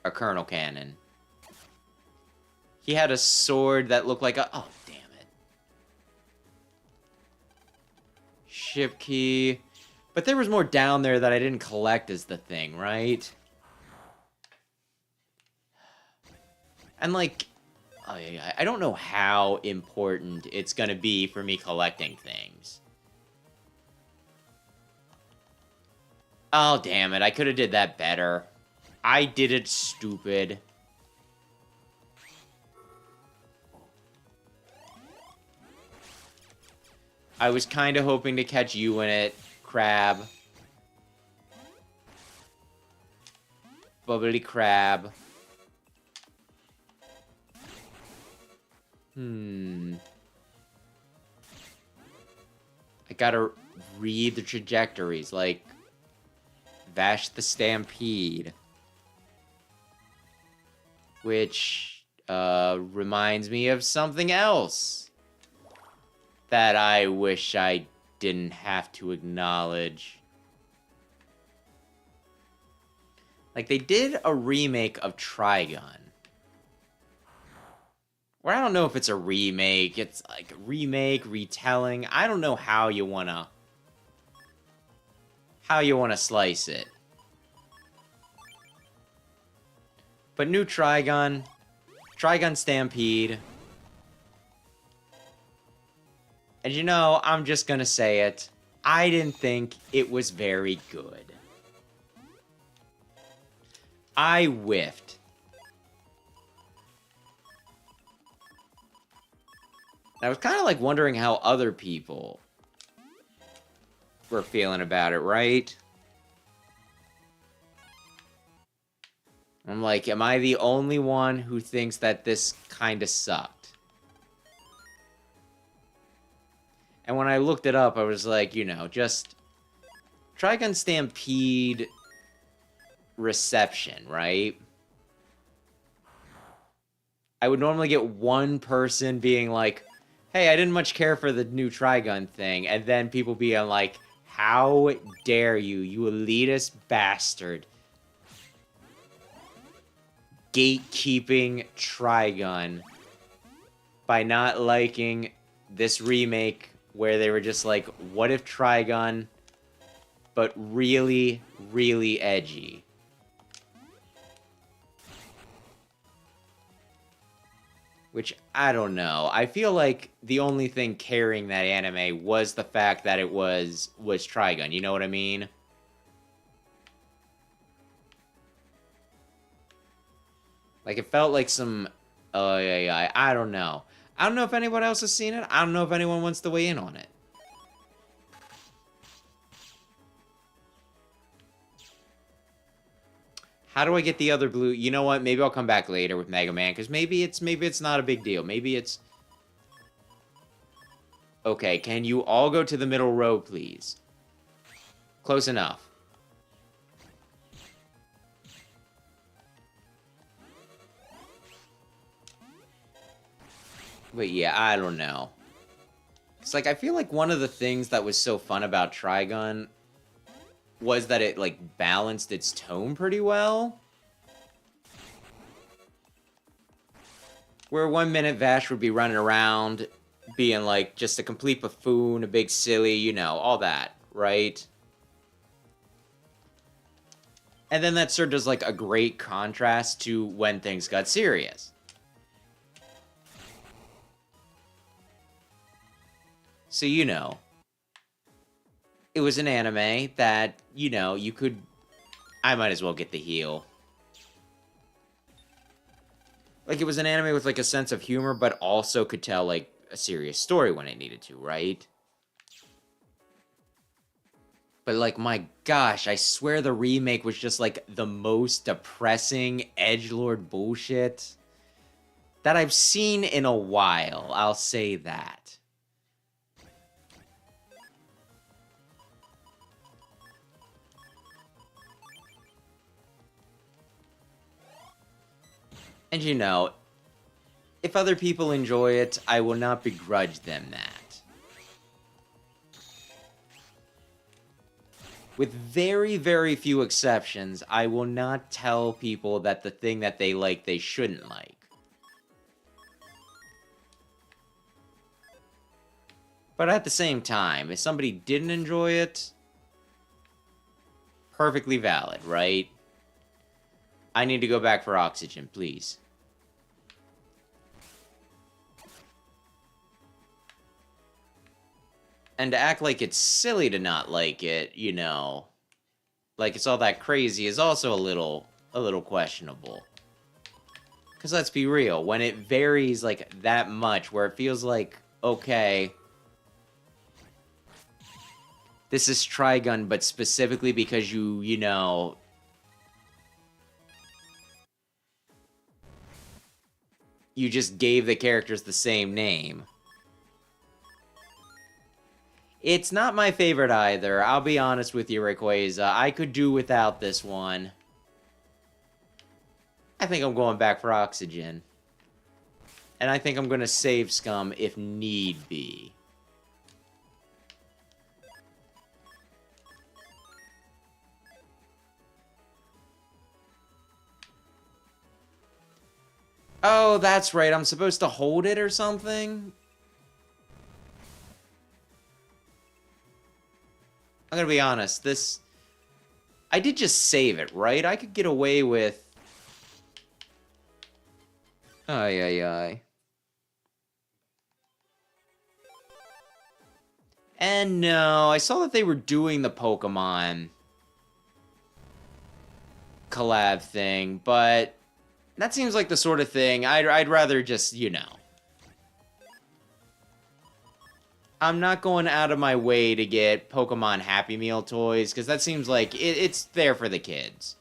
a Colonel cannon. He had a sword that looked like a... Oh, damn it. Ship key. But there was more down there that I didn't collect is the thing, right? And, like... Oh, yeah, I don't know how important it's gonna be for me collecting things. Oh, damn it. I could have did that better. I did it stupid. I was kind of hoping to catch you in it, Crab. Bubbly Crab. I gotta read the trajectories, like Vash the Stampede. Which, reminds me of something else that I wish I didn't have to acknowledge. Like, they did a remake of Trigun. Or I don't know if it's a remake. It's like a remake, retelling. I don't know how you wanna slice it. But new Trigun. Trigun Stampede. And you know, I'm just gonna say it. I didn't think it was very good. I whiffed. I was kind of like wondering how other people were feeling about it, right? I'm like, am I the only one who thinks that this kind of sucked? And when I looked it up, I was like, you know, just Trigun Stampede reception, right? I would normally get one person being like, hey, I didn't much care for the new Trigun thing, and then people being like, how dare you, you elitist bastard. Gatekeeping Trigun by not liking this remake where they were just like, what if Trigun, but really, really edgy. Which, I don't know. I feel like the only thing carrying that anime was the fact that it was Trigun. You know what I mean? Like, it felt like some... Oh, yeah, I don't know. I don't know if anyone else has seen it. I don't know if anyone wants to weigh in on it. How do I get the other blue? You know what? Maybe I'll come back later with Mega Man, because maybe it's not a big deal. Maybe it's... Okay, can you all go to the middle row, please? Close enough. But yeah, I don't know. It's like, I feel like one of the things that was so fun about Trigun was that it, like, balanced its tone pretty well. Where 1 minute Vash would be running around being, like, just a complete buffoon, a big silly, you know, all that, right? And then that served as, like, a great contrast to when things got serious. So, you know, it was an anime that, you know, you could... I might as well get the heel. Like, it was an anime with, like, a sense of humor, but also could tell, like, a serious story when it needed to, right? But, like, my gosh, I swear the remake was just, like, the most depressing edgelord bullshit that I've seen in a while. I'll say that. And you know, if other people enjoy it, I will not begrudge them that. With very, very few exceptions, I will not tell people that the thing that they like, they shouldn't like. But at the same time, if somebody didn't enjoy it, perfectly valid, right? I need to go back for oxygen, please. And to act like it's silly to not like it, you know, like it's all that crazy is also a little questionable. Because let's be real, when it varies like that much, where it feels like, okay, this is Trigun, but specifically because you know, you just gave the characters the same name. It's not my favorite either. I'll be honest with you, Rayquaza. I could do without this one. I think I'm going back for oxygen. And I think I'm going to save Scum if need be. Oh, that's right. I'm supposed to hold it or something? I'm gonna be honest, I did just save it, right? I could get away with... Ay, ay, ay. And no, I saw that they were doing the Pokemon collab thing, but that seems like the sort of thing I'd rather just, you know. I'm not going out of my way to get Pokemon Happy Meal toys, because that seems like it's there for the kids.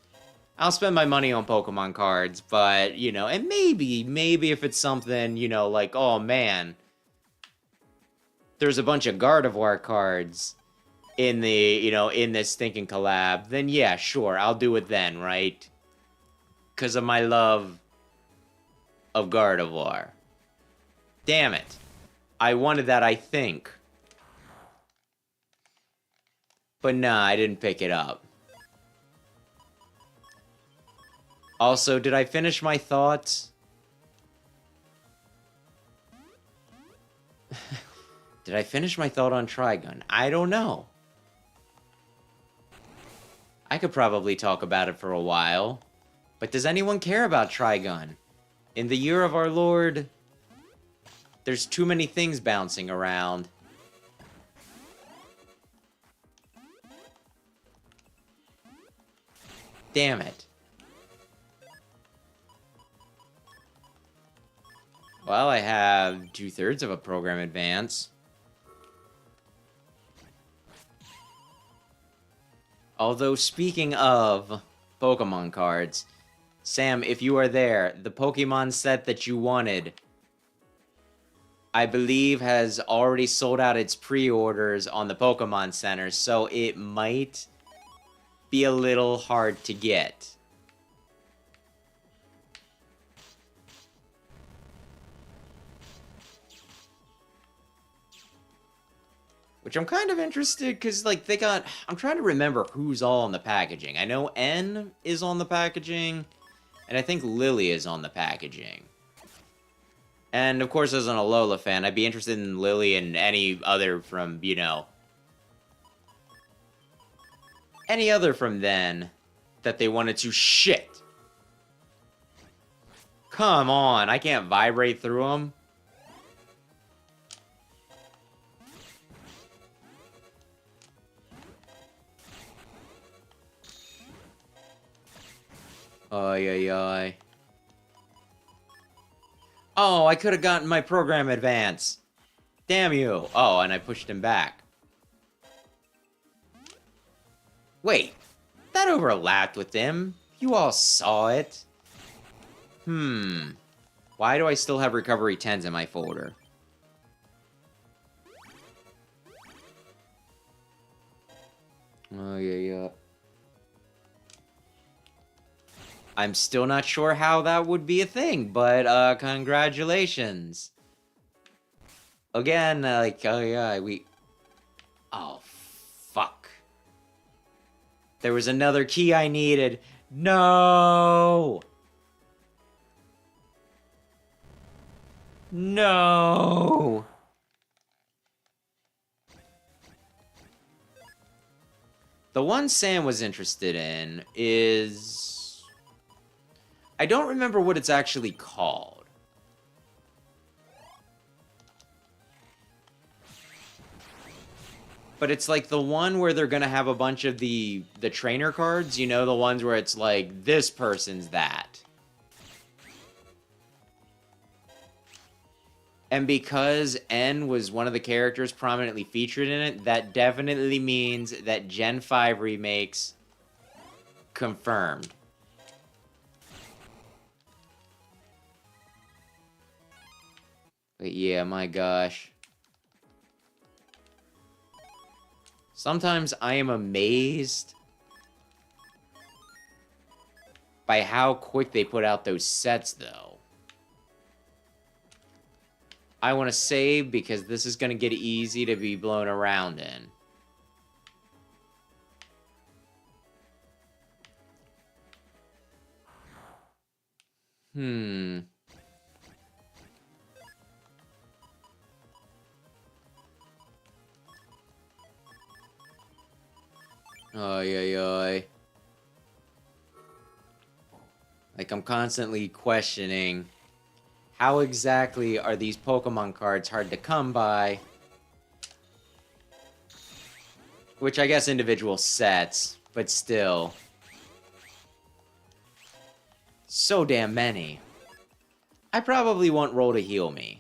I'll spend my money on Pokemon cards, but, you know, and maybe if it's something, you know, like, oh man, there's a bunch of Gardevoir cards in the, you know, in this stinking collab, then yeah, sure, I'll do it then, right? Because of my love of Gardevoir. Damn it. I wanted that, I think. But nah, I didn't pick it up. Also, did I finish my thoughts? Did I finish my thought on Trigun? I don't know. I could probably talk about it for a while. But does anyone care about Trigun? In the year of our Lord... There's too many things bouncing around. Damn it. Well, I have 2/3 of a program advance. Although, speaking of Pokemon cards, Sam, if you are there, the Pokemon set that you wanted... I believe has already sold out its pre-orders on the Pokemon Center, so it might be a little hard to get. Which I'm kind of interested, because, like, they got... I'm trying to remember who's all on the packaging. I know N is on the packaging, and I think Lily is on the packaging. And, of course, as an Alola fan, I'd be interested in Lily and any other from, you know... Any other from then that they wanted to... Shit! Come on, I can't vibrate through them. Ay, ay, ay. Oh, I could have gotten my program advance. Damn you. Oh, and I pushed him back. Wait, that overlapped with him. You all saw it. Why do I still have Recovery 10s in my folder? Oh, yeah. I'm still not sure how that would be a thing, but, congratulations. Again, like, oh yeah, oh, fuck. There was another key I needed. No! No! The one Sam was interested in is... I don't remember what it's actually called. But it's like the one where they're gonna have a bunch of the trainer cards, you know, the ones where it's like, this person's that. And because N was one of the characters prominently featured in it, that definitely means that Gen 5 remakes confirmed. But yeah, my gosh. Sometimes I am amazed by how quick they put out those sets, though. I want to save because this is going to get easy to be blown around in. Oy, oy, oy. Like, I'm constantly questioning, how exactly are these Pokemon cards hard to come by? Which I guess individual sets, but still. So damn many. I probably want Roll to heal me.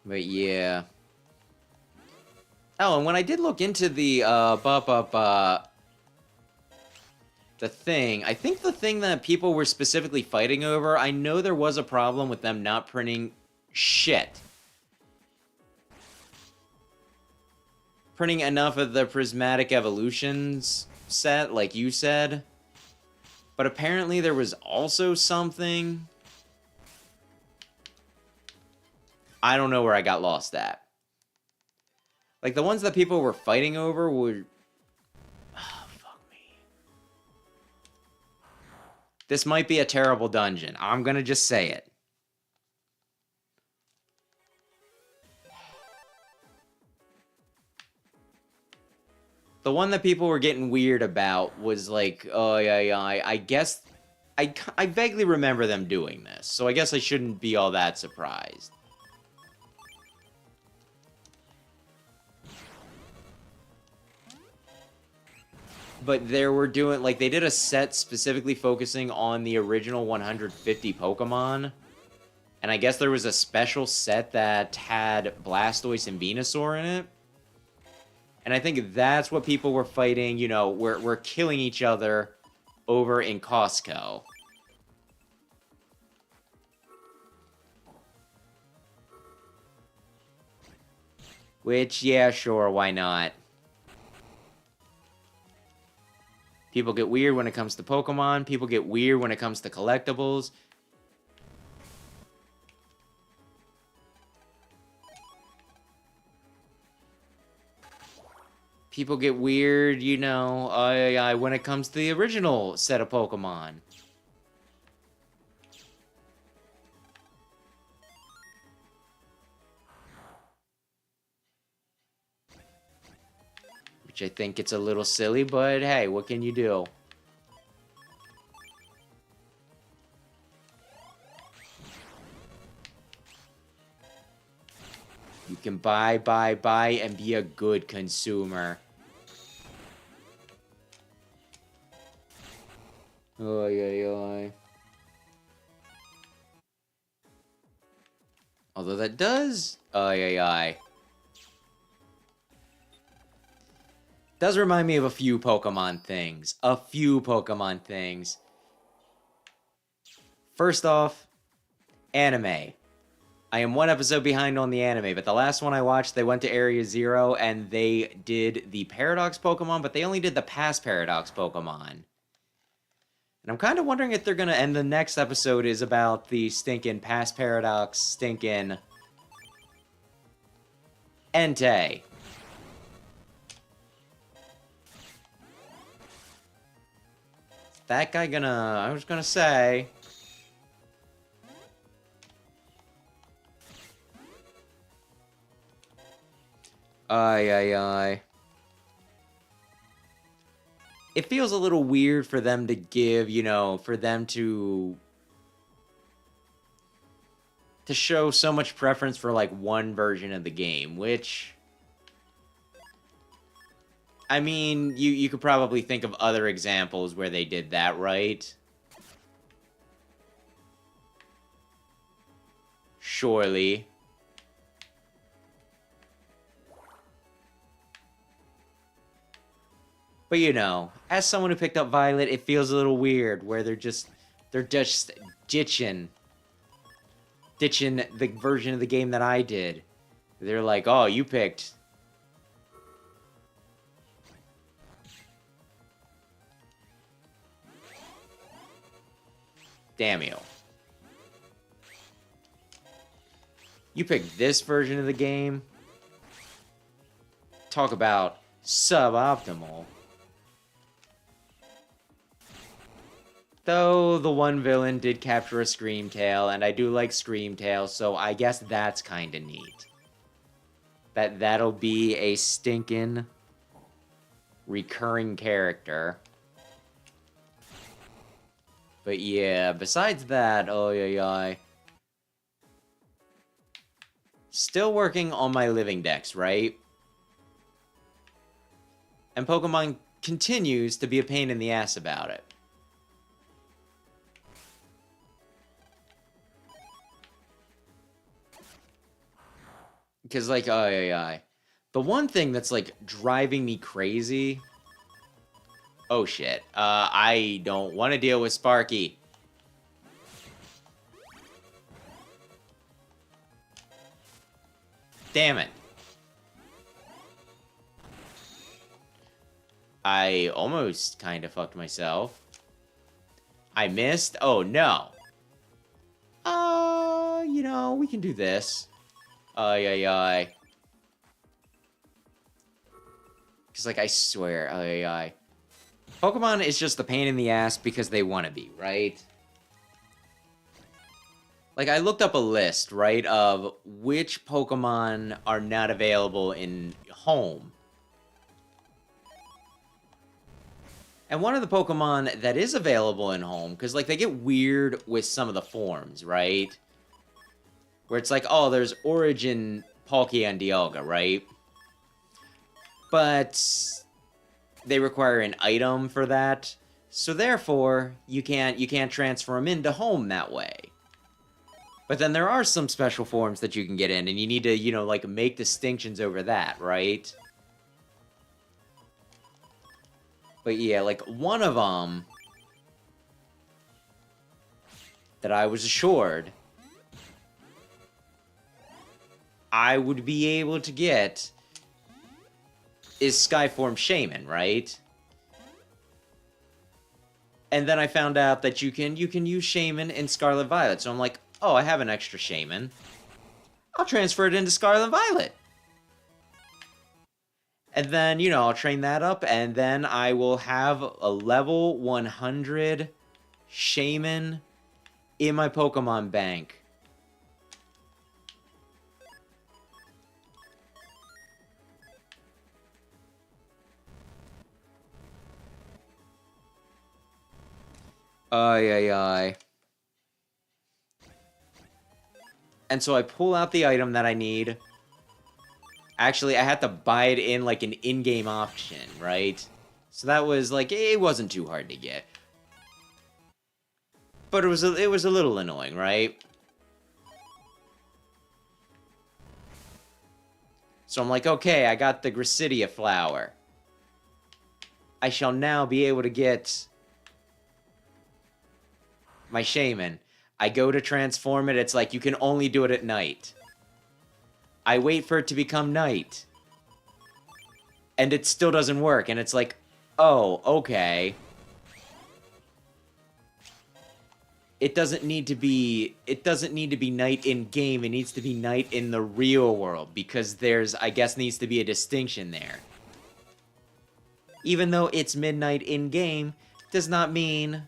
But yeah. Oh, and when I did look into the, the thing, I think the thing that people were specifically fighting over, I know there was a problem with them not printing shit. Printing enough of the Prismatic Evolutions set, like you said. But apparently there was also something... I don't know where I got lost at. Like, the ones that people were fighting over were... Oh, fuck me. This might be a terrible dungeon. I'm gonna just say it. The one that people were getting weird about was like, oh, yeah, I guess... I vaguely remember them doing this, so I guess I shouldn't be all that surprised. But they were doing, like, they did a set specifically focusing on the original 150 Pokemon. And I guess there was a special set that had Blastoise and Venusaur in it. And I think that's what people were fighting, you know, we're killing each other over in Costco. Which, yeah, sure, why not? People get weird when it comes to Pokemon. People get weird when it comes to collectibles. People get weird, you know, when it comes to the original set of Pokemon. Which I think it's a little silly, but hey, what can you do? You can buy, and be a good consumer. Oy, oy, oy. Although that does... Oy, oy, oy. Does remind me of a few Pokemon things. A few Pokemon things. First off, anime. I am one episode behind on the anime, but the last one I watched, they went to Area Zero, and they did the Paradox Pokemon, but they only did the past Paradox Pokemon. And I'm kind of wondering if they're going to... And the next episode is about the stinking past Paradox, stinking... Entei. That guy gonna... I was gonna say... Ay. It feels a little weird for them to give, you know, for them to show so much preference for, like, one version of the game, which... I mean, you could probably think of other examples where they did that, right? Surely. But you know, as someone who picked up Violet, it feels a little weird where they're just ditching the version of the game that I did. They're like, oh, you picked... Damn you. You picked this version of the game? Talk about suboptimal. Though the one villain did capture a Screamtail, and I do like Screamtail, so I guess that's kinda neat. That'll be a stinkin' recurring character. But yeah, besides that, oh. Still working on my living dex, right? And Pokemon continues to be a pain in the ass about it. Because, like, the one thing that's, like, driving me crazy... Oh, shit. I don't want to deal with Sparky. Damn it. I almost kind of fucked myself. I missed? Oh, no. You know, we can do this. Because, like, I swear, Pokemon is just the pain in the ass because they want to be, right? Like, I looked up a list, right, of which Pokemon are not available in home. And one of the Pokemon that is available in home, because, like, they get weird with some of the forms, right? Where it's like, oh, there's Origin, Palkia, and Dialga, right? But they require an item for that, so therefore, you can't transfer them into home that way. But then there are some special forms that you can get in, and you need to, you know, like, make distinctions over that, right? But yeah, like, one of them that I was assured I would be able to get is Skyform Shaman, right? And then I found out that you can use Shaman in Scarlet Violet, so I'm like, oh, I have an extra Shaman. I'll transfer it into Scarlet Violet. And then, you know, I'll train that up, and then I will have a level 100 Shaman in my Pokemon bank. Ay. And so I pull out the item that I need. Actually, I had to buy it in, like, an in-game option, right? So that was, like, it wasn't too hard to get. But it was a little annoying, right? So I'm like, okay, I got the Gracidia flower. I shall now be able to get my Shaman. I go to transform it, it's like, you can only do it at night. I wait for it to become night. And it still doesn't work, and it's like, oh, okay. it doesn't need to be night in game. It needs to be night in the real world, because there's, I guess, needs to be a distinction there. Even though it's midnight in game, does not mean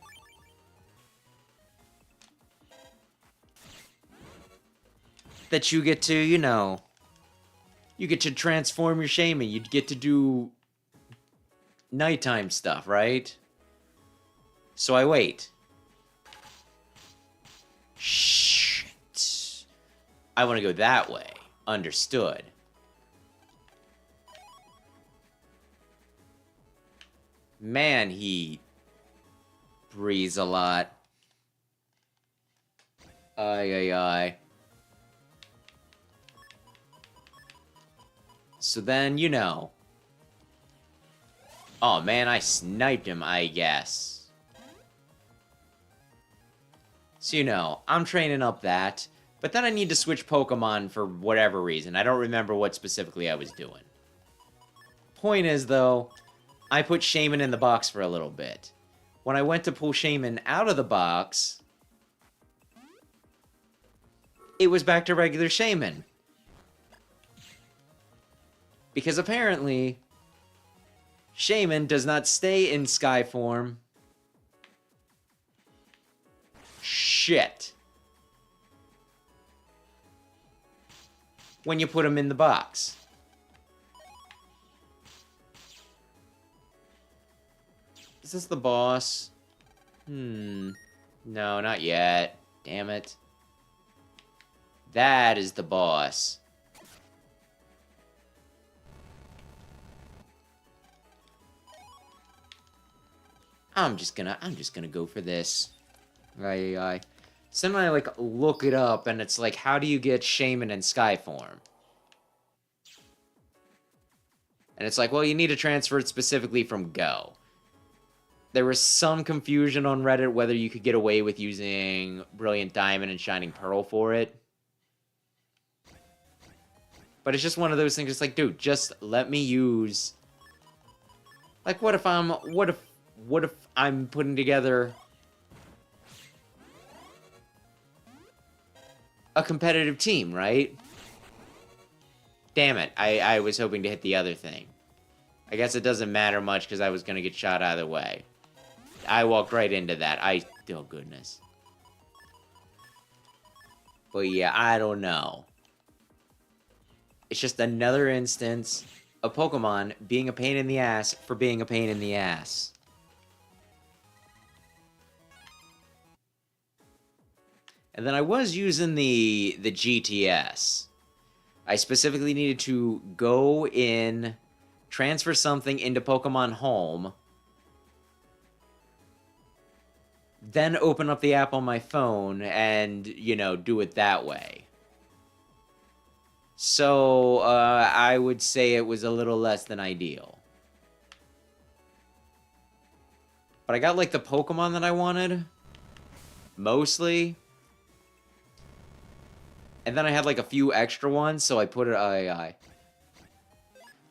that you get to, you know, you get to transform your shaman. You get to do nighttime stuff, right? So I wait. Shit. I want to go that way. Understood. Man, he breathes a lot. Ay, ay, ay. So then, you know. Oh, man, I sniped him, I guess. So, you know, I'm training up that. But then I need to switch Pokemon for whatever reason. I don't remember what specifically I was doing. Point is, though, I put Shaman in the box for a little bit. When I went to pull Shaman out of the box, it was back to regular Shaman. Because apparently, Shaman does not stay in Sky form. Shit. When you put him in the box. Is this the boss? No, not yet. Damn it. That is the boss. I'm just gonna go for this. Right. So then I, like, look it up, and it's like, how do you get Shaman in Sky form? And it's like, well, you need to transfer it specifically from Go. There was some confusion on Reddit whether you could get away with using Brilliant Diamond and Shining Pearl for it. But it's just one of those things, it's like, dude, just let me use... Like, what if I'm putting together a competitive team, right? Damn it, I was hoping to hit the other thing. I guess it doesn't matter much because I was going to get shot either way. I walked right into that. Oh, goodness. But yeah, I don't know. It's just another instance of Pokemon being a pain in the ass for being a pain in the ass. And then I was using the GTS. I specifically needed to go in, transfer something into Pokemon Home, then open up the app on my phone and, you know, do it that way. So, I would say it was a little less than ideal. But I got, like, the Pokemon that I wanted. Mostly. And then I had, like, a few extra ones, so I put it...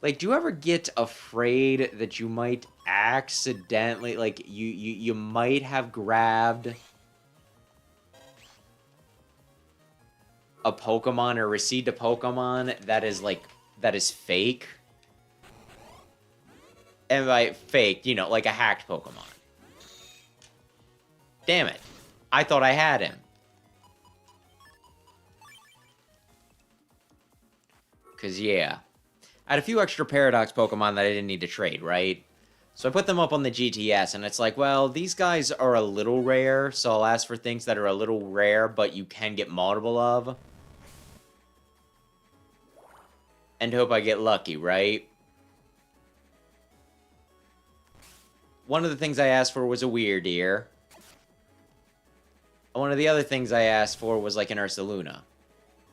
Like, do you ever get afraid that you might accidentally... Like, you might have grabbed a Pokemon or received a Pokemon that is, like, that is fake? And by fake, you know, like a hacked Pokemon. Damn it. I thought I had him. Because, yeah. I had a few extra Paradox Pokemon that I didn't need to trade, right? So I put them up on the GTS, and it's like, well, these guys are a little rare, so I'll ask for things that are a little rare, but you can get multiple of. And hope I get lucky, right? One of the things I asked for was a Weirdeer. One of the other things I asked for was, like, an Ursaluna.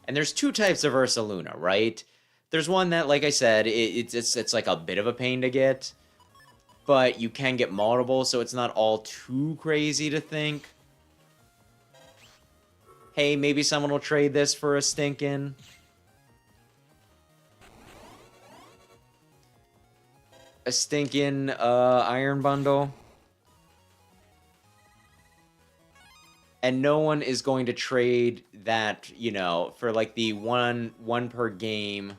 And there's two types of Ursaluna, right? There's one that, like I said, it's like a bit of a pain to get. But you can get multiple, so it's not all too crazy to think, hey, maybe someone will trade this for a stinking... Iron Bundle. And no one is going to trade that, you know, for like the one per game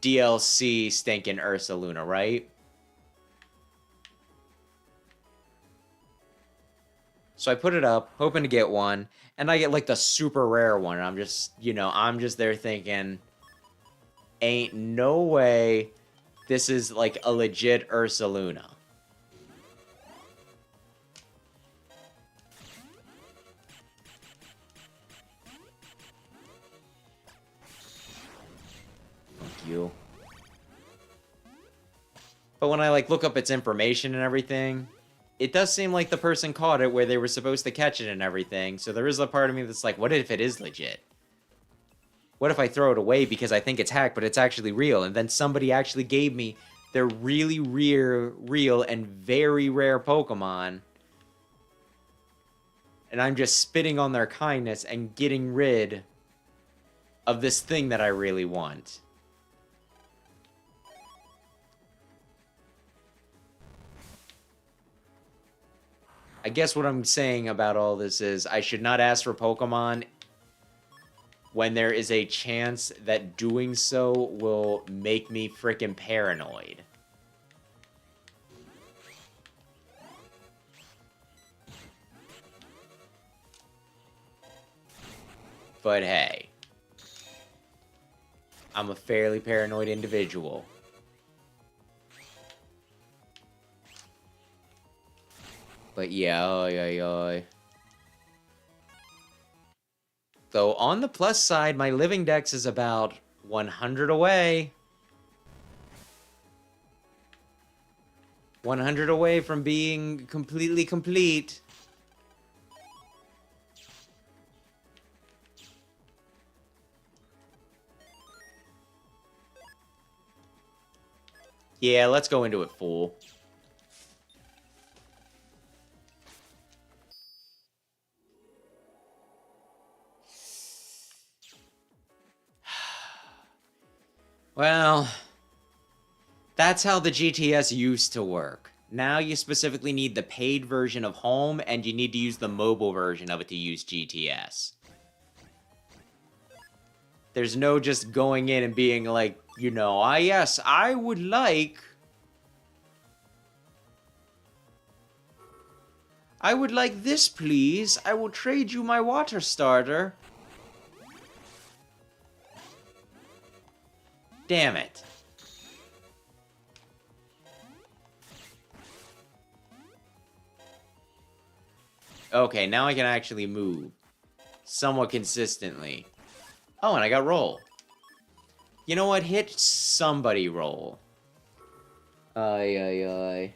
DLC stinking Ursaluna, right? So I put it up, hoping to get one, and I get like the super rare one. And I'm just, you know, I'm just there thinking, ain't no way this is like a legit Ursaluna. Fuck you. But when I like look up its information and everything, it does seem like the person caught it where they were supposed to catch it and everything. So there is a part of me that's like, what if it is legit? What if I throw it away because I think it's hacked, but it's actually real? And then somebody actually gave me their really real and very rare Pokemon. And I'm just spitting on their kindness and getting rid of this thing that I really want. I guess what I'm saying about all this is I should not ask for Pokemon when there is a chance that doing so will make me freaking paranoid. But hey, I'm a fairly paranoid individual. But yeah, oi, oi, oi. Though on the plus side, my living dex is about 100 away. 100 away from being completely complete. Yeah, let's go into it full. Well, that's how the GTS used to work. Now you specifically need the paid version of Home, and you need to use the mobile version of it to use GTS. There's no just going in and being like, you know, yes, I would like this, please. I will trade you my water starter. Damn it. Okay, now I can actually move. Somewhat consistently. Oh, and I got roll. You know what? Hit somebody roll. Ay, ay, ay.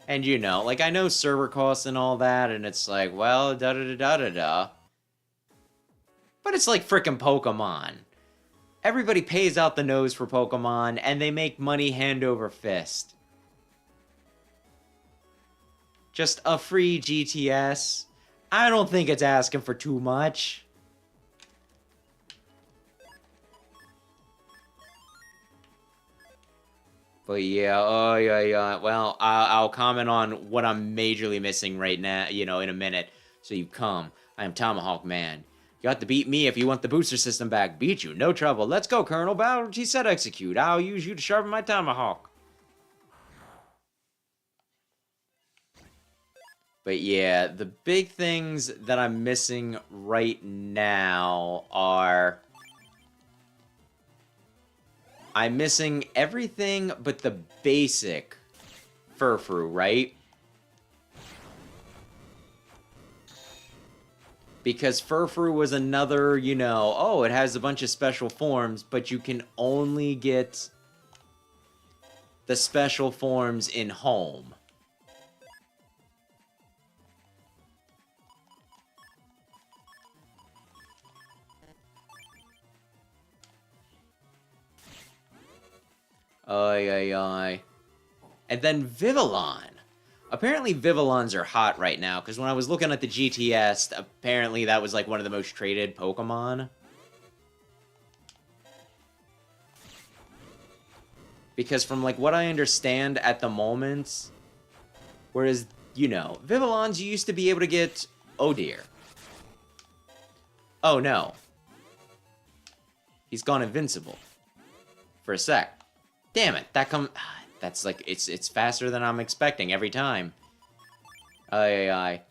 And you know, like, I know server costs and all that, and it's like, well, da-da-da-da-da-da. But it's like frickin' Pokemon. Everybody pays out the nose for Pokemon, and they make money hand over fist. Just a free GTS. I don't think it's asking for too much. But yeah, oh yeah, yeah. Well, I'll comment on what I'm majorly missing right now, you know, in a minute. So you come. I am Tomahawk Man. You have to beat me if you want the booster system back. Beat you, no trouble. Let's go, Colonel. Battle he said execute. I'll use you to sharpen my Tomahawk. But yeah, the big things that I'm missing right now are... I'm missing everything but the basic Furfrou, right? Because Furfrou was another, you know, oh, it has a bunch of special forms, but you can only get the special forms in Home. Ay, ay, ay. And then Vivillon. Apparently Vivillons are hot right now, because when I was looking at the GTS, apparently that was like one of the most traded Pokemon. Because from, like, what I understand at the moment, whereas, you know, Vivillons, you used to be able to get... Oh, dear. Oh, no. He's gone invincible. For a sec. Damn it, that's, like, it's faster than I'm expecting every time. Like,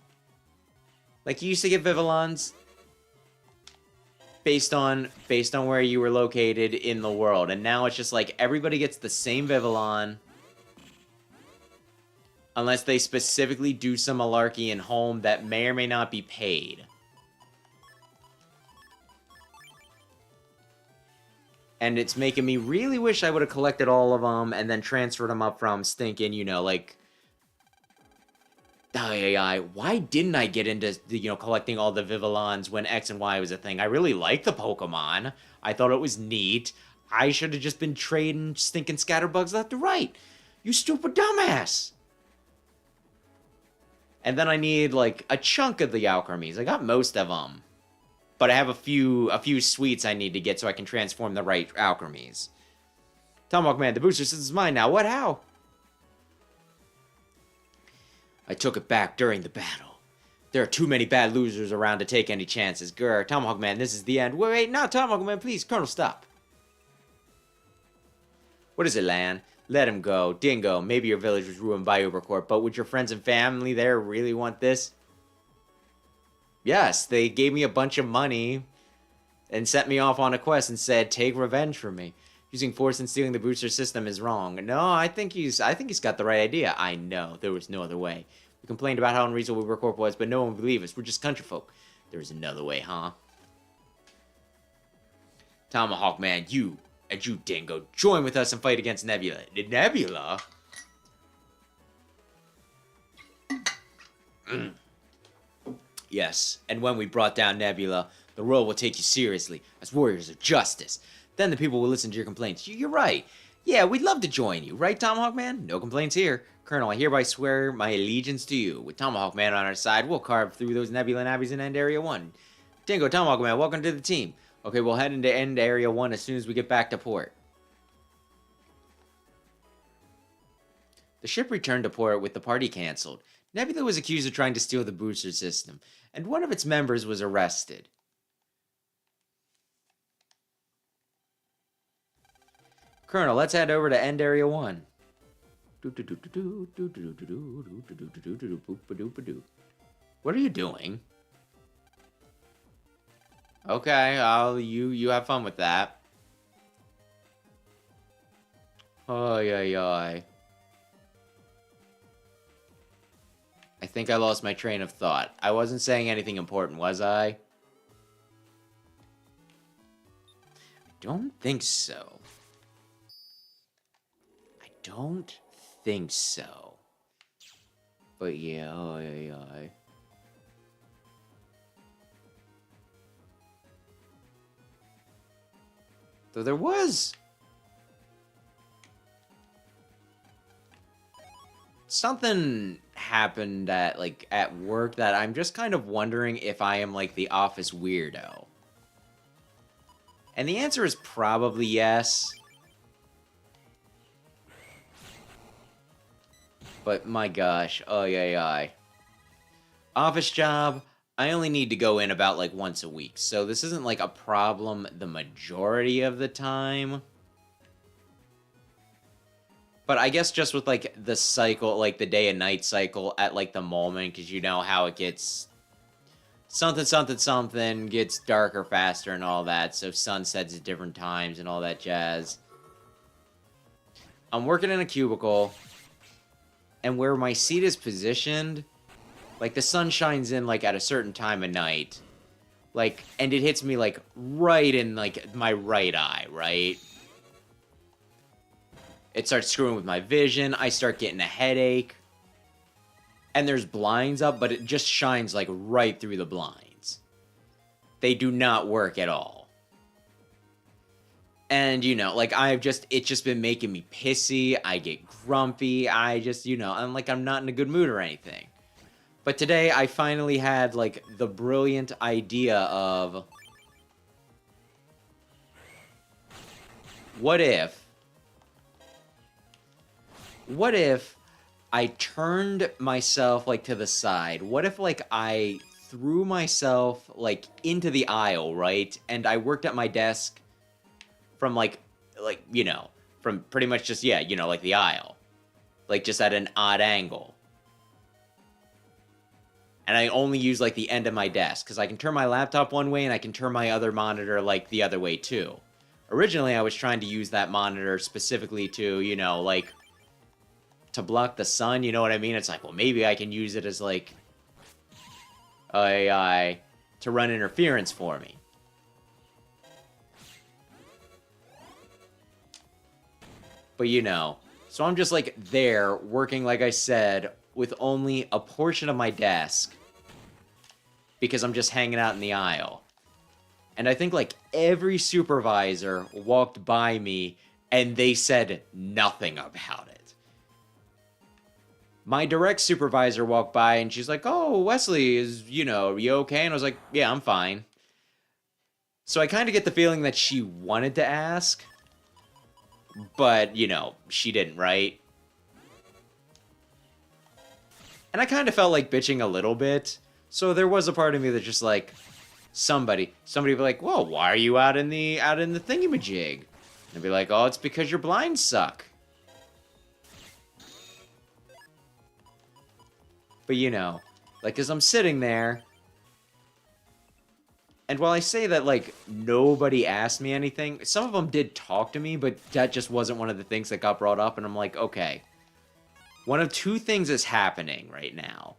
you used to get Vivillons based on where you were located in the world, and now it's just like everybody gets the same Vivillon unless they specifically do some malarkey in home that may or may not be paid. And it's making me really wish I would have collected all of them and then transferred them up from stinking, you know, like... Why didn't I get into, you know, collecting all the Vivillons when X and Y was a thing? I really like the Pokemon. I thought it was neat. I should have just been trading stinking scatterbugs left to right. You stupid dumbass. And then I need, like, a chunk of the Alchemy. I got most of them. But I have a few sweets I need to get so I can transform the right Alchemies. Tomahawk Man, the booster system is mine now. What? How? I took it back during the battle. There are too many bad losers around to take any chances. Grr, Tomahawk Man, this is the end. Wait, not Tomahawk Man, please. Colonel, stop. What is it, Lan? Let him go. Dingo, maybe your village was ruined by Ubercorp, but would your friends and family there really want this? Yes, they gave me a bunch of money and sent me off on a quest and said, take revenge for me. Using force and stealing the booster system is wrong. No, I think he's got the right idea. I know, there was no other way. We complained about how unreasonable Ubercorp was, but no one would believe us. We're just country folk. There is another way, huh? Tomahawk Man, you and you, Dingo, join with us and fight against Nebula. Nebula? Yes, and when we brought down Nebula, the world will take you seriously as warriors of justice. Then the people will listen to your complaints. You're right. Yeah, we'd love to join you. Right, Tomahawk Man? No complaints here. Colonel, I hereby swear my allegiance to you. With Tomahawk Man on our side, we'll carve through those Nebula Nabbies in End Area 1. Dingo, Tomahawk Man, welcome to the team. Okay, we'll head into End Area 1 as soon as we get back to port. The ship returned to port with the party cancelled. Nebula was accused of trying to steal the booster system, and one of its members was arrested. Colonel, let's head over to End Area 1. What are you doing? Okay, you have fun with that. I think I lost my train of thought. I wasn't saying anything important, was I? I don't think so. I don't think so. But yeah, Though there was something happened at work that I'm just kind of wondering if I am like the office weirdo. And the answer is probably yes. But my gosh, office job, I only need to go in about like once a week. So this isn't like a problem the majority of the time. But I guess just with like the cycle, like the day and night cycle at like the moment, because you know how it gets something gets darker faster and all that. So sunsets at different times and all that jazz. I'm working in a cubicle. And where my seat is positioned, like, the sun shines in, like, at a certain time of night. Like, and it hits me, like, right in, like, my right eye, right? It starts screwing with my vision. I start getting a headache. And there's blinds up, but it just shines, like, right through the blinds. They do not work at all. And, you know, like, it's just been making me pissy. I get grumpy. I just, you know, I'm not in a good mood or anything. But today, I finally had, like, the brilliant idea of... What if what if I turned myself, like, to the side? What if, like, I threw myself, like, into the aisle, right? And I worked at my desk from, like, you know, from pretty much just, yeah, you know, like the aisle. Like, just at an odd angle. And I only use, like, the end of my desk, because I can turn my laptop one way and I can turn my other monitor, like, the other way, too. Originally, I was trying to use that monitor specifically to, you know, like, to block the sun, you know what I mean? It's like, well, maybe I can use it as, like, to run interference for me. But, you know, so I'm just, like, there, working, like I said, with only a portion of my desk, because I'm just hanging out in the aisle. And I think, like, every supervisor walked by me, and they said nothing about it. My direct supervisor walked by, and she's like, oh, Wesley, you know, are you okay? And I was like, yeah, I'm fine. So I kind of get the feeling that she wanted to ask, but, you know, she didn't, right? And I kind of felt like bitching a little bit. So there was a part of me that just like, somebody would be like, whoa, why are you out in the thingamajig? And I'd be like, oh, it's because your blinds suck. But you know, like, as I'm sitting there, and while I say that, like, nobody asked me anything, some of them did talk to me, but that just wasn't one of the things that got brought up, and I'm like, okay. One of two things is happening right now.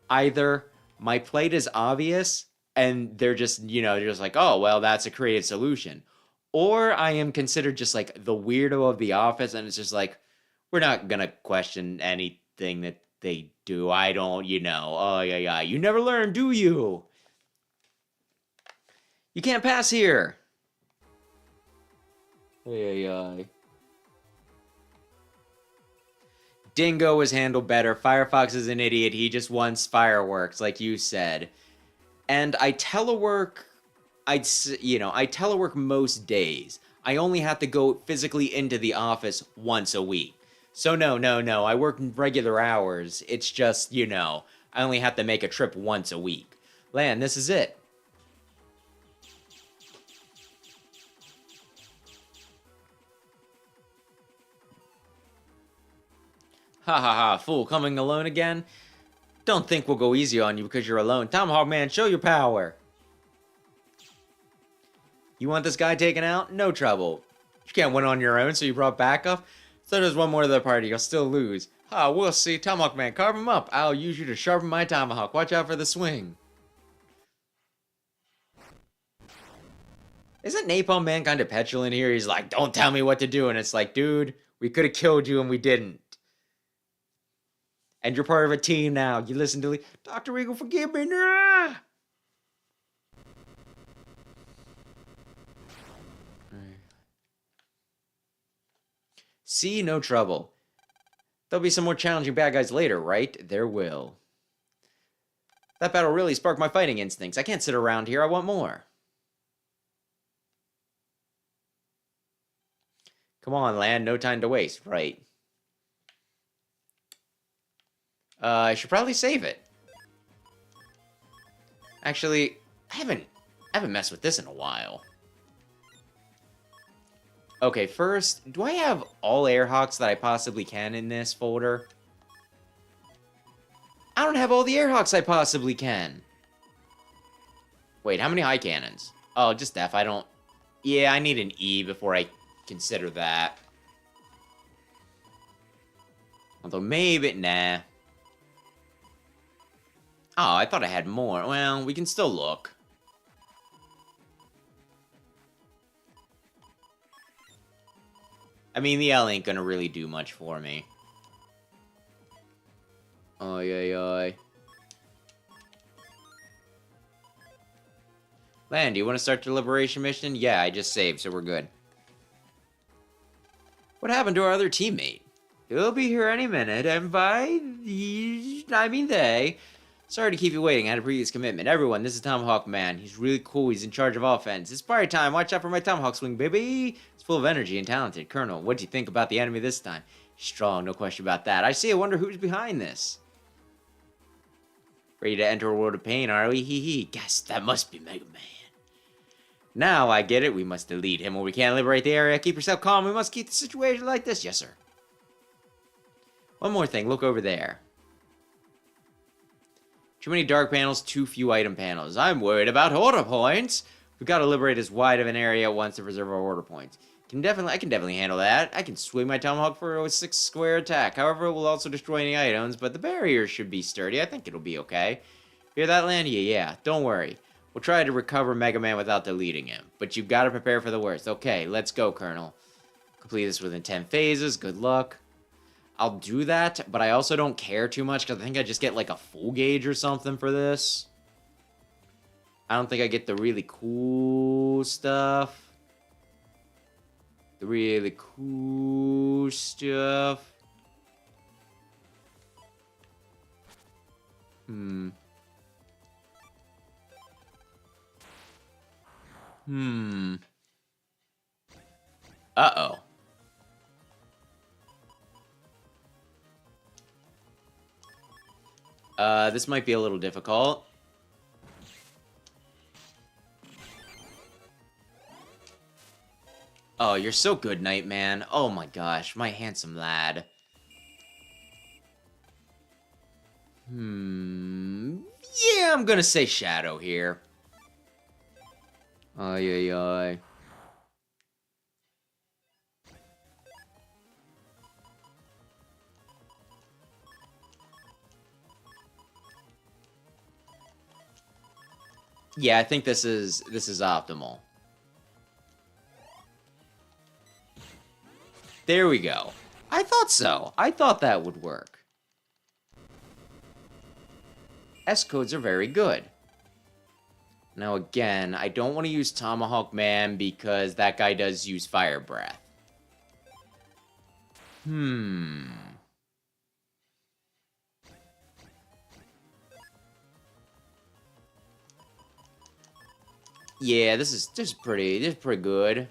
Either my plight is obvious, and they're just, you know, they're just like, oh, well, that's a creative solution. Or I am considered just, like, the weirdo of the office, and it's just like, we're not gonna question anything that they do. I don't, you know, oh, yeah, you never learn, do you? You can't pass here. Yeah. Dingo was handled better. Firefox is an idiot. He just wants fireworks, like you said. And I telework most days. I only have to go physically into the office once a week. So no. I work regular hours. It's just, you know, I only have to make a trip once a week. Lan, this is it. Ha, fool, coming alone again? Don't think we'll go easy on you because you're alone. Tomahawk Man, show your power! You want this guy taken out? No trouble. You can't win on your own, so you brought backup? So there's one more to the party, you'll still lose. We'll see. Tomahawk Man, carve him up. I'll use you to sharpen my tomahawk. Watch out for the swing. Isn't Napalm Man kind of petulant here? He's like, don't tell me what to do. And it's like, dude, we could have killed you and we didn't. And you're part of a team now. You listen to Dr. Eagle, forgive me. Nah! See, no trouble. There'll be some more challenging bad guys later, right? There will. That battle really sparked my fighting instincts. I can't sit around here. I want more. Come on, Lan. No time to waste. Right. I should probably save it. Actually, I haven't messed with this in a while. Okay, first, do I have all Airhawks that I possibly can in this folder? I don't have all the Airhawks I possibly can. Wait, how many high cannons? Oh, just F. I don't... Yeah, I need an E before I consider that. Although maybe... Nah. Oh, I thought I had more. Well, we can still look. I mean, the L ain't gonna really do much for me. Oy. Lan, do you want to start the liberation mission? Yeah, I just saved, so we're good. What happened to our other teammate? He'll be here any minute, and I mean they. Sorry to keep you waiting. I had a previous commitment. Everyone, this is Tomahawk Man. He's really cool. He's in charge of offense. It's party time. Watch out for my Tomahawk swing, baby. It's full of energy and talented. Colonel, what do you think about the enemy this time? Strong, no question about that. I see, I wonder who's behind this. Ready to enter a world of pain, are we? Hee hee. Guess that must be Mega Man. Now I get it. We must delete him or we can't liberate the area. Keep yourself calm. We must keep the situation like this. Yes, sir. One more thing. Look over there. Too many dark panels, too few item panels. I'm worried about order points. We've got to liberate as wide of an area at once to preserve our order points. I can definitely handle that. I can swing my Tomahawk for a 6 square attack. However, it will also destroy any items, but the barrier should be sturdy. I think it'll be okay. Hear that, Landia? Yeah, don't worry. We'll try to recover Mega Man without deleting him. But you've got to prepare for the worst. Okay, let's go, Colonel. Complete this within 10 phases. Good luck. I'll do that, but I also don't care too much because I think I just get like a full gauge or something for this. I don't think I get the really cool stuff. The really cool stuff. Uh-oh. This might be a little difficult. Oh, you're so good, Nightman. Oh my gosh, my handsome lad. Yeah, I'm gonna say Shadow here. Ay, ay, ay. Yeah, I think this is optimal. There we go. I thought so. I thought that would work. S-codes are very good. Now again, I don't want to use Tomahawk Man because that guy does use Fire Breath. Yeah, this is pretty good.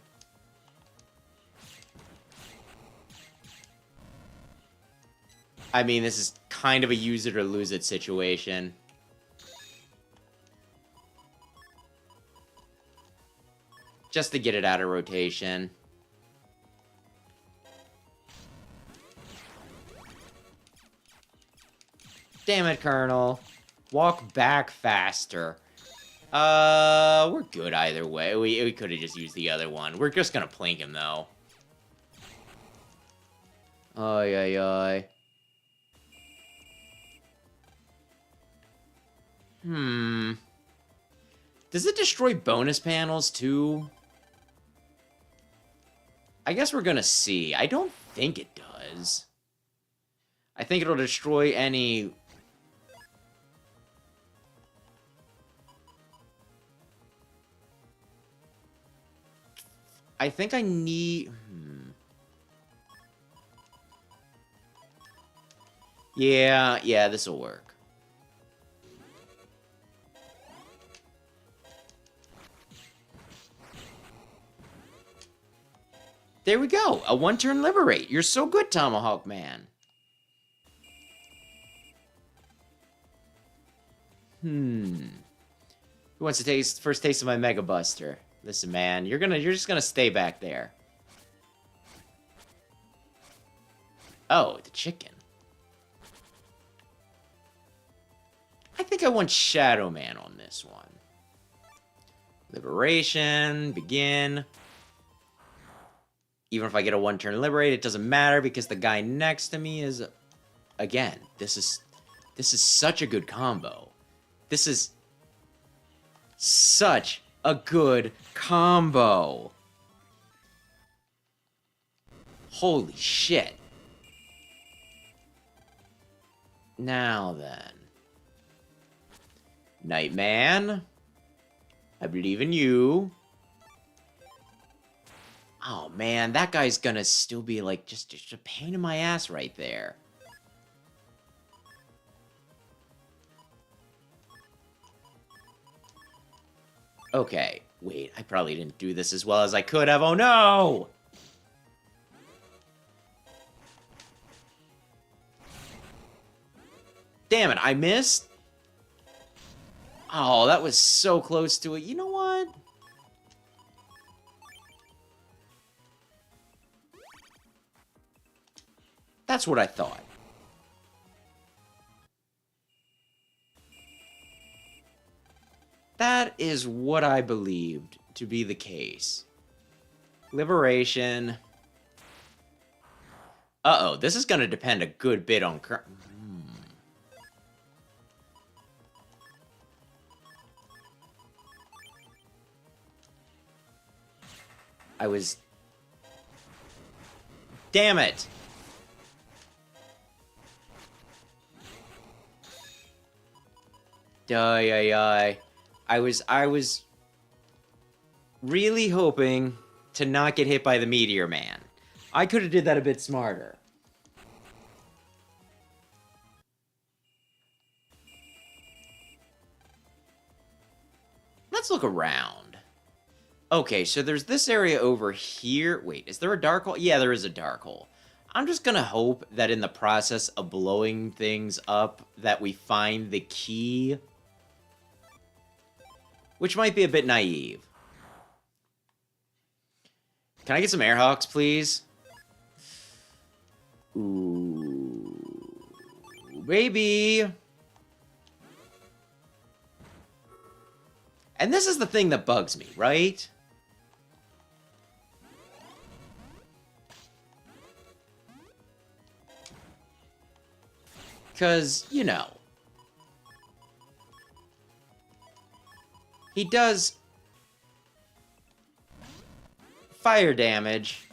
I mean, this is kind of a use it or lose it situation. Just to get it out of rotation. Damn it, Colonel. Walk back faster. We're good either way. We could have just used the other one. We're just gonna plink him, though. Ay, ay, ay. Does it destroy bonus panels, too? I guess we're gonna see. I don't think it does. I think it'll destroy any... I think I need... Yeah, this'll work. There we go. A one-turn liberate. You're so good, Tomahawk Man. Who wants to taste first taste of my Mega Buster? Listen, man, you're just gonna stay back there. Oh, the chicken. I think I want Shadow Man on this one. Liberation, begin. Even if I get a one-turn liberate, it doesn't matter because the guy next to me is... Again, this is such a good combo. This is such a good combo. Holy shit. Now then. Nightman. I believe in you. Oh man, that guy's gonna still be like just a pain in my ass right there. Okay, wait, I probably didn't do this as well as I could have. Oh no! Damn it, I missed? Oh, that was so close to it. You know what? That's what I thought. That is what I believed to be the case. Liberation. Uh-oh, this is going to depend a good bit on... I was... Damn it! I was really hoping to not get hit by the Meteor Man. I could have did that a bit smarter. Let's look around. Okay, so there's this area over here. Wait, is there a dark hole? Yeah, there is a dark hole. I'm just gonna hope that in the process of blowing things up that we find the key. Which might be a bit naive. Can I get some airhawks, please? Ooh, baby. And this is the thing that bugs me, right? Because, you know, he does fire damage,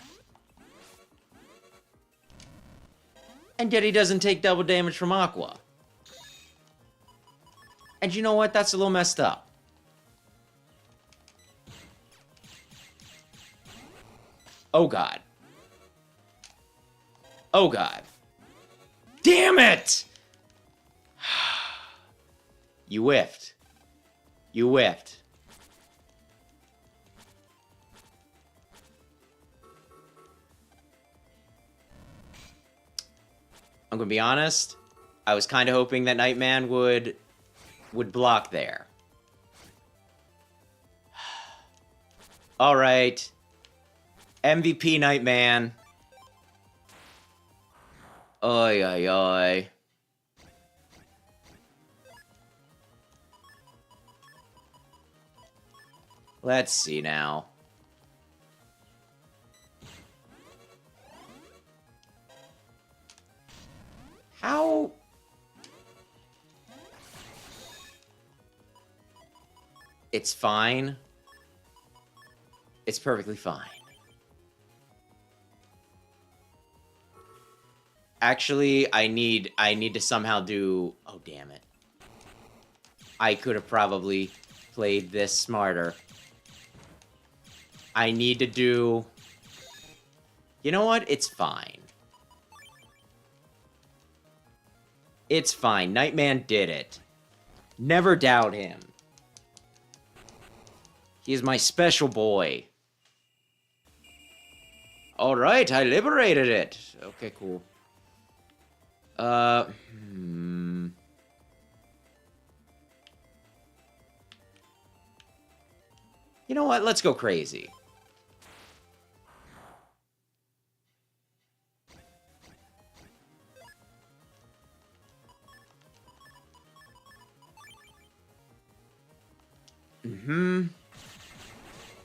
and yet he doesn't take double damage from Aqua. And you know what? That's a little messed up. Oh, God. Oh, God. Damn it! You whiffed. You whiffed. I'm gonna be honest. I was kind of hoping that Nightman would block there. All right. MVP Nightman. Oy, oy, oy. Let's see now. How? It's fine. It's perfectly fine. Actually, I need to somehow do... Oh, damn it. I could have probably played this smarter. I need to do... You know what? It's fine. It's fine. Nightman did it. Never doubt him. He is my special boy. Alright, I liberated it. Okay, cool. You know what? Let's go crazy.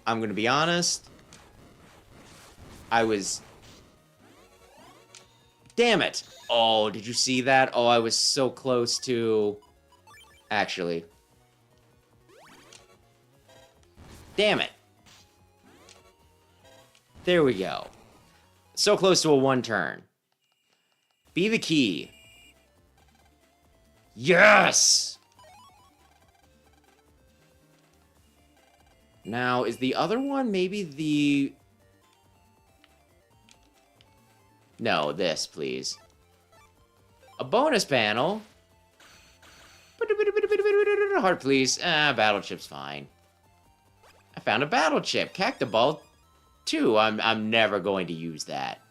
I'm gonna be honest. I was... Damn it! Oh, did you see that? Oh, I was so close to... Actually. Damn it. There we go. So close to a one turn. Be the key. Yes! Now, is the other one maybe the... No, this, please. A bonus panel? Heart, please. Battle chip's fine. I found a battle chip. Cactoball 2. I'm never going to use that.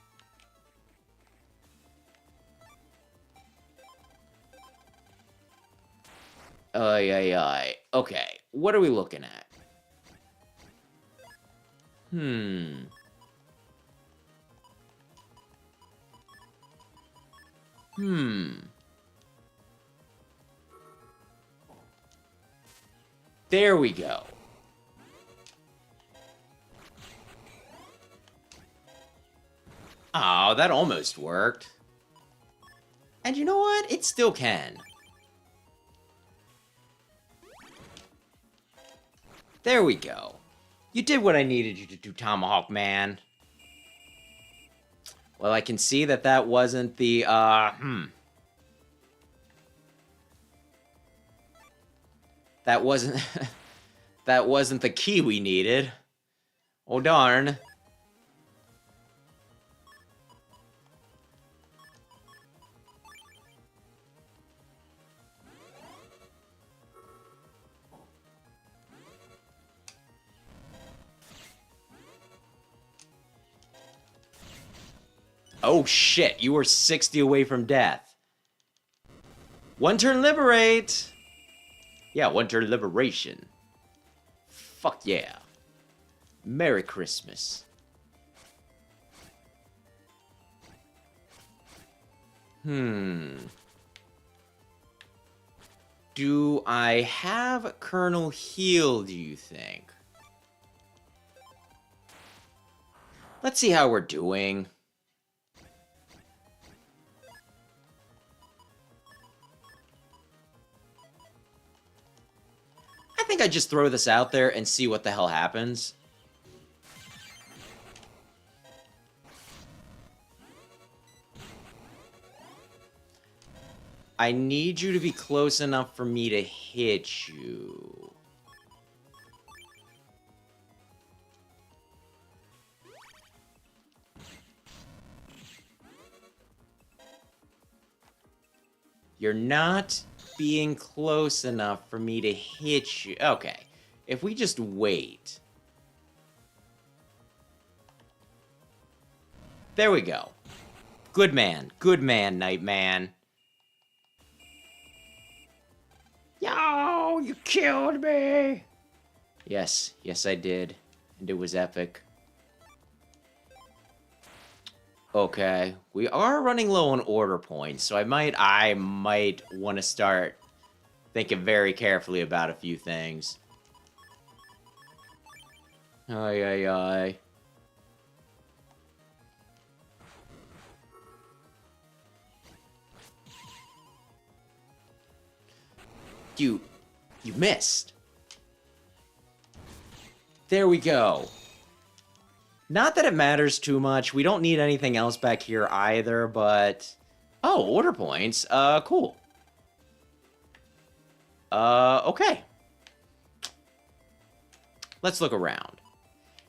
Ay, ay, ay. Okay, what are we looking at? Hmm. There we go. Oh, that almost worked. And you know what? It still can. There we go. You did what I needed you to do, Tomahawk Man. Well, I can see that that wasn't the, That wasn't... that wasn't the key we needed. Oh, darn. Oh, shit. You were 60 away from death. One turn liberate. Yeah, one turn liberation. Fuck yeah. Merry Christmas. Do I have Colonel heal, do you think? Let's see how we're doing. I think I just throw this out there and see what the hell happens. I need you to be close enough for me to hit you. You're not being close enough for me to hit you. Okay. If we just wait. There we go. Good man, Night Man. Yo, you killed me! Yes, yes I did. And it was epic. Okay, we are running low on order points, so I might want to start thinking very carefully about a few things. Ay, ay, ay. You missed. There we go. Not that it matters too much. We don't need anything else back here either, but... Oh, order points. Cool. Okay. Let's look around.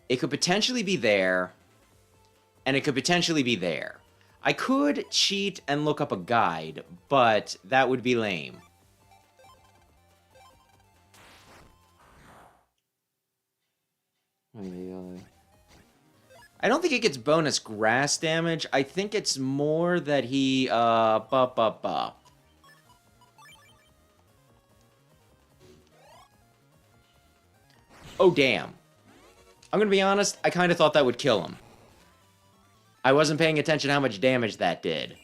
It could potentially be there, and it could potentially be there. I could cheat and look up a guide, but that would be lame. I don't think it gets bonus grass damage. I think it's more that he, Oh, damn. I'm gonna be honest, I kind of thought that would kill him. I wasn't paying attention how much damage that did.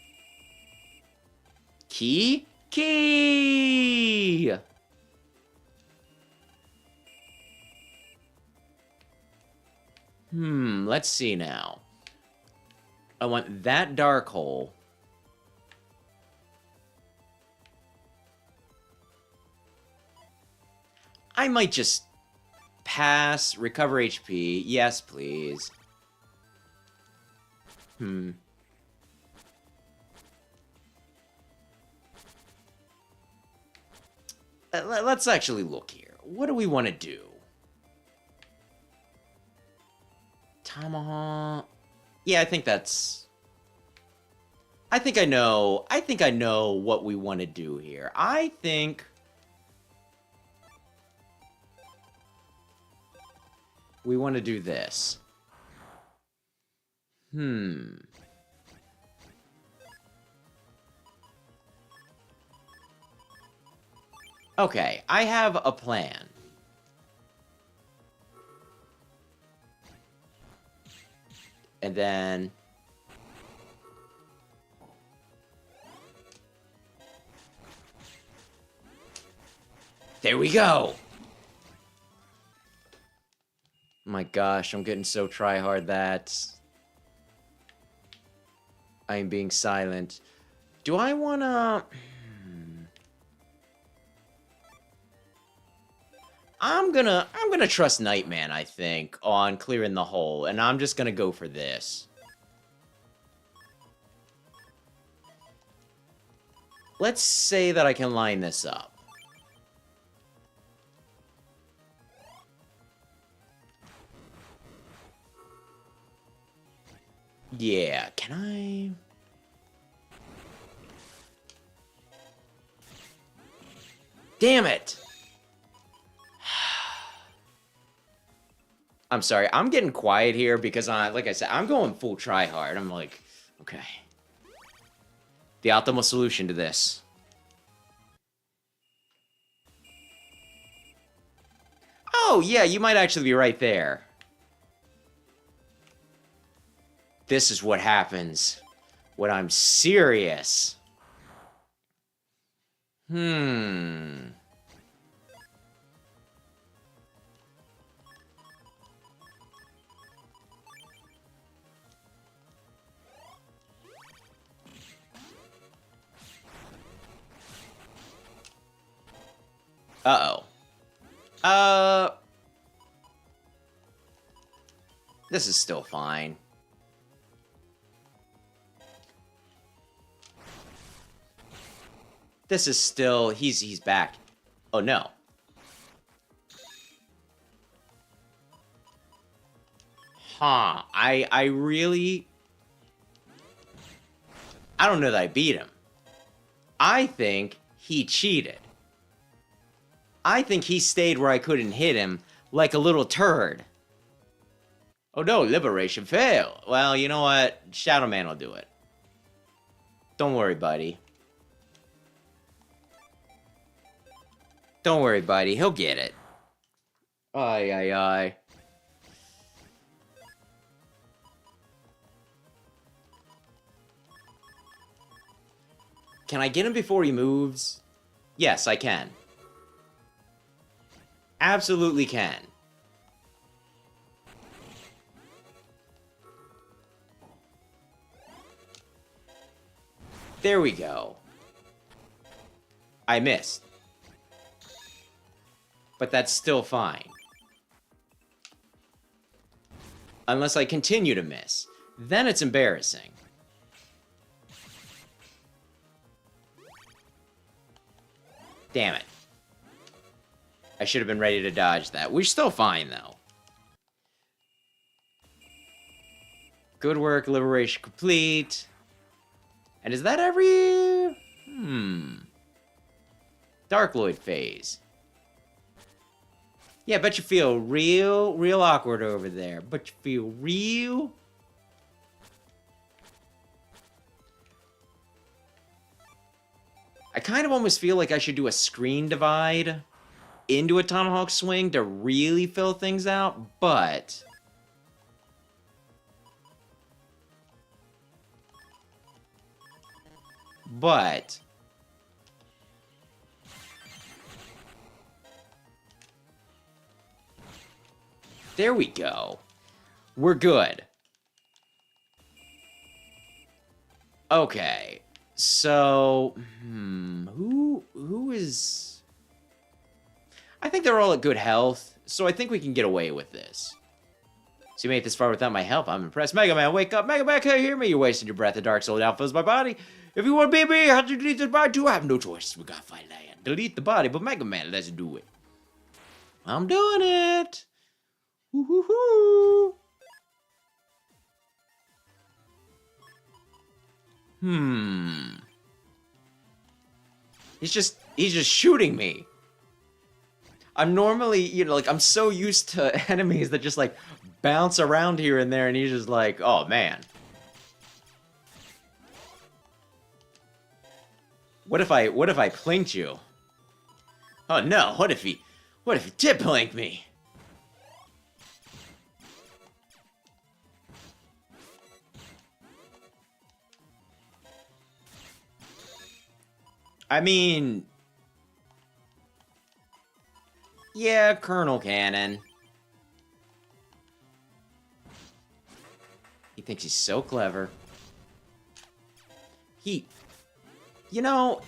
Key? Key! Let's see now. I want that dark hole. I might just pass, recover HP. Yes, please. Let's actually look here. What do we want to do? Tomahawk. Yeah, I think that's... I think I know what we want to do here. I think... we want to do this. Okay, I have a plan. And then... there we go! My gosh, I'm getting so try-hard that... I am being silent. Do I wanna... I'm gonna trust Nightman, I think, on clearing the hole, and I'm just gonna go for this. Let's say that I can line this up. Yeah, can I... damn it! I'm sorry, I'm getting quiet here because, like I said, I'm going full try-hard. I'm like, okay. The optimal solution to this. Oh, yeah, you might actually be right there. This is what happens when I'm serious. Uh-oh. This is still fine. This is still... he's back. Oh, no. Huh. I really... I don't know that I beat him. I think he cheated. I think he stayed where I couldn't hit him like a little turd. Oh no, Liberation fail. Well, you know what? Shadow Man will do it. Don't worry, buddy. Don't worry, buddy. He'll get it. Ay, ay, ay. Can I get him before he moves? Yes, I can. Absolutely can. There we go. I missed. But that's still fine. Unless I continue to miss. Then it's embarrassing. Damn it. I should have been ready to dodge that. We're still fine, though. Good work, liberation complete. And is that every... Dark Lloyd phase. Yeah, bet you feel real awkward over there. Bet you feel real... I kind of almost feel like I should do a screen divide into a Tomahawk swing to really fill things out, but... there we go. We're good. Okay. So, who is... I think they're all at good health, so I think we can get away with this. So you made it this far without my help. I'm impressed. Mega Man, wake up. Mega Man, can't hear me. You're wasting your breath. The dark soul now fills my body. If you want to be me, you have to delete this body too. I have no choice. We gotta fight land. Delete the body, but Mega Man, let's do it. I'm doing it. Woo-hoo-hoo. He's just shooting me. I'm normally, you know, like, I'm so used to enemies that just, like, bounce around here and there, and he's just like, oh, man. What if I plinked you? Oh no, what if he tip blanked me? I mean, yeah, Colonel Cannon. He thinks he's so clever. You know,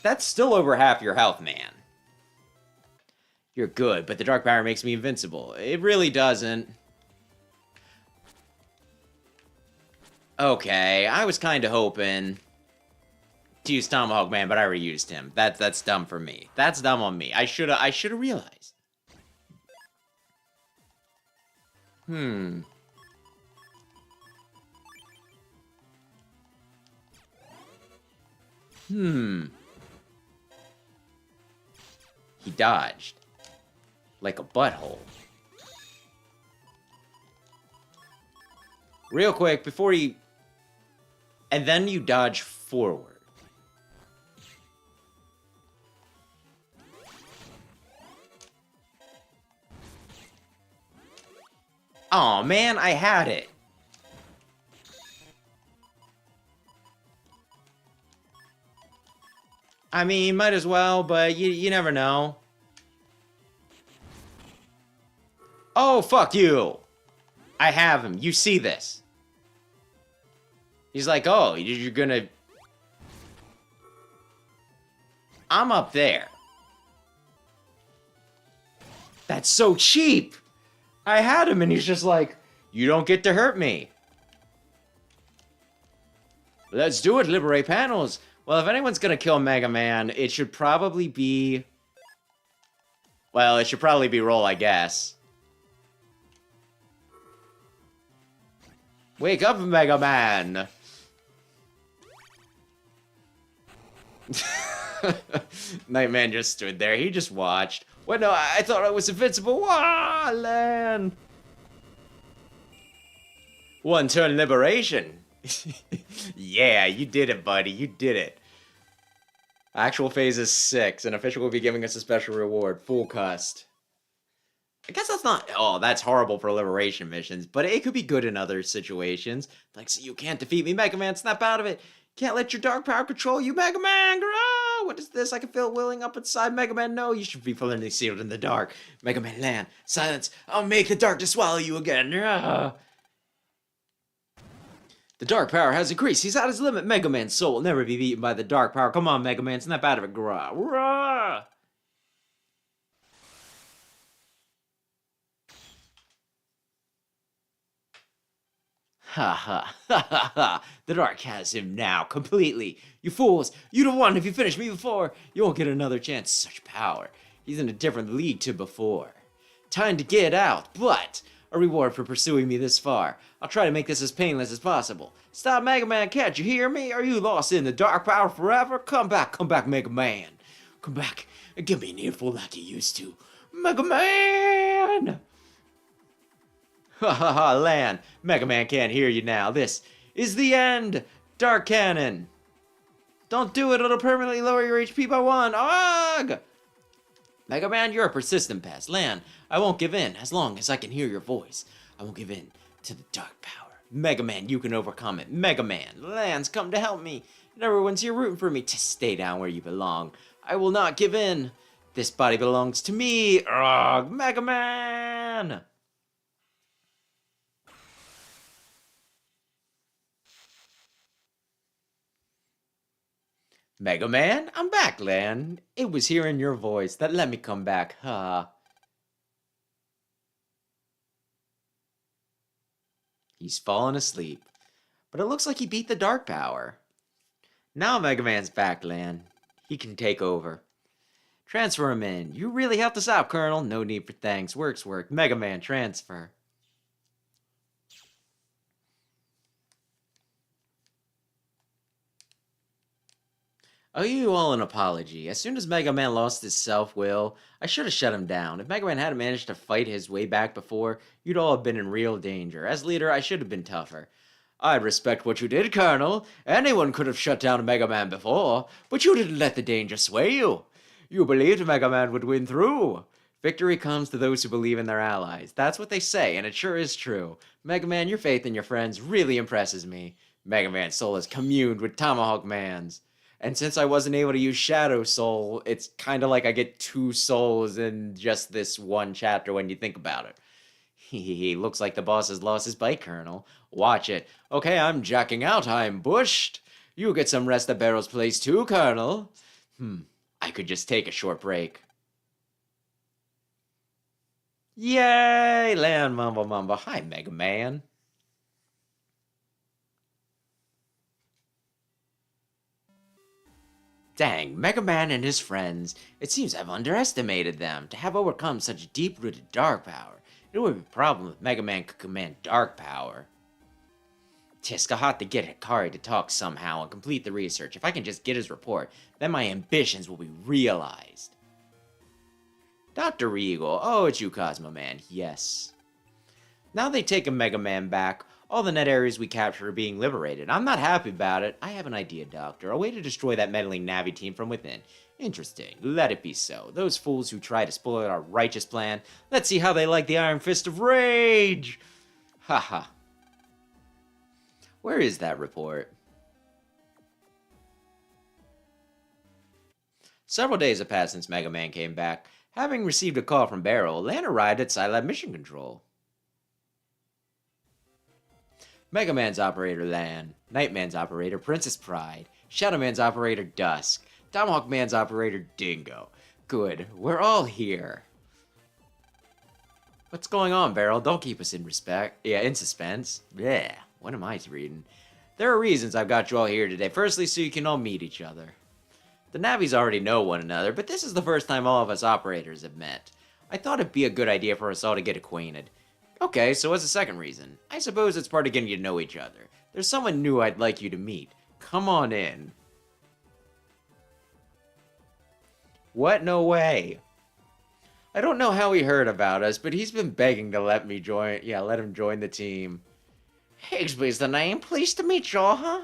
that's still over half your health, man. You're good, but the dark power makes me invincible. It really doesn't. Okay, I was kind of hoping to use Tomahawk Man, but I already used him. That's dumb for me. That's dumb on me. I should have realized. He dodged. Like a butthole. Real quick, before he... And then you dodge forward. Aw, man, I had it. I mean, might as well, but you never know. Oh, fuck you. I have him. You see this. He's like, oh, you're gonna... I'm up there. That's so cheap. I had him, and he's just like, you don't get to hurt me. Let's do it, liberate panels. Well, if anyone's gonna kill Mega Man, it should probably be... Well, it should probably be Roll, I guess. Wake up, Mega Man! Nightman just stood there. He just watched. What? No, I thought I was invincible. Wah, land! One turn liberation. Yeah, you did it, buddy. You did it. Actual phase is 6. An official will be giving us a special reward. Full cust. I guess that's not... Oh, that's horrible for liberation missions, but it could be good in other situations. Like, so you can't defeat me, Mega Man. Snap out of it. Can't let your dark power control you, Mega Man. Grow! What is this? I can feel it willing up inside, Mega Man. No, you should be firmly sealed in the dark. Mega Man, land. Silence. I'll make the dark to swallow you again. The dark power has increased. He's at his limit. Mega Man's soul will never be beaten by the dark power. Come on, Mega Man. Snap out of it. Grah. Ha ha ha ha ha. The dark has him now, completely. You fools. You'd have won if you finished me before. You won't get another chance. Such power. He's in a different league to before. Time to get out, but a reward for pursuing me this far. I'll try to make this as painless as possible. Stop, Mega Man. Can't you hear me? Are you lost in the dark power forever? Come back, Mega Man. Come back and give me an earful like you used to. Mega Man! Ha ha ha, land. Mega Man can't hear you now. This is the end. Dark Cannon. Don't do it. It'll permanently lower your HP by 1. Ugh! Mega Man, you're a persistent pest. Land, I won't give in as long as I can hear your voice. I won't give in to the dark power. Mega Man, you can overcome it. Mega Man, Land's come to help me. And everyone's here rooting for me to stay down where you belong. I will not give in. This body belongs to me. Ugh, Mega Man! Mega Man, I'm back, Lan. It was hearing your voice that let me come back, huh? He's fallen asleep, but it looks like he beat the dark power. Now Mega Man's back, Lan. He can take over. Transfer him in. You really helped us out, Colonel. No need for thanks. Works work. Mega Man, transfer. I owe you all an apology. As soon as Mega Man lost his self-will, I should have shut him down. If Mega Man hadn't managed to fight his way back before, you'd all have been in real danger. As leader, I should have been tougher. I respect what you did, Colonel. Anyone could have shut down Mega Man before, but you didn't let the danger sway you. You believed Mega Man would win through. Victory comes to those who believe in their allies. That's what they say, and it sure is true. Mega Man, your faith in your friends really impresses me. Mega Man's soul has communed with Tomahawk Man's. And since I wasn't able to use Shadow Soul, it's kind of like I get 2 souls in just this one chapter when you think about it. He looks like the boss has lost his bite, Colonel. Watch it. Okay, I'm jacking out. I'm bushed. You get some rest at Barrel's place too, Colonel. I could just take a short break. Yay! Land Mumbo Mumbo. Hi, Mega Man. Dang, Mega Man and his friends. It seems I've underestimated them. To have overcome such deep-rooted dark power, it would be a problem if Mega Man could command dark power. Tisk, I'll have to get Hikari to talk somehow and complete the research. If I can just get his report, then my ambitions will be realized. Dr. Regal, oh, it's you, Cosmo Man. Yes. Now they take a Mega Man back. All the net areas we captured are being liberated. I'm not happy about it. I have an idea, Doctor. A way to destroy that meddling Navi team from within. Interesting. Let it be so. Those fools who try to spoil our righteous plan. Let's see how they like the Iron Fist of Rage. Haha. Where is that report? Several days have passed since Mega Man came back. Having received a call from Barrel, Lan arrived at Scilab Mission Control. Mega Man's operator Lan, Nightman's operator Princess Pride, Shadow Man's operator Dusk, Tomahawk Man's operator Dingo. Good, we're all here. What's going on, Barrel? Don't keep us in suspense. Yeah, what am I reading? There are reasons I've got you all here today. Firstly, so you can all meet each other. The Navis already know one another, but this is the first time all of us operators have met. I thought it'd be a good idea for us all to get acquainted. Okay, so what's the second reason? I suppose it's part of getting you to know each other. There's someone new I'd like you to meet. Come on in. What? No way. I don't know how he heard about us, but he's been begging to let me join. Yeah, let him join the team. Higsby's the name. Pleased to meet y'all, huh?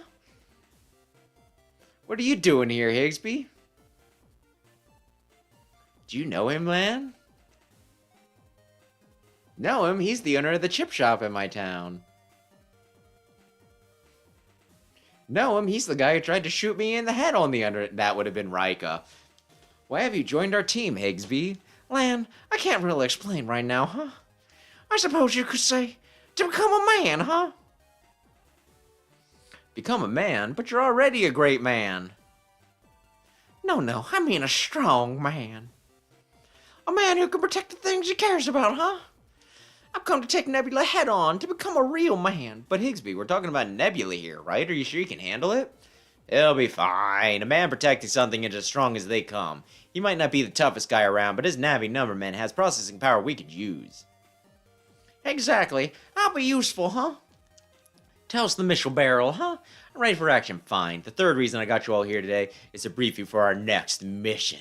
What are you doing here, Higsby? Do you know him, Lan? Know him? He's the owner of the chip shop in my town. Know him? He's the guy who tried to shoot me in the head on the under. That would have been Rika. Why have you joined our team, Higsby? Lan, I can't really explain right now, huh? I suppose you could say, to become a man, huh? Become a man? But you're already a great man. No, I mean a strong man. A man who can protect the things he cares about, huh? I've come to take Nebula head on to become a real man. But Higsby, we're talking about Nebula here, right? Are you sure you can handle it? It'll be fine. A man protecting something is as strong as they come. He might not be the toughest guy around, but his Navi numberman has processing power we could use. Exactly. I'll be useful, huh? Tell us the mission, Barrel, huh? Ready for action, fine. The third reason I got you all here today is to brief you for our next mission.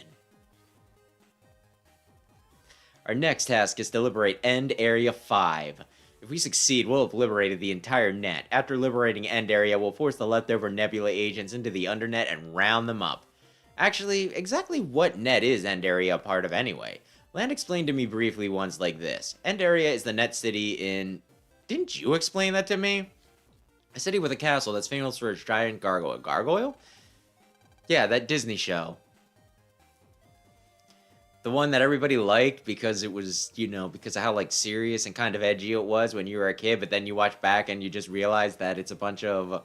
Our next task is to liberate End Area 5. If we succeed, we'll have liberated the entire net. After liberating End Area, we'll force the leftover Nebula agents into the Undernet and round them up. Actually, exactly what net is End Area a part of anyway? Land explained to me briefly once like this. End Area is the net city in... Didn't you explain that to me? A city with a castle that's famous for its giant gargoyle. Gargoyle? Yeah, that Disney show. The one that everybody liked because it was, you know, because of how, like, serious and kind of edgy it was when you were a kid, but then you watch back and you just realize that it's a bunch of...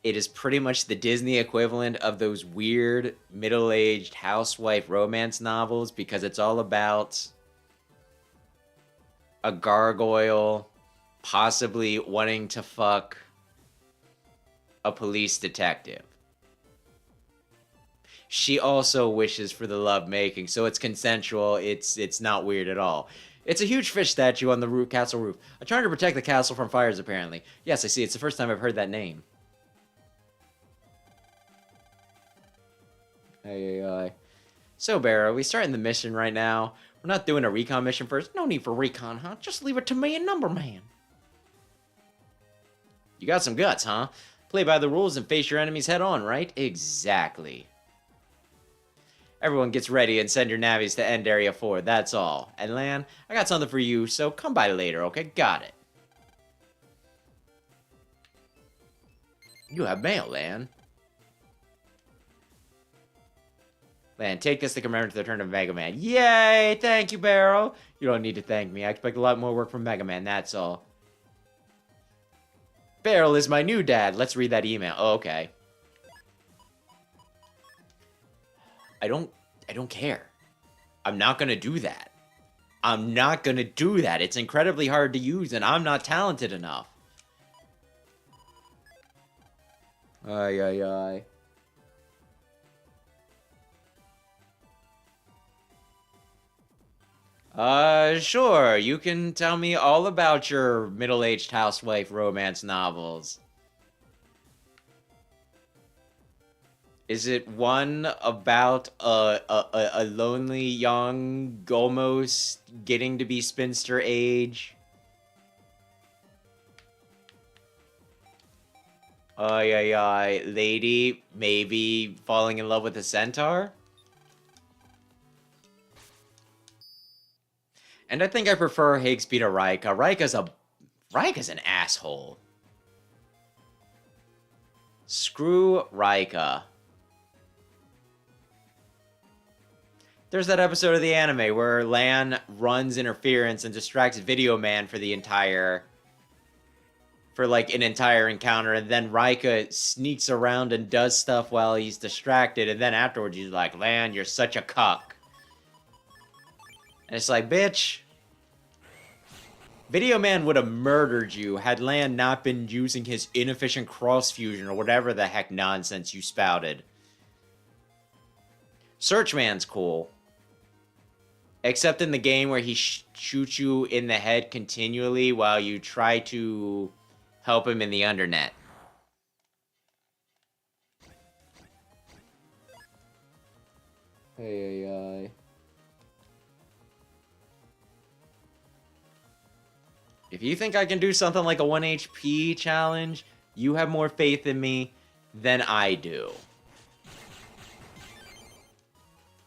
It is pretty much the Disney equivalent of those weird, middle-aged housewife romance novels because it's all about a gargoyle possibly wanting to fuck a police detective. She also wishes for the lovemaking, so it's consensual. It's not weird at all. It's a huge fish statue on the castle roof. I'm trying to protect the castle from fires, apparently. Yes, I see. It's the first time I've heard that name. Hey. So, Barrow, are we starting the mission right now? We're not doing a recon mission first? No need for recon, huh? Just leave it to me and Numberman. You got some guts, huh? Play by the rules and face your enemies head on, right? Exactly. Everyone gets ready and send your navies to end Area 4. That's all. And Lan, I got something for you, so come by later, okay? Got it. You have mail, Lan. Lan, take this to commemorate the return of Mega Man. Yay! Thank you, Barrel. You don't need to thank me. I expect a lot more work from Mega Man, that's all. Barrel is my new dad. Let's read that email. Oh, okay. I don't care. I'm not gonna do that. I'm not gonna do that. It's incredibly hard to use, and I'm not talented enough. Ay, ay, ay. Sure. You can tell me all about your middle-aged housewife romance novels. Is it one about a lonely young almost getting to be spinster age? Ay, ay, ay. Lady maybe falling in love with a centaur? And I think I prefer Higsby to Raika. Raika's an asshole. Screw Raika. There's that episode of the anime where Lan runs interference and distracts Video Man for like an entire encounter, and then Raika sneaks around and does stuff while he's distracted, and then afterwards he's like, Lan, you're such a cuck. And it's like, bitch, Video Man would have murdered you had Lan not been using his inefficient cross fusion or whatever the heck nonsense you spouted. Searchman's cool. Except in the game where he shoots you in the head continually while you try to help him in the undernet. Hey, ay. If you think I can do something like a 1 HP challenge, you have more faith in me than I do.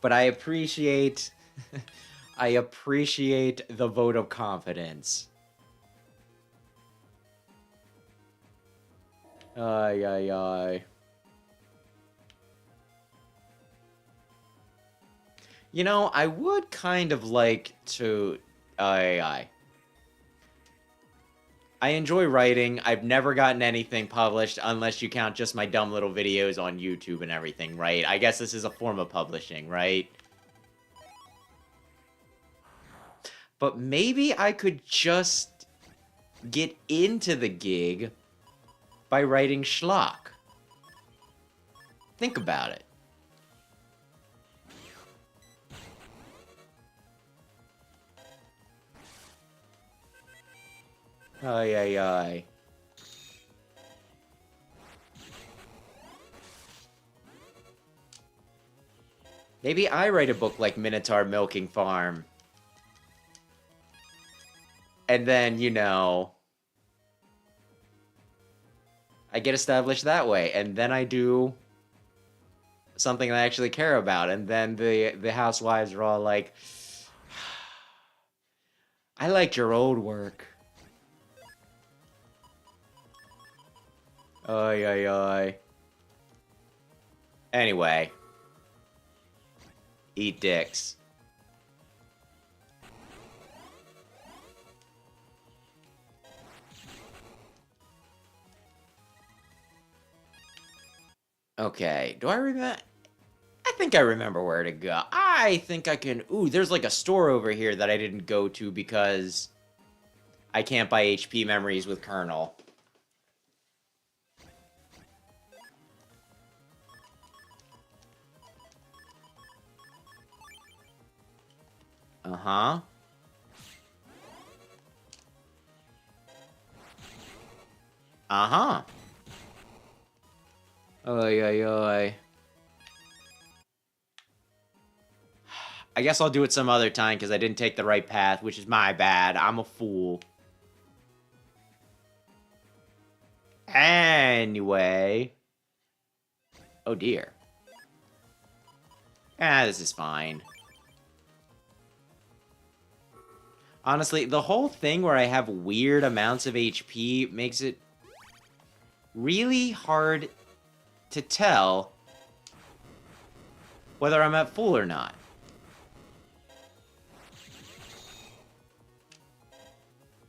But I appreciate... I appreciate the vote of confidence. Ay, ay, ay. You know, I would kind of like to... Ay, ay. I enjoy writing. I've never gotten anything published unless you count just my dumb little videos on YouTube and everything, right? I guess this is a form of publishing, right? But maybe I could just get into the gig by writing schlock. Think about it. Ay, ay, ay. Maybe I write a book like Minotaur Milking Farm. And then, you know, I get established that way. And then I do something I actually care about. And then the housewives are all like, I liked your old work. Ay, ay, ay. Anyway. Eat dicks. Okay, do I remember? I think I remember where to go. I think I can... Ooh, there's like a store over here that I didn't go to because I can't buy HP memories with Colonel. Uh-huh. Uh-huh. Oy, oy, oy. I guess I'll do it some other time because I didn't take the right path, which is my bad. I'm a fool. Anyway. Oh, dear. Ah, this is fine. Honestly, the whole thing where I have weird amounts of HP makes it really hard to tell whether I'm at full or not.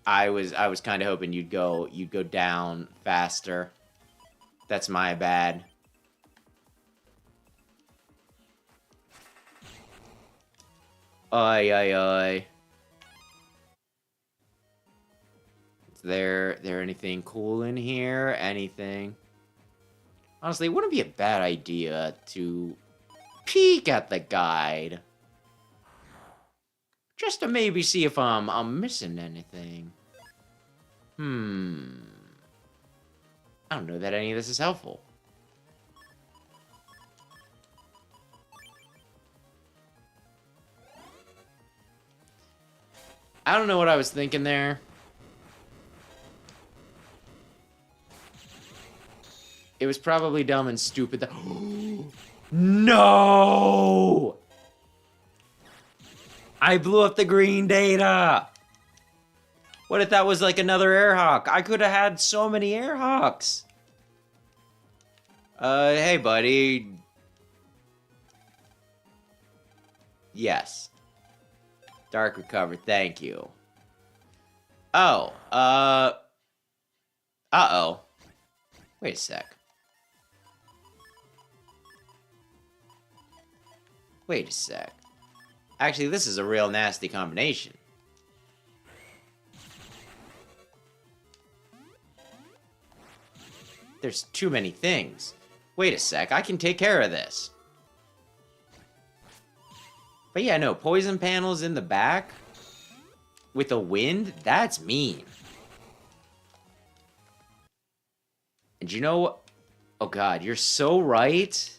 I was kind of hoping you'd go down faster. That's my bad. Oi, oi, oi. Is there anything cool in here? Anything? Honestly, it wouldn't be a bad idea to peek at the guide. Just to maybe see if I'm missing anything. I don't know that any of this is helpful. I don't know what I was thinking there. It was probably dumb and stupid. No! I blew up the green data! What if that was like another airhawk? I could have had so many airhawks. Hey, buddy. Yes. Dark recover, thank you. Oh, uh-oh. Wait a sec. Wait a sec. Actually, this is a real nasty combination. There's too many things. Wait a sec, I can take care of this. But yeah, no, poison panels in the back with a wind, that's mean. And you know what? Oh god, you're so right.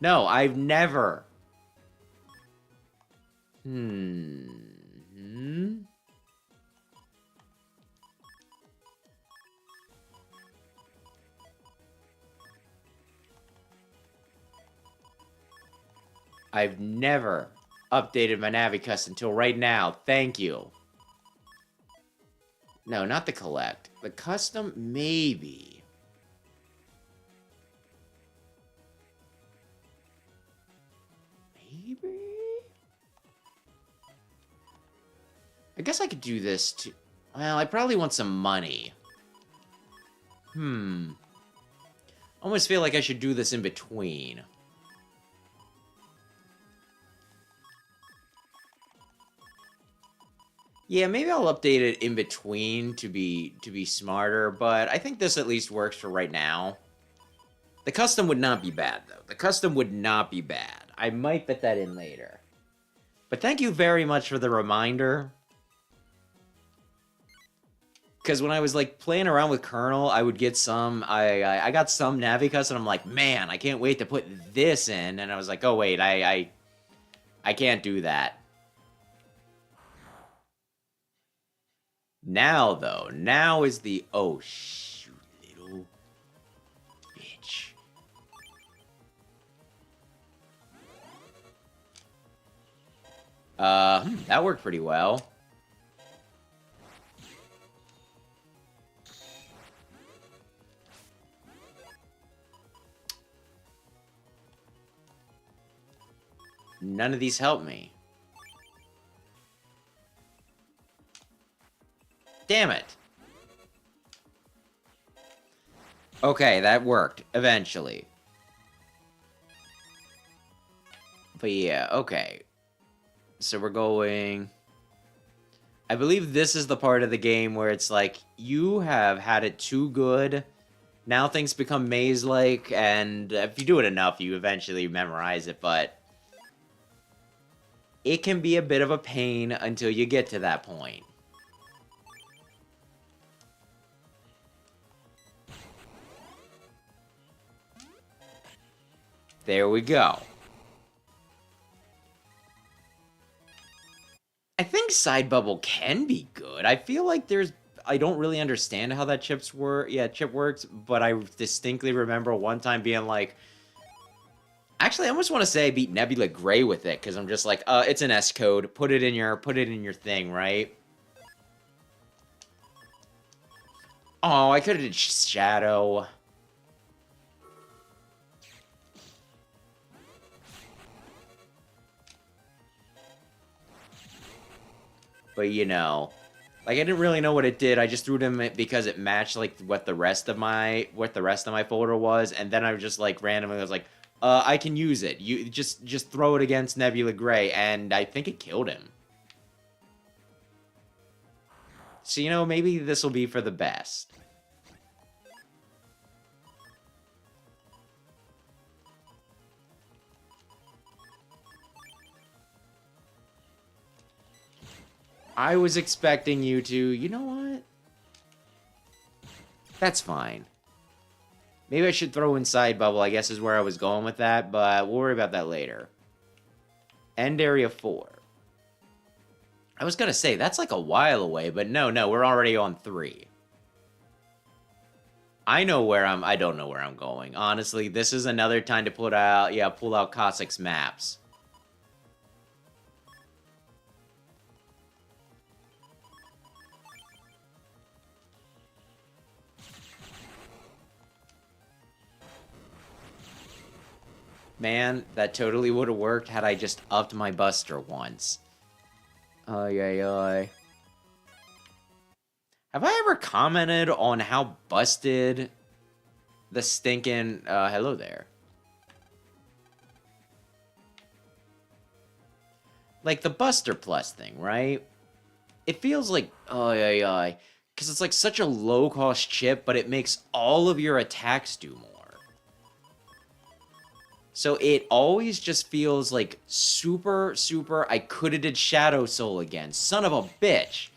No, I've never. I've never updated my Navicus until right now. Thank you. No, not the collect. The custom, maybe. Maybe? I guess I could do this too. Well, I probably want some money. I almost feel like I should do this in between. Yeah, maybe I'll update it in between to be smarter, but I think this at least works for right now. The custom would not be bad, though. The custom would not be bad. I might fit that in later. But thank you very much for the reminder. Because when I was, like, playing around with Colonel, I would get some... I got some Navicus, and I'm like, man, I can't wait to put this in. And I was like, oh, wait, I can't do that. Now, though, now is the... Oh, shoot, little bitch. That worked pretty well. None of these help me. Damn it. Okay, that worked, eventually. But yeah, okay. So we're going... I believe this is the part of the game where it's like, you have had it too good, now things become maze-like, and if you do it enough, you eventually memorize it, but... it can be a bit of a pain until you get to that point. There we go. I think Side Bubble can be good. I feel like there's... I don't really understand how that chip works, but I distinctly remember one time being like, Actually, I almost want to say I beat Nebula Gray with it, because I'm just like, it's an S code. Put it in your thing, right? Oh, I could have did Shadow. But you know, like I didn't really know what it did. I just threw it in because it matched like what the rest of my folder was, and then I was just like randomly was like, I can use it. You just throw it against Nebula Gray, and I think it killed him. So you know, maybe this will be for the best. I was expecting you to... You know what? That's fine. Maybe I should throw Inside Bubble, I guess is where I was going with that, but we'll worry about that later. End Area 4. I was gonna say, that's like a while away, but no, we're already on 3. I don't know where I'm going. Honestly, this is another time to pull out Cossacks maps. Man, that totally would have worked had I just upped my buster once. Ay. Have I ever commented on how busted the stinking... hello there. Like, the Buster Plus thing, right? It feels like... Ay. Because it's like such a low-cost chip, but it makes all of your attacks do more. So it always just feels like super... I could have did Shadow Soul again. Son of a bitch.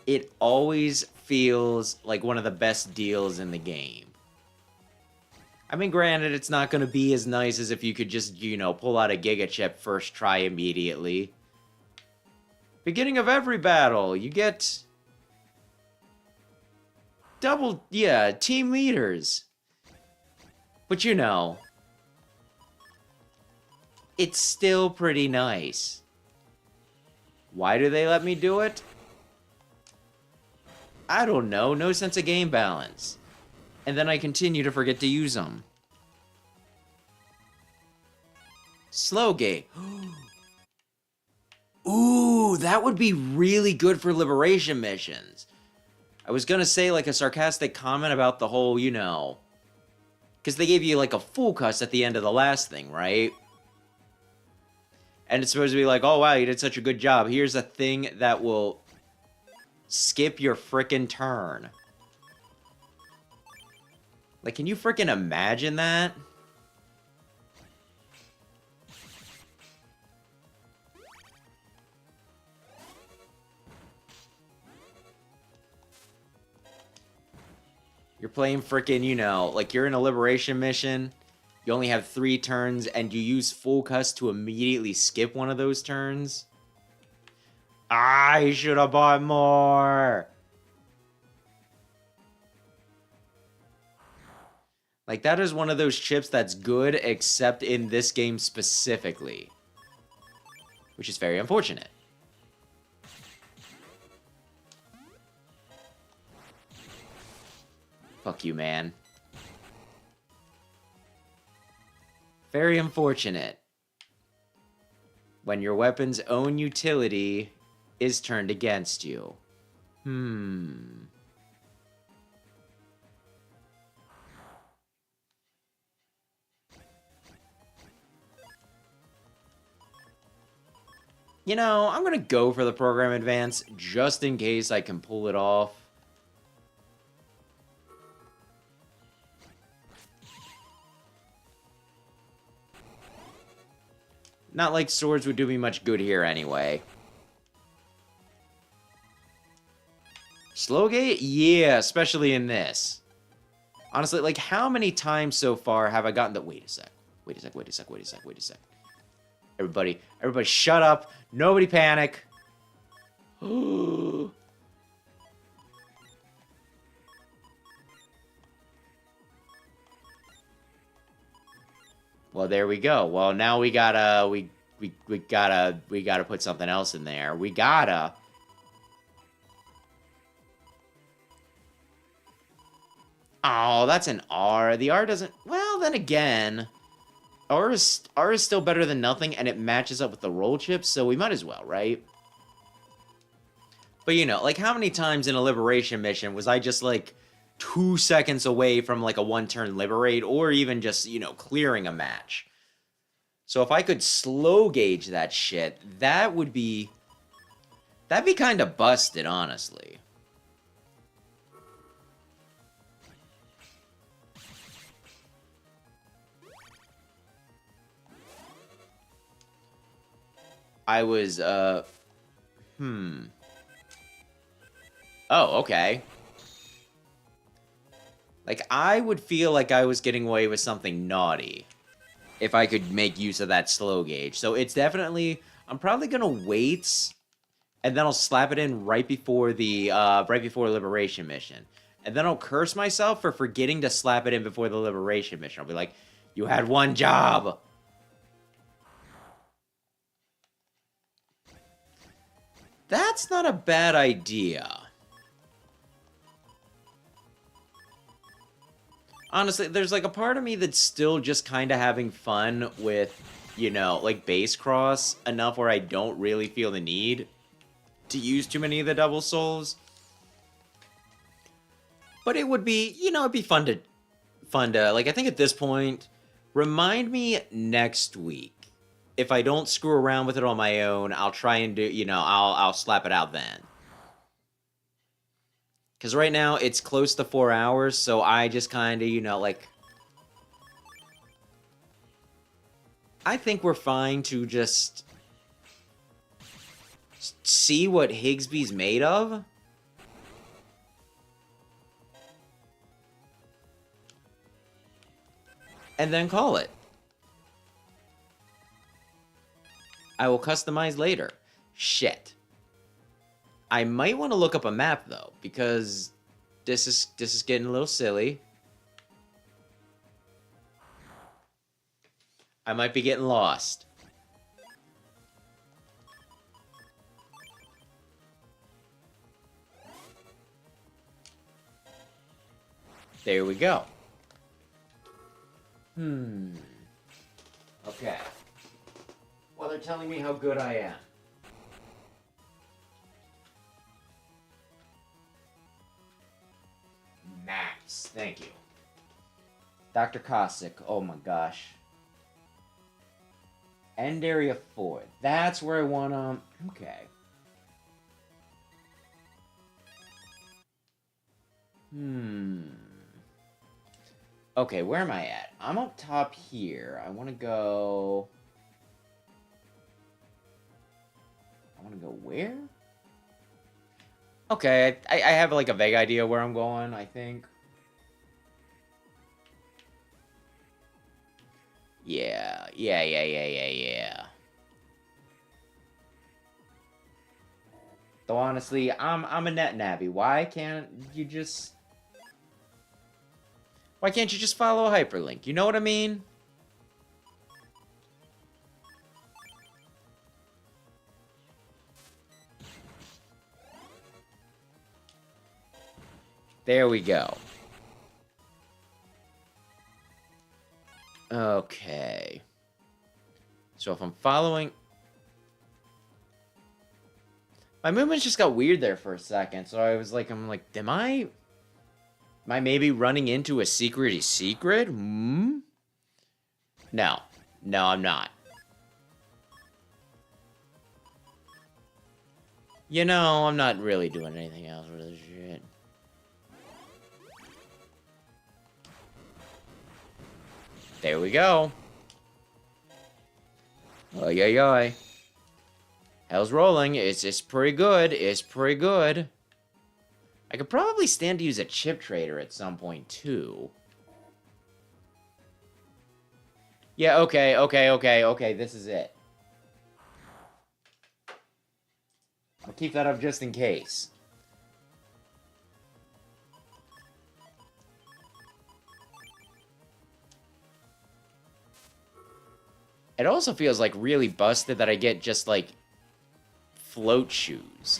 It always feels like one of the best deals in the game. I mean, granted, it's not going to be as nice as if you could just, you know, pull out a Giga Chip first try immediately. Beginning of every battle, you get... team leaders. But you know, it's still pretty nice. Why do they let me do it? I don't know, no sense of game balance. And then I continue to forget to use them. Slow gate. Ooh, that would be really good for liberation missions. I was gonna say, like, a sarcastic comment about the whole, you know... Because they gave you, like, a full cuss at the end of the last thing, right? And it's supposed to be like, oh, wow, you did such a good job. Here's a thing that will skip your frickin' turn. Like, can you frickin' imagine that? You're playing frickin', you know, like you're in a liberation mission, you only have 3 turns, and you use full cuss to immediately skip one of those turns. I should have bought more! Like, that is one of those chips that's good, except in this game specifically. Which is very unfortunate. Fuck you, man. Very unfortunate. When your weapon's own utility is turned against you. You know, I'm gonna go for the program advance, just in case I can pull it off. Not like swords would do me much good here anyway. Slowgate? Yeah, especially in this. Honestly, like, how many times so far have I gotten the... Wait a sec. Everybody shut up. Nobody panic. Well, there we go. Well, now we gotta we gotta put something else in there. We gotta. Oh, that's an R. The R doesn't. Well, then again, R is still better than nothing, and it matches up with the roll chips, so we might as well, right? But you know, like how many times in a liberation mission was I just like 2 seconds away from like a one-turn liberate, or even just, you know, clearing a match. So if I could slow gauge that shit, that'd be kind of busted, honestly. I was, Oh, okay. Like, I would feel like I was getting away with something naughty if I could make use of that slow gauge. So it's definitely, I'm probably gonna wait, and then I'll slap it in right before the, right before Liberation Mission. And then I'll curse myself for forgetting to slap it in before the Liberation Mission. I'll be like, you had one job! That's not a bad idea. Honestly, there's like a part of me that's still just kind of having fun with, you know, like base cross enough where I don't really feel the need to use too many of the double souls. But it would be, you know, it'd be fun to, like, I think at this point, remind me next week. If I don't screw around with it on my own, I'll try and do, you know, I'll slap it out then. Because right now, it's close to 4 hours, so I just kind of, you know, like... I think we're fine to just... see what Higsby's made of. And then call it. I will customize later. Shit. I might want to look up a map, though, because this is getting a little silly. I might be getting lost. There we go. Okay. Well, they're telling me how good I am. Maps. Thank you. Dr. Cossack. Oh my gosh. End area 4. That's where I want to... Okay. Okay, where am I at? I'm up top here. I want to go... I want to go where? Okay, I have like a vague idea where I'm going, I think. Yeah. Though honestly, I'm a net navvy. Why can't you just follow a hyperlink? You know what I mean? There we go. Okay. So if I'm following... My movements just got weird there for a second, so I'm like, am I maybe running into a secret-y secret? No. No, I'm not. You know, I'm not really doing anything else with this shit. There we go. Oh, yeah. Hell's rolling. It's pretty good. It's pretty good. I could probably stand to use a chip trader at some point, too. Yeah, okay. This is it. I'll keep that up just in case. It also feels like really busted that I get just like float shoes.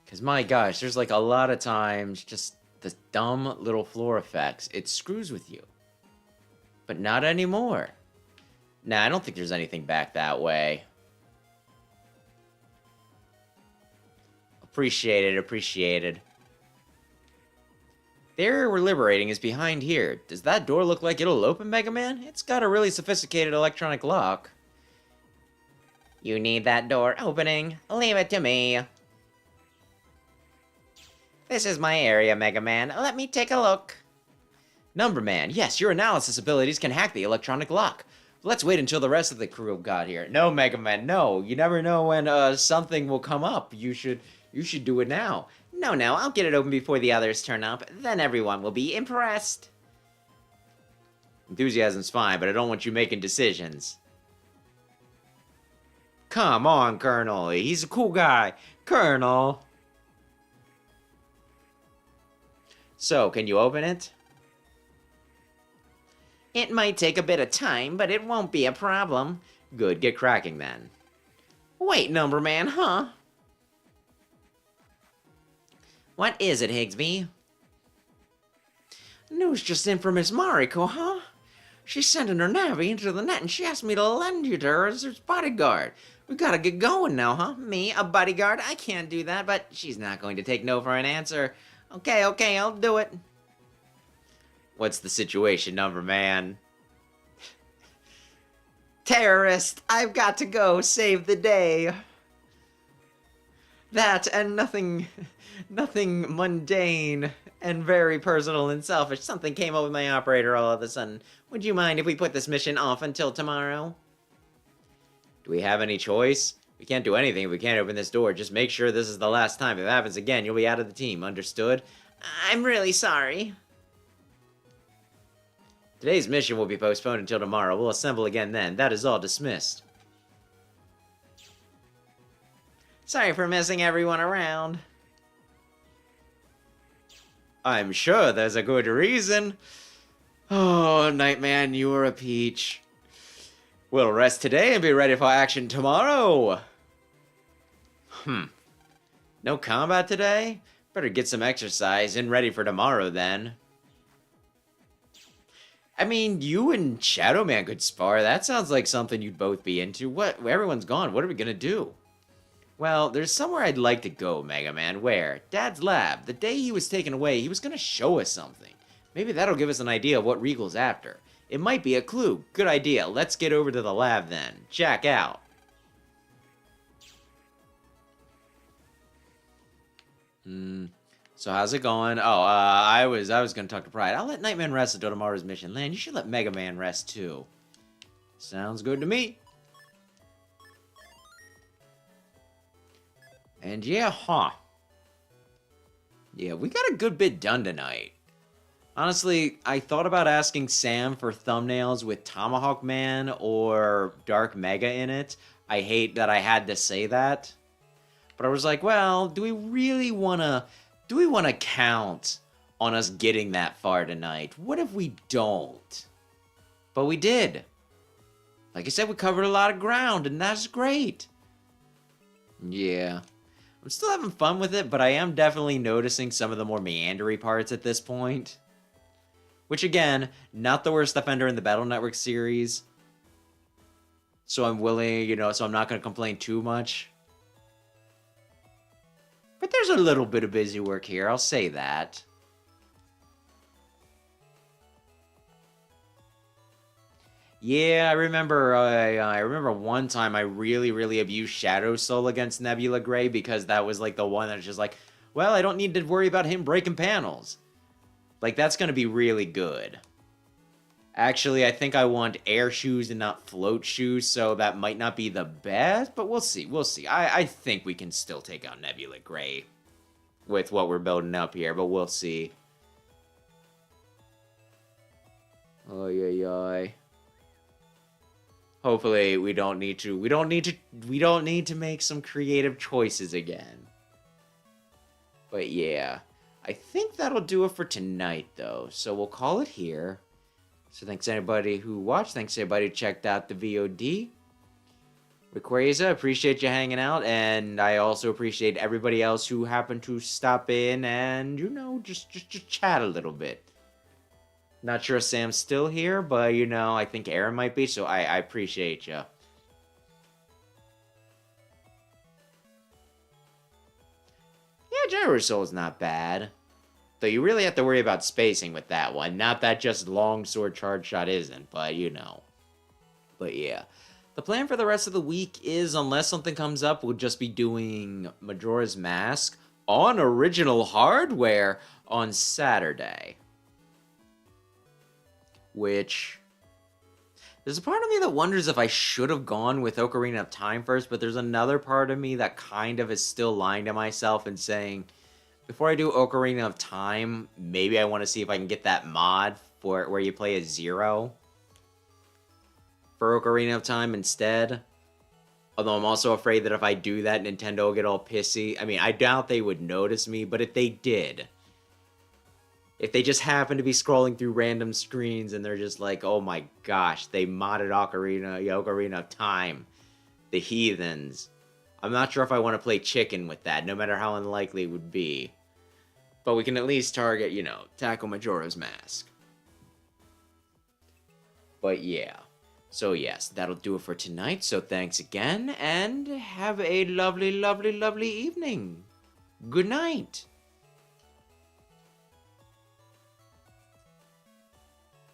Because my gosh, there's like a lot of times just the dumb little floor effects. It screws with you. But not anymore. Nah, I don't think there's anything back that way. Appreciated, appreciated. The area we're liberating is behind here. Does that door look like it'll open, Mega Man? It's got a really sophisticated electronic lock. You need that door opening. Leave it to me. This is my area, Mega Man. Let me take a look. Number Man, yes, your analysis abilities can hack the electronic lock. Let's wait until the rest of the crew got here. No, Mega Man, no. You never know when something will come up. You should do it now. No, I'll get it open before the others turn up. Then everyone will be impressed. Enthusiasm's fine, but I don't want you making decisions. Come on, Colonel. He's a cool guy. Colonel. So, can you open it? It might take a bit of time, but it won't be a problem. Good, get cracking then. Wait, Number Man, huh? What is it, Higsby? News just in from Miss Mariko, huh? She's sending her navvy into the net and she asked me to lend you to her as her bodyguard. We gotta get going now, huh? Me, a bodyguard? I can't do that, but she's not going to take no for an answer. Okay, I'll do it. What's the situation, Number Man? Terrorist, I've got to go save the day. That and nothing mundane and very personal and selfish. Something came up with my operator all of a sudden. Would you mind if we put this mission off until tomorrow? Do we have any choice? We can't do anything if we can't open this door. Just make sure this is the last time. If it happens again, you'll be out of the team. Understood? I'm really sorry. Today's mission will be postponed until tomorrow. We'll assemble again then. That is all dismissed. Sorry for messing everyone around. I'm sure there's a good reason. Oh, Nightman, you are a peach. We'll rest today and be ready for action tomorrow. No combat today? Better get some exercise and ready for tomorrow then. I mean, you and Shadow Man could spar. That sounds like something you'd both be into. What? Everyone's gone. What are we gonna do? Well, there's somewhere I'd like to go, Mega Man. Where? Dad's lab. The day he was taken away, he was gonna show us something. Maybe that'll give us an idea of what Regal's after. It might be a clue. Good idea. Let's get over to the lab then. Check out. So how's it going? Oh, I was gonna talk to Pride. I'll let Nightman rest until tomorrow's mission. Lan, you should let Mega Man rest too. Sounds good to me. And yeah, yeah, we got a good bit done tonight. Honestly, I thought about asking Sam for thumbnails with Tomahawk Man or Dark Mega in it. I hate that I had to say that. But I was like, well, do we really want to count on us getting that far tonight? What if we don't? But we did. Like I said, we covered a lot of ground, and that's great. Yeah. I'm still having fun with it, but I am definitely noticing some of the more meandery parts at this point. Which, again, not the worst offender in the Battle Network series. So I'm willing, so I'm not going to complain too much. But there's a little bit of busy work here, I'll say that. Yeah, I remember one time I really abused Shadow Soul against Nebula Gray because that was like the one that's just like, well, I don't need to worry about him breaking panels. Like, that's gonna be really good. Actually, I think I want air shoes and not float shoes, so that might not be the best, but we'll see. I think we can still take out Nebula Gray with what we're building up here, but we'll see. Oy. Hopefully we don't need to make some creative choices again. But yeah, I think that'll do it for tonight though. So we'll call it here. So thanks to anybody who watched. Thanks to everybody who checked out the VOD. Rockman.EXE, appreciate you hanging out. And I also appreciate everybody else who happened to stop in and, you know, just chat a little bit. Not sure if Sam's still here, but, you know, I think Aaron might be. So I appreciate you. Yeah, General Soul is not bad. Though you really have to worry about spacing with that one. Not that just long sword charge shot isn't, but you know. But yeah. The plan for the rest of the week is, unless something comes up, we'll just be doing Majora's Mask on original hardware on Saturday. Which... there's a part of me that wonders if I should have gone with Ocarina of Time first, but there's another part of me that kind of is still lying to myself and saying, before I do Ocarina of Time, maybe I want to see if I can get that mod for where you play as Zero for Ocarina of Time instead. Although I'm also afraid that if I do that, Nintendo will get all pissy. I mean, I doubt they would notice me, but if they did, if they just happen to be scrolling through random screens and they're just like, oh my gosh, they modded Ocarina of Time, the heathens. I'm not sure if I want to play chicken with that, no matter how unlikely it would be. But we can at least target, you know, tackle Majora's Mask. But yeah. So yes, that'll do it for tonight. So thanks again, and have a lovely, lovely, lovely evening. Good night.